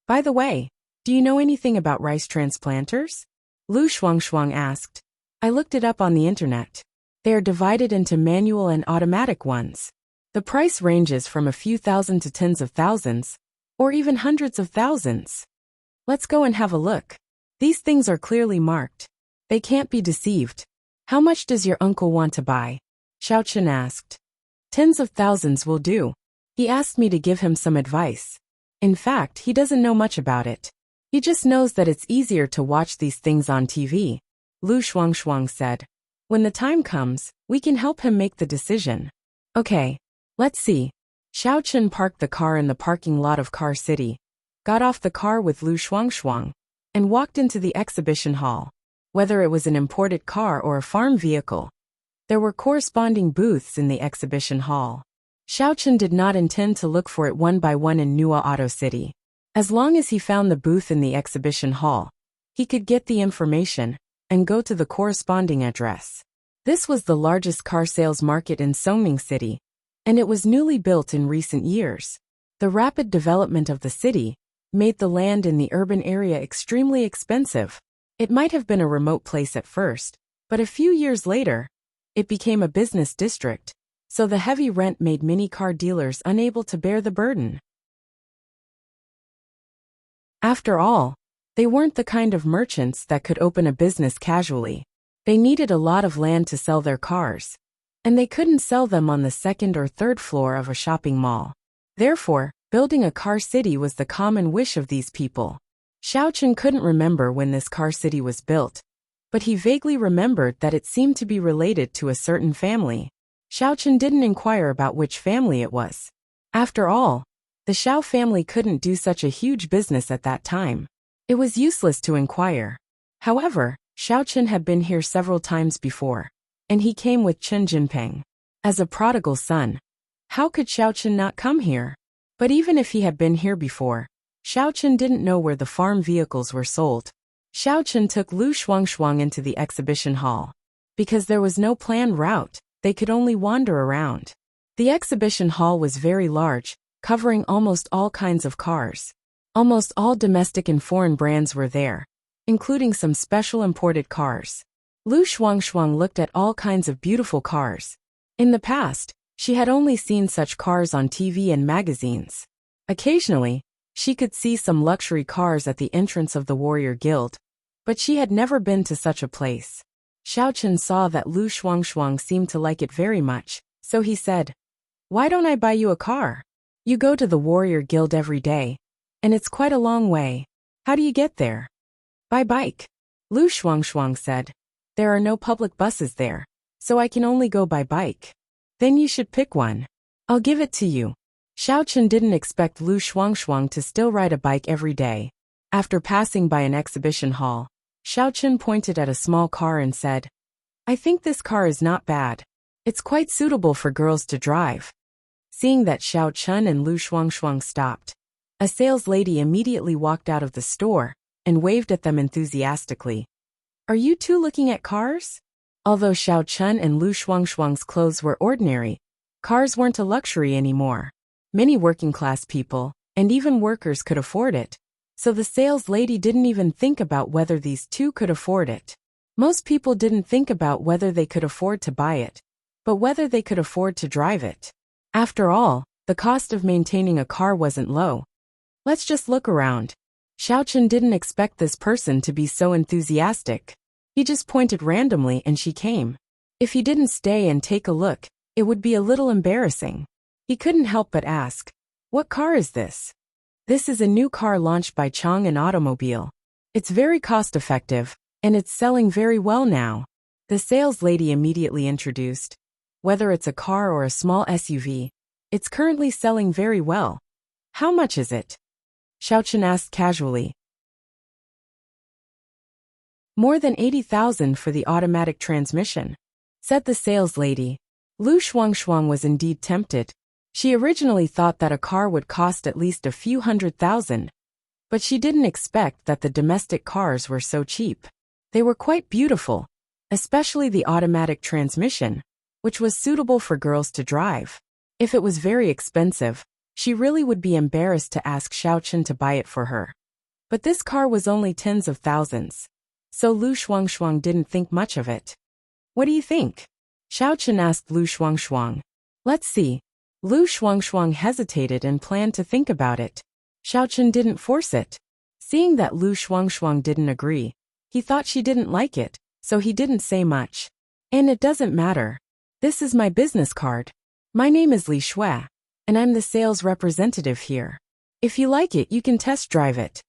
By the way, do you know anything about rice transplanters? Lu Shuang asked. I looked it up on the internet. They are divided into manual and automatic ones. The price ranges from a few thousand to tens of thousands, or even hundreds of thousands. Let's go and have a look. These things are clearly marked. They can't be deceived. How much does your uncle want to buy? Xiao asked. Tens of thousands will do. He asked me to give him some advice. In fact, he doesn't know much about it. He just knows that it's easier to watch these things on TV, Lu Shuang said. When the time comes, we can help him make the decision. Okay, let's see. Xiao parked the car in the parking lot of Car City, got off the car with Lu Shuang, and walked into the exhibition hall. Whether it was an imported car or a farm vehicle, there were corresponding booths in the exhibition hall. Xiao did not intend to look for it one by one in Nua Auto City. As long as he found the booth in the exhibition hall, he could get the information and go to the corresponding address. This was the largest car sales market in Songning City, and it was newly built in recent years. The rapid development of the city made the land in the urban area extremely expensive. It might have been a remote place at first, but a few years later, it became a business district, so the heavy rent made many car dealers unable to bear the burden. After all, They weren't the kind of merchants that could open a business casually. They needed a lot of land to sell their cars. And they couldn't sell them on the second or third floor of a shopping mall. Therefore, building a car city was the common wish of these people. Xiaochen couldn't remember when this car city was built, but he vaguely remembered that it seemed to be related to a certain family. Xiaochen didn't inquire about which family it was. After all, the Xiao family couldn't do such a huge business at that time. It was useless to inquire. However, Xiaochen had been here several times before, and he came with Chen Jinping. As a prodigal son, how could Xiaochen not come here? But even if he had been here before, Xiaochen didn't know where the farm vehicles were sold. Xiaochen took Lu Shuangshuang into the exhibition hall. Because there was no planned route, they could only wander around. The exhibition hall was very large, covering almost all kinds of cars. Almost all domestic and foreign brands were there, including some special imported cars. Lu Shuangshuang looked at all kinds of beautiful cars. In the past, she had only seen such cars on TV and magazines. Occasionally, she could see some luxury cars at the entrance of the Warrior Guild, but she had never been to such a place. Xiaochen saw that Lu Shuangshuang seemed to like it very much, so he said, "Why don't I buy you a car? You go to the Warrior Guild every day, and it's quite a long way. How do you get there?" "By bike," Lu Shuangshuang said. "There are no public buses there, so I can only go by bike." "Then you should pick one. I'll give it to you." Xiaochen didn't expect Lu Shuangshuang to still ride a bike every day. After passing by an exhibition hall, Xiaochen pointed at a small car and said, "I think this car is not bad. It's quite suitable for girls to drive." Seeing that Xiaochen and Lu Shuangshuang stopped, a sales lady immediately walked out of the store and waved at them enthusiastically. "Are you two looking at cars?" Although Xiaochen and Lu Shuangshuang's clothes were ordinary, cars weren't a luxury anymore. Many working-class people, and even workers, could afford it. So the sales lady didn't even think about whether these two could afford it. Most people didn't think about whether they could afford to buy it, but whether they could afford to drive it. After all, the cost of maintaining a car wasn't low. "Let's just look around." Xiaochen didn't expect this person to be so enthusiastic. He just pointed randomly and she came. If he didn't stay and take a look, it would be a little embarrassing. He couldn't help but ask, "What car is this?" "This is a new car launched by Chang'an Automobile. It's very cost-effective, and it's selling very well now," the sales lady immediately introduced. "Whether it's a car or a small SUV, it's currently selling very well." "How much is it?" Xiaochen asked casually. "More than 80,000 for the automatic transmission," said the sales lady. Lu Shuangshuang was indeed tempted. She originally thought that a car would cost at least a few $100,000, but she didn't expect that the domestic cars were so cheap. They were quite beautiful, especially the automatic transmission, which was suitable for girls to drive. If it was very expensive, she really would be embarrassed to ask Xiaochen to buy it for her. But this car was only tens of thousands, so Lu Shuangshuang didn't think much of it. "What do you think?" Xiaochen asked Lu Shuangshuang. "Let's see." Lu Shuangshuang hesitated and planned to think about it. Xiaochen didn't force it. Seeing that Lu Shuangshuang didn't agree, he thought she didn't like it, so he didn't say much. "And it doesn't matter. This is my business card. My name is Li Shui, and I'm the sales representative here. If you like it, you can test drive it."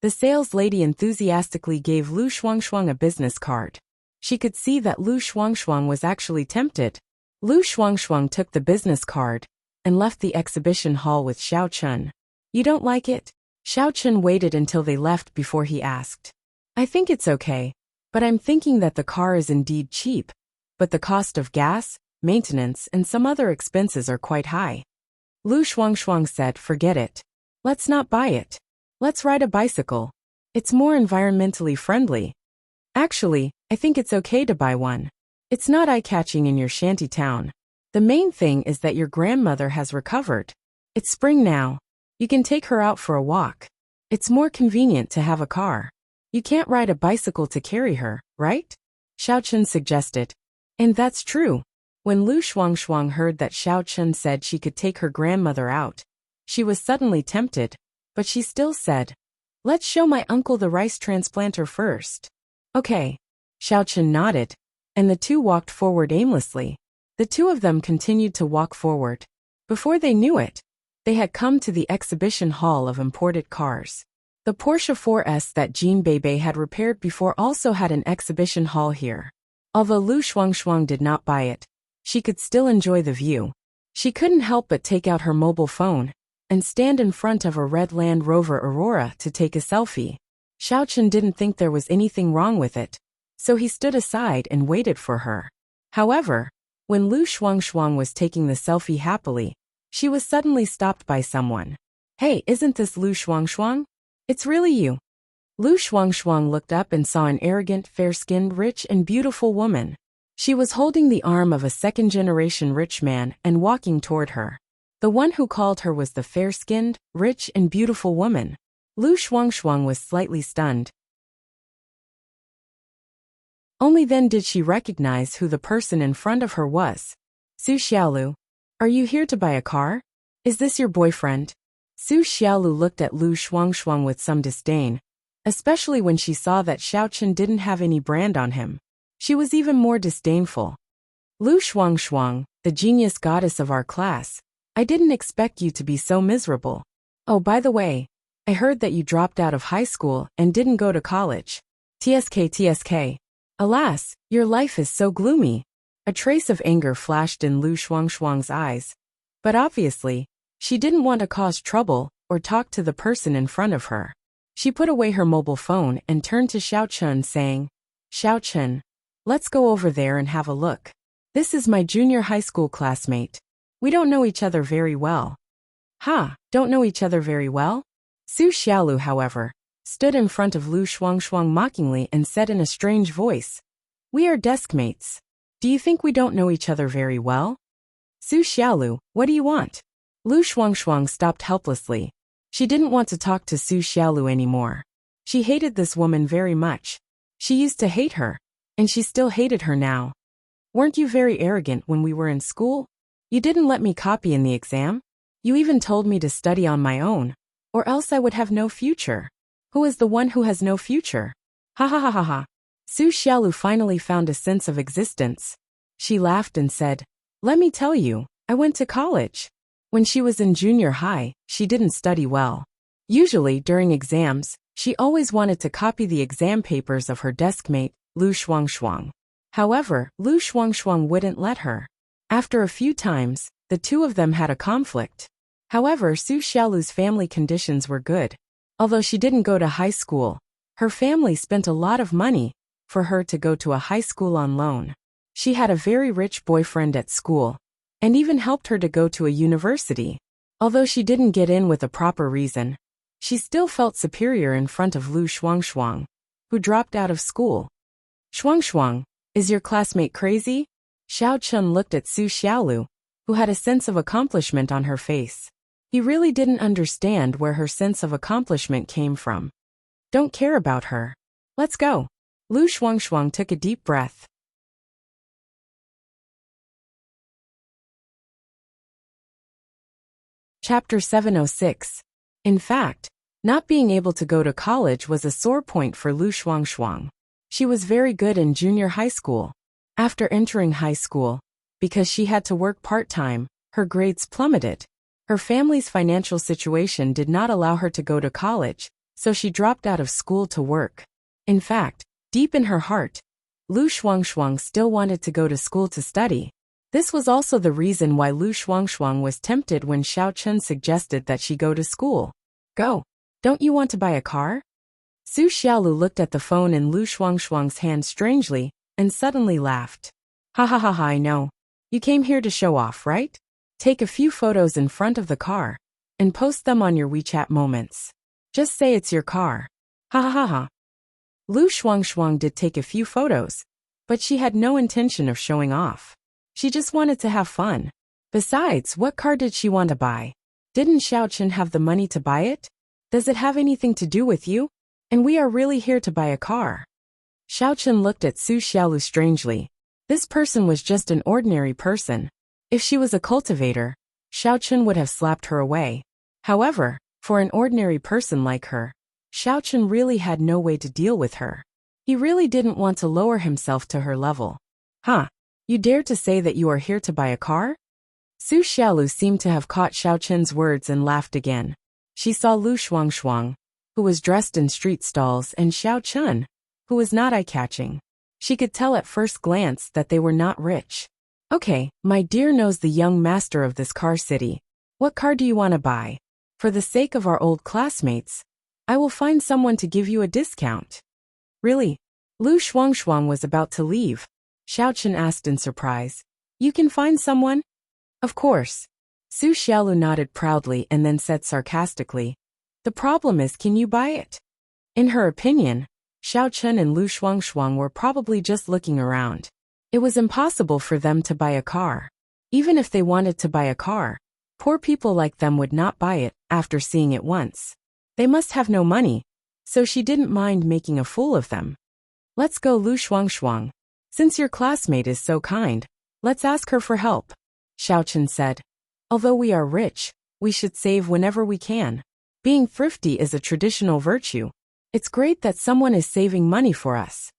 The sales lady enthusiastically gave Lu Shuangshuang a business card. She could see that Lu Shuangshuang was actually tempted. Lu Shuangshuang took the business card and left the exhibition hall with Xiaochen. "You don't like it?" Xiaochen waited until they left before he asked. "I think it's okay, but I'm thinking that the car is indeed cheap, but the cost of gas, maintenance, and some other expenses are quite high." Lu Shuangshuang said, "Forget it. Let's not buy it. Let's ride a bicycle. It's more environmentally friendly. Actually, I think it's okay to buy one. It's not eye-catching in your shanty town. The main thing is that your grandmother has recovered. It's spring now. You can take her out for a walk. It's more convenient to have a car. You can't ride a bicycle to carry her, right?" Xiaochen suggested. And that's true. When Lu Shuangshuang heard that Xiaochen said she could take her grandmother out, she was suddenly tempted, but she still said, Let's show my uncle the rice transplanter first. Okay. Xiao Chen nodded, and the two walked forward aimlessly. The two of them continued to walk forward. Before they knew it, they had come to the exhibition hall of imported cars. The Porsche 4S that Jean Bebe had repaired before also had an exhibition hall here. Although Lu Shuangshuang did not buy it, she could still enjoy the view. She couldn't help but take out her mobile phone and stand in front of a red Land Rover Aurora to take a selfie. Xiao Chen didn't think there was anything wrong with it, so he stood aside and waited for her. However, when Lu Shuangshuang was taking the selfie happily, she was suddenly stopped by someone. Hey, isn't this Lu Shuangshuang? It's really you. Lu Shuangshuang looked up and saw an arrogant, fair-skinned, rich and beautiful woman. She was holding the arm of a second-generation rich man and walking toward her. The one who called her was the fair-skinned, rich and beautiful woman. Lu Shuangshuang was slightly stunned. Only then did she recognize who the person in front of her was. Su Xiaolu, are you here to buy a car? Is this your boyfriend? Su Xiaolu looked at Lu Shuangshuang with some disdain, especially when she saw that Xiao Chen didn't have any brand on him. She was even more disdainful. Lu Shuangshuang, the genius goddess of our class, I didn't expect you to be so miserable. Oh, by the way, I heard that you dropped out of high school and didn't go to college. TSK. Alas, your life is so gloomy. A trace of anger flashed in Lu Shuangshuang's eyes. But obviously, she didn't want to cause trouble or talk to the person in front of her. She put away her mobile phone and turned to Xiao Chen saying, Xiao Chen, let's go over there and have a look. This is my junior high school classmate. We don't know each other very well. Don't know each other very well? Su Xiaolu, however, stood in front of Lu Shuangshuang mockingly and said in a strange voice, We are deskmates. Do you think we don't know each other very well? Su Xiaolu, what do you want? Lu Shuangshuang stopped helplessly. She didn't want to talk to Su Xiaolu anymore. She hated this woman very much. She used to hate her, and she still hated her now. Weren't you very arrogant when we were in school? You didn't let me copy in the exam. You even told me to study on my own, or else I would have no future. Who is the one who has no future? Ha ha ha ha ha. Su Xiaolu finally found a sense of existence. She laughed and said, Let me tell you, I went to college. When she was in junior high, she didn't study well. Usually, during exams, she always wanted to copy the exam papers of her deskmate, Lu Shuangshuang. However, Lu Shuangshuang wouldn't let her. After a few times, the two of them had a conflict. However, Su Xiaolu's family conditions were good. Although she didn't go to high school, her family spent a lot of money for her to go to a high school on loan. She had a very rich boyfriend at school, and even helped her to go to a university. Although she didn't get in with a proper reason, she still felt superior in front of Lu Shuangshuang, who dropped out of school. Shuangshuang, is your classmate crazy? Xiao Chen looked at Su Xiaolu, who had a sense of accomplishment on her face. He really didn't understand where her sense of accomplishment came from. Don't care about her. Let's go. Lu Shuangshuang took a deep breath. Chapter 706. In fact, not being able to go to college was a sore point for Lu Shuangshuang. She was very good in junior high school. After entering high school, because she had to work part-time, her grades plummeted. Her family's financial situation did not allow her to go to college, so she dropped out of school to work. In fact, deep in her heart, Lu Shuangshuang still wanted to go to school to study. This was also the reason why Lu Shuangshuang was tempted when Xiao Chen suggested that she go to school. Go. Don't you want to buy a car? Su Xiaolu looked at the phone in Lu Shuangshuang's hand strangely, and suddenly laughed. Ha ha ha ha, I know. You came here to show off, right? Take a few photos in front of the car, and post them on your WeChat moments. Just say it's your car. Ha ha ha ha. Lu Shuangshuang did take a few photos, but she had no intention of showing off. She just wanted to have fun. Besides, what car did she want to buy? Didn't Xiao Chen have the money to buy it? Does it have anything to do with you? And we are really here to buy a car. Xiao Chen looked at Su Xiaolu strangely. This person was just an ordinary person. If she was a cultivator, Xiao Chen would have slapped her away. However, for an ordinary person like her, Xiao Chun really had no way to deal with her. He really didn't want to lower himself to her level. Huh? You dare to say that you are here to buy a car? Su Xiaolu seemed to have caught Xiao Chun's words and laughed again. She saw Lu Shuangshuang, who was dressed in street stalls, and Xiao Chun, who was not eye-catching. She could tell at first glance that they were not rich. Okay, my dear knows the young master of this car city. What car do you want to buy? For the sake of our old classmates, I will find someone to give you a discount. Really? Lu Shuangshuang was about to leave. Xiao Chun asked in surprise. You can find someone? Of course. Su Xiaolu nodded proudly and then said sarcastically. The problem is, can you buy it? In her opinion, Xiao Chun and Lu Shuangshuang were probably just looking around. It was impossible for them to buy a car. Even if they wanted to buy a car, poor people like them would not buy it after seeing it once. They must have no money, so she didn't mind making a fool of them. Let's go, Lu Shuangshuang. Since your classmate is so kind, let's ask her for help, Xiao Chun said. Although we are rich, we should save whenever we can. Being thrifty is a traditional virtue. It's great that someone is saving money for us.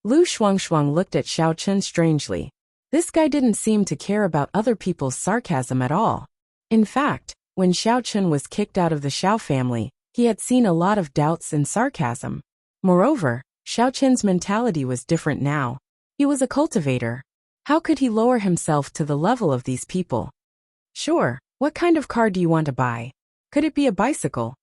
Lu Shuangshuang looked at Xiao Chun strangely. This guy didn't seem to care about other people's sarcasm at all. In fact, when Xiao Chun was kicked out of the Xiao family, he had seen a lot of doubts and sarcasm. Moreover, Xiao Chun's mentality was different now. He was a cultivator. How could he lower himself to the level of these people? Sure, what kind of car do you want to buy? Could it be a bicycle?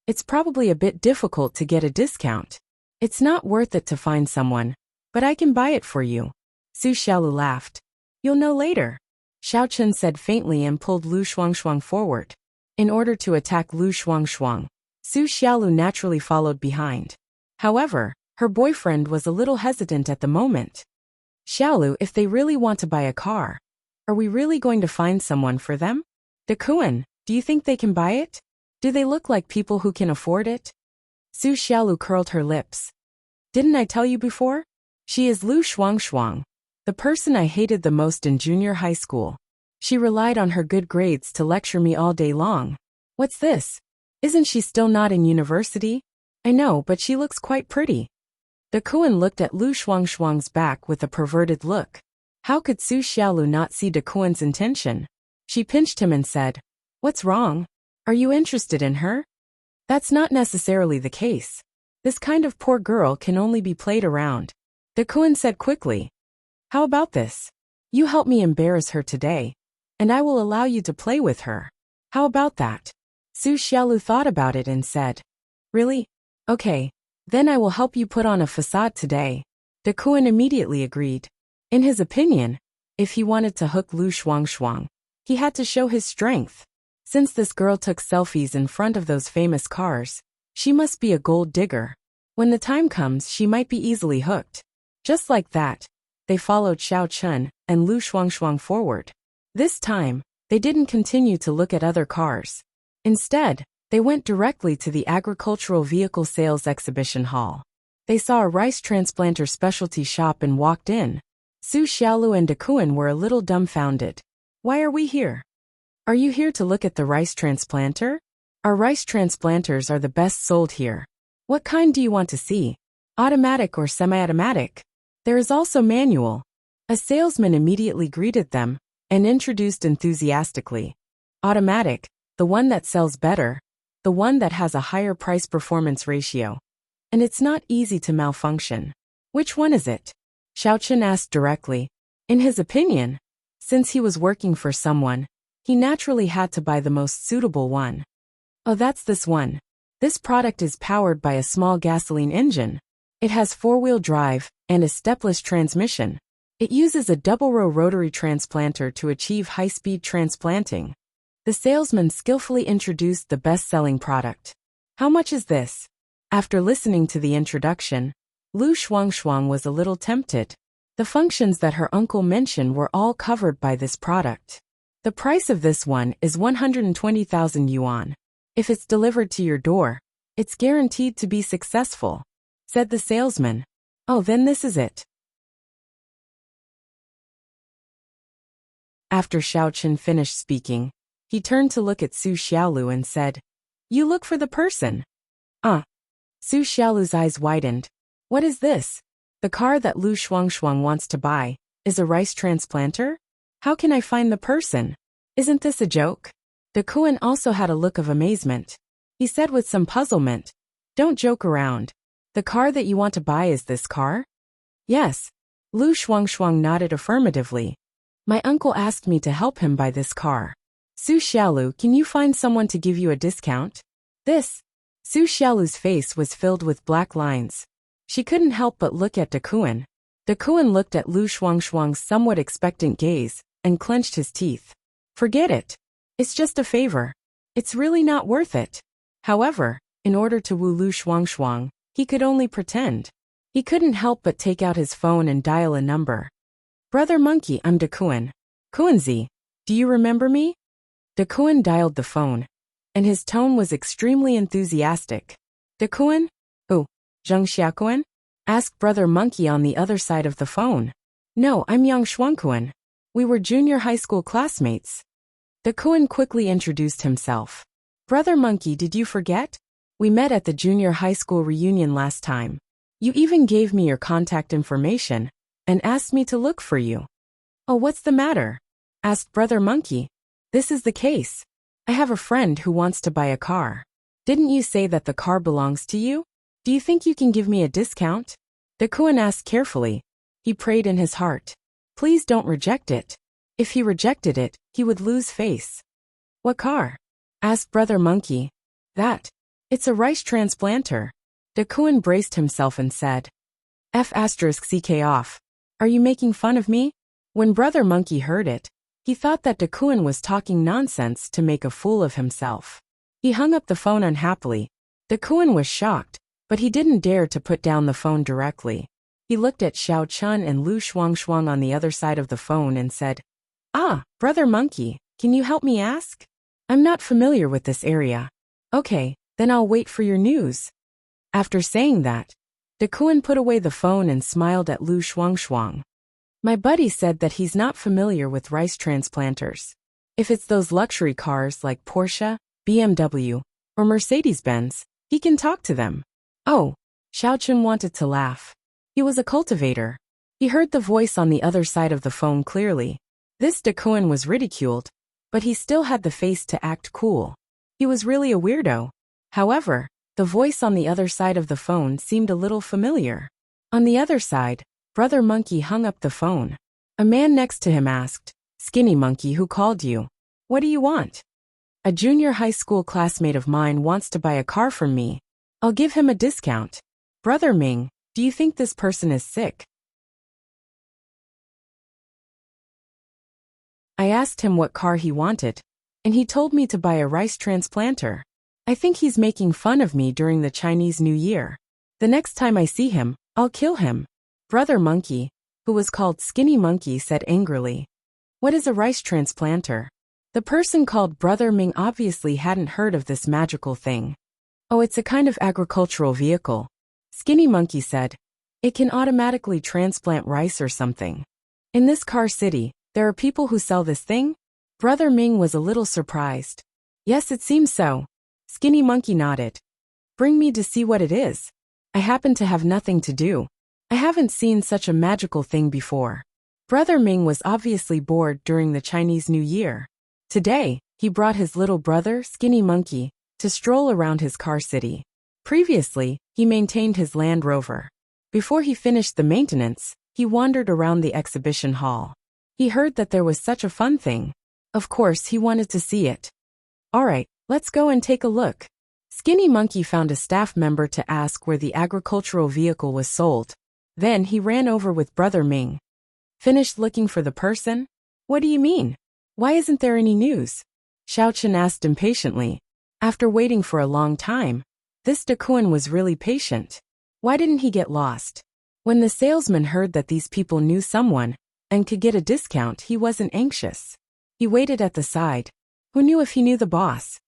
It's probably a bit difficult to get a discount. It's not worth it to find someone, but I can buy it for you. Su Xiaolu laughed. You'll know later, Xiao Chun said faintly and pulled Lu Shuangshuang forward. In order to attack Lu Shuangshuang, Su Xiaolu naturally followed behind. However, her boyfriend was a little hesitant at the moment. Xiaolu, if they really want to buy a car, are we really going to find someone for them? Dekuan, do you think they can buy it? Do they look like people who can afford it? Su Xiaolu curled her lips. Didn't I tell you before? She is Lu Shuangshuang, the person I hated the most in junior high school. She relied on her good grades to lecture me all day long. What's this? Isn't she still not in university? I know, but she looks quite pretty. Dekuan looked at Lu Shuangshuang's back with a perverted look. How could Su Xiaolu not see Dekuan's intention? She pinched him and said, What's wrong? Are you interested in her? That's not necessarily the case. This kind of poor girl can only be played around. Dekuan said quickly. How about this? You help me embarrass her today, and I will allow you to play with her. How about that? Su Xiaolu thought about it and said, Really? Okay, then I will help you put on a facade today. Dekuan immediately agreed. In his opinion, if he wanted to hook Lu Shuangshuang, he had to show his strength. Since this girl took selfies in front of those famous cars, she must be a gold digger. When the time comes, she might be easily hooked. Just like that, they followed Xiao Chun and Lu Shuangshuang forward. This time, they didn't continue to look at other cars. Instead, they went directly to the agricultural vehicle sales exhibition hall. They saw a rice transplanter specialty shop and walked in. Su Xiaolu and Dekuan were a little dumbfounded. Why are we here? Are you here to look at the rice transplanter? Our rice transplanters are the best sold here. What kind do you want to see? Automatic or semi-automatic? There is also manual. A salesman immediately greeted them and introduced enthusiastically. Automatic, the one that sells better, the one that has a higher price-performance ratio. And it's not easy to malfunction. Which one is it? Xiao Chun asked directly. In his opinion, since he was working for someone, he naturally had to buy the most suitable one. Oh, that's this one. This product is powered by a small gasoline engine. It has four-wheel drive and a stepless transmission. It uses a double-row rotary transplanter to achieve high-speed transplanting. The salesman skillfully introduced the best-selling product. How much is this? After listening to the introduction, Lu Shuangshuang was a little tempted. The functions that her uncle mentioned were all covered by this product. The price of this one is 120,000 yuan. If it's delivered to your door, it's guaranteed to be successful, said the salesman. Oh, then this is it. After Xiao Chun finished speaking, He turned to look at Su Xiaolu and said, "You look for the person." Su Xiaolu's eyes widened. "What is this? The car that Lu Shuangshuang wants to buy is a rice transplanter? How can I find the person? Isn't this a joke?" De Kuan also had a look of amazement. He said with some puzzlement, "Don't joke around. The car that you want to buy is this car?" "Yes." Lu Shuangshuang nodded affirmatively. "My uncle asked me to help him buy this car. Su Xiaolu, can you find someone to give you a discount?" Su Xiaolu's face was filled with black lines. She couldn't help but look at De Kuan. De Kuan looked at Lu Shuangshuang's somewhat expectant gaze and clenched his teeth. "Forget it. It's just a favor. It's really not worth it." However, in order to woo Lu Shuangshuang, he could only pretend. He couldn't help but take out his phone and dial a number. "Brother Monkey, I'm De Kuan. Kuanzi, do you remember me?" De Kuan dialed the phone, and his tone was extremely enthusiastic. "De Kuan? Oh, Zheng Xiaokuan?" asked Brother Monkey on the other side of the phone. "No, I'm Yang Shuangkuan. We were junior high school classmates." De Kuan quickly introduced himself. "Brother Monkey, did you forget? We met at the junior high school reunion last time. You even gave me your contact information and asked me to look for you." "Oh, what's the matter?" asked Brother Monkey. "This is the case. I have a friend who wants to buy a car. Didn't you say that the car belongs to you? Do you think you can give me a discount?" De Kuan asked carefully. He prayed in his heart. Please don't reject it. If he rejected it, he would lose face. "What car?" asked Brother Monkey. It's a rice transplanter." De Kuan braced himself and said. "F***ck off. Are you making fun of me?" When Brother Monkey heard it, he thought that De Kuan was talking nonsense to make a fool of himself. He hung up the phone unhappily. De Kuan was shocked, but he didn't dare to put down the phone directly. He looked at Xiao Chun and Lu Shuangshuang on the other side of the phone and said, Brother Monkey, can you help me ask? I'm not familiar with this area." "Okay, then I'll wait for your news." After saying that, De Kuan put away the phone and smiled at Lu Shuangshuang. "My buddy said that he's not familiar with rice transplanters. If it's those luxury cars like Porsche, BMW, or Mercedes-Benz, he can talk to them." "Oh," Xiaochun wanted to laugh. He was a cultivator. He heard the voice on the other side of the phone clearly. This De Kuan was ridiculed, but he still had the face to act cool. He was really a weirdo. However, the voice on the other side of the phone seemed a little familiar. On the other side, Brother Monkey hung up the phone. A man next to him asked, "Skinny Monkey, who called you? What do you want?" "A junior high school classmate of mine wants to buy a car from me. I'll give him a discount." "Brother Ming, do you think this person is sick?" I asked him what car he wanted, and he told me to buy a rice transplanter. I think he's making fun of me during the Chinese New Year. The next time I see him, I'll kill him." Brother Monkey, who was called Skinny Monkey, said angrily. "What is a rice transplanter?" The person called Brother Ming obviously hadn't heard of this magical thing. "Oh, it's a kind of agricultural vehicle," Skinny Monkey said. "It can automatically transplant rice or something. In this car city, there are people who sell this thing?" Brother Ming was a little surprised. "Yes, it seems so." Skinny Monkey nodded. "Bring me to see what it is. I happen to have nothing to do. I haven't seen such a magical thing before." Brother Ming was obviously bored during the Chinese New Year. Today, he brought his little brother, Skinny Monkey, to stroll around his car city. Previously, he maintained his Land Rover. Before he finished the maintenance, he wandered around the exhibition hall. He heard that there was such a fun thing. Of course, he wanted to see it. "All right, let's go and take a look." Skinny Monkey found a staff member to ask where the agricultural vehicle was sold. Then he ran over with Brother Ming. "Finished looking for the person?" "What do you mean? Why isn't there any news?" Xiaochun asked impatiently. After waiting for a long time, this De Kuan was really patient. Why didn't he get lost? When the salesman heard that these people knew someone and could get a discount, he wasn't anxious. He waited at the side. Who knew if he knew the boss?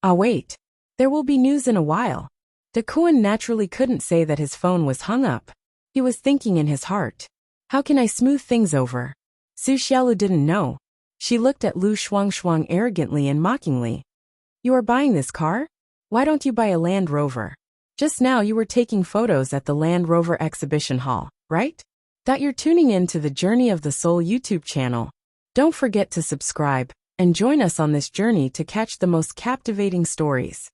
Wait. There will be news in a while." De Kuan naturally couldn't say that his phone was hung up. He was thinking in his heart, "How can I smooth things over?" Su Xiaolu didn't know. She looked at Lu Shuang arrogantly and mockingly. You are buying this car? Why don't you buy a Land Rover? Just now you were taking photos at the Land Rover exhibition hall, right? That you're tuning in to the Journey of the Soul YouTube channel. Don't forget to subscribe and join us on this journey to catch the most captivating stories.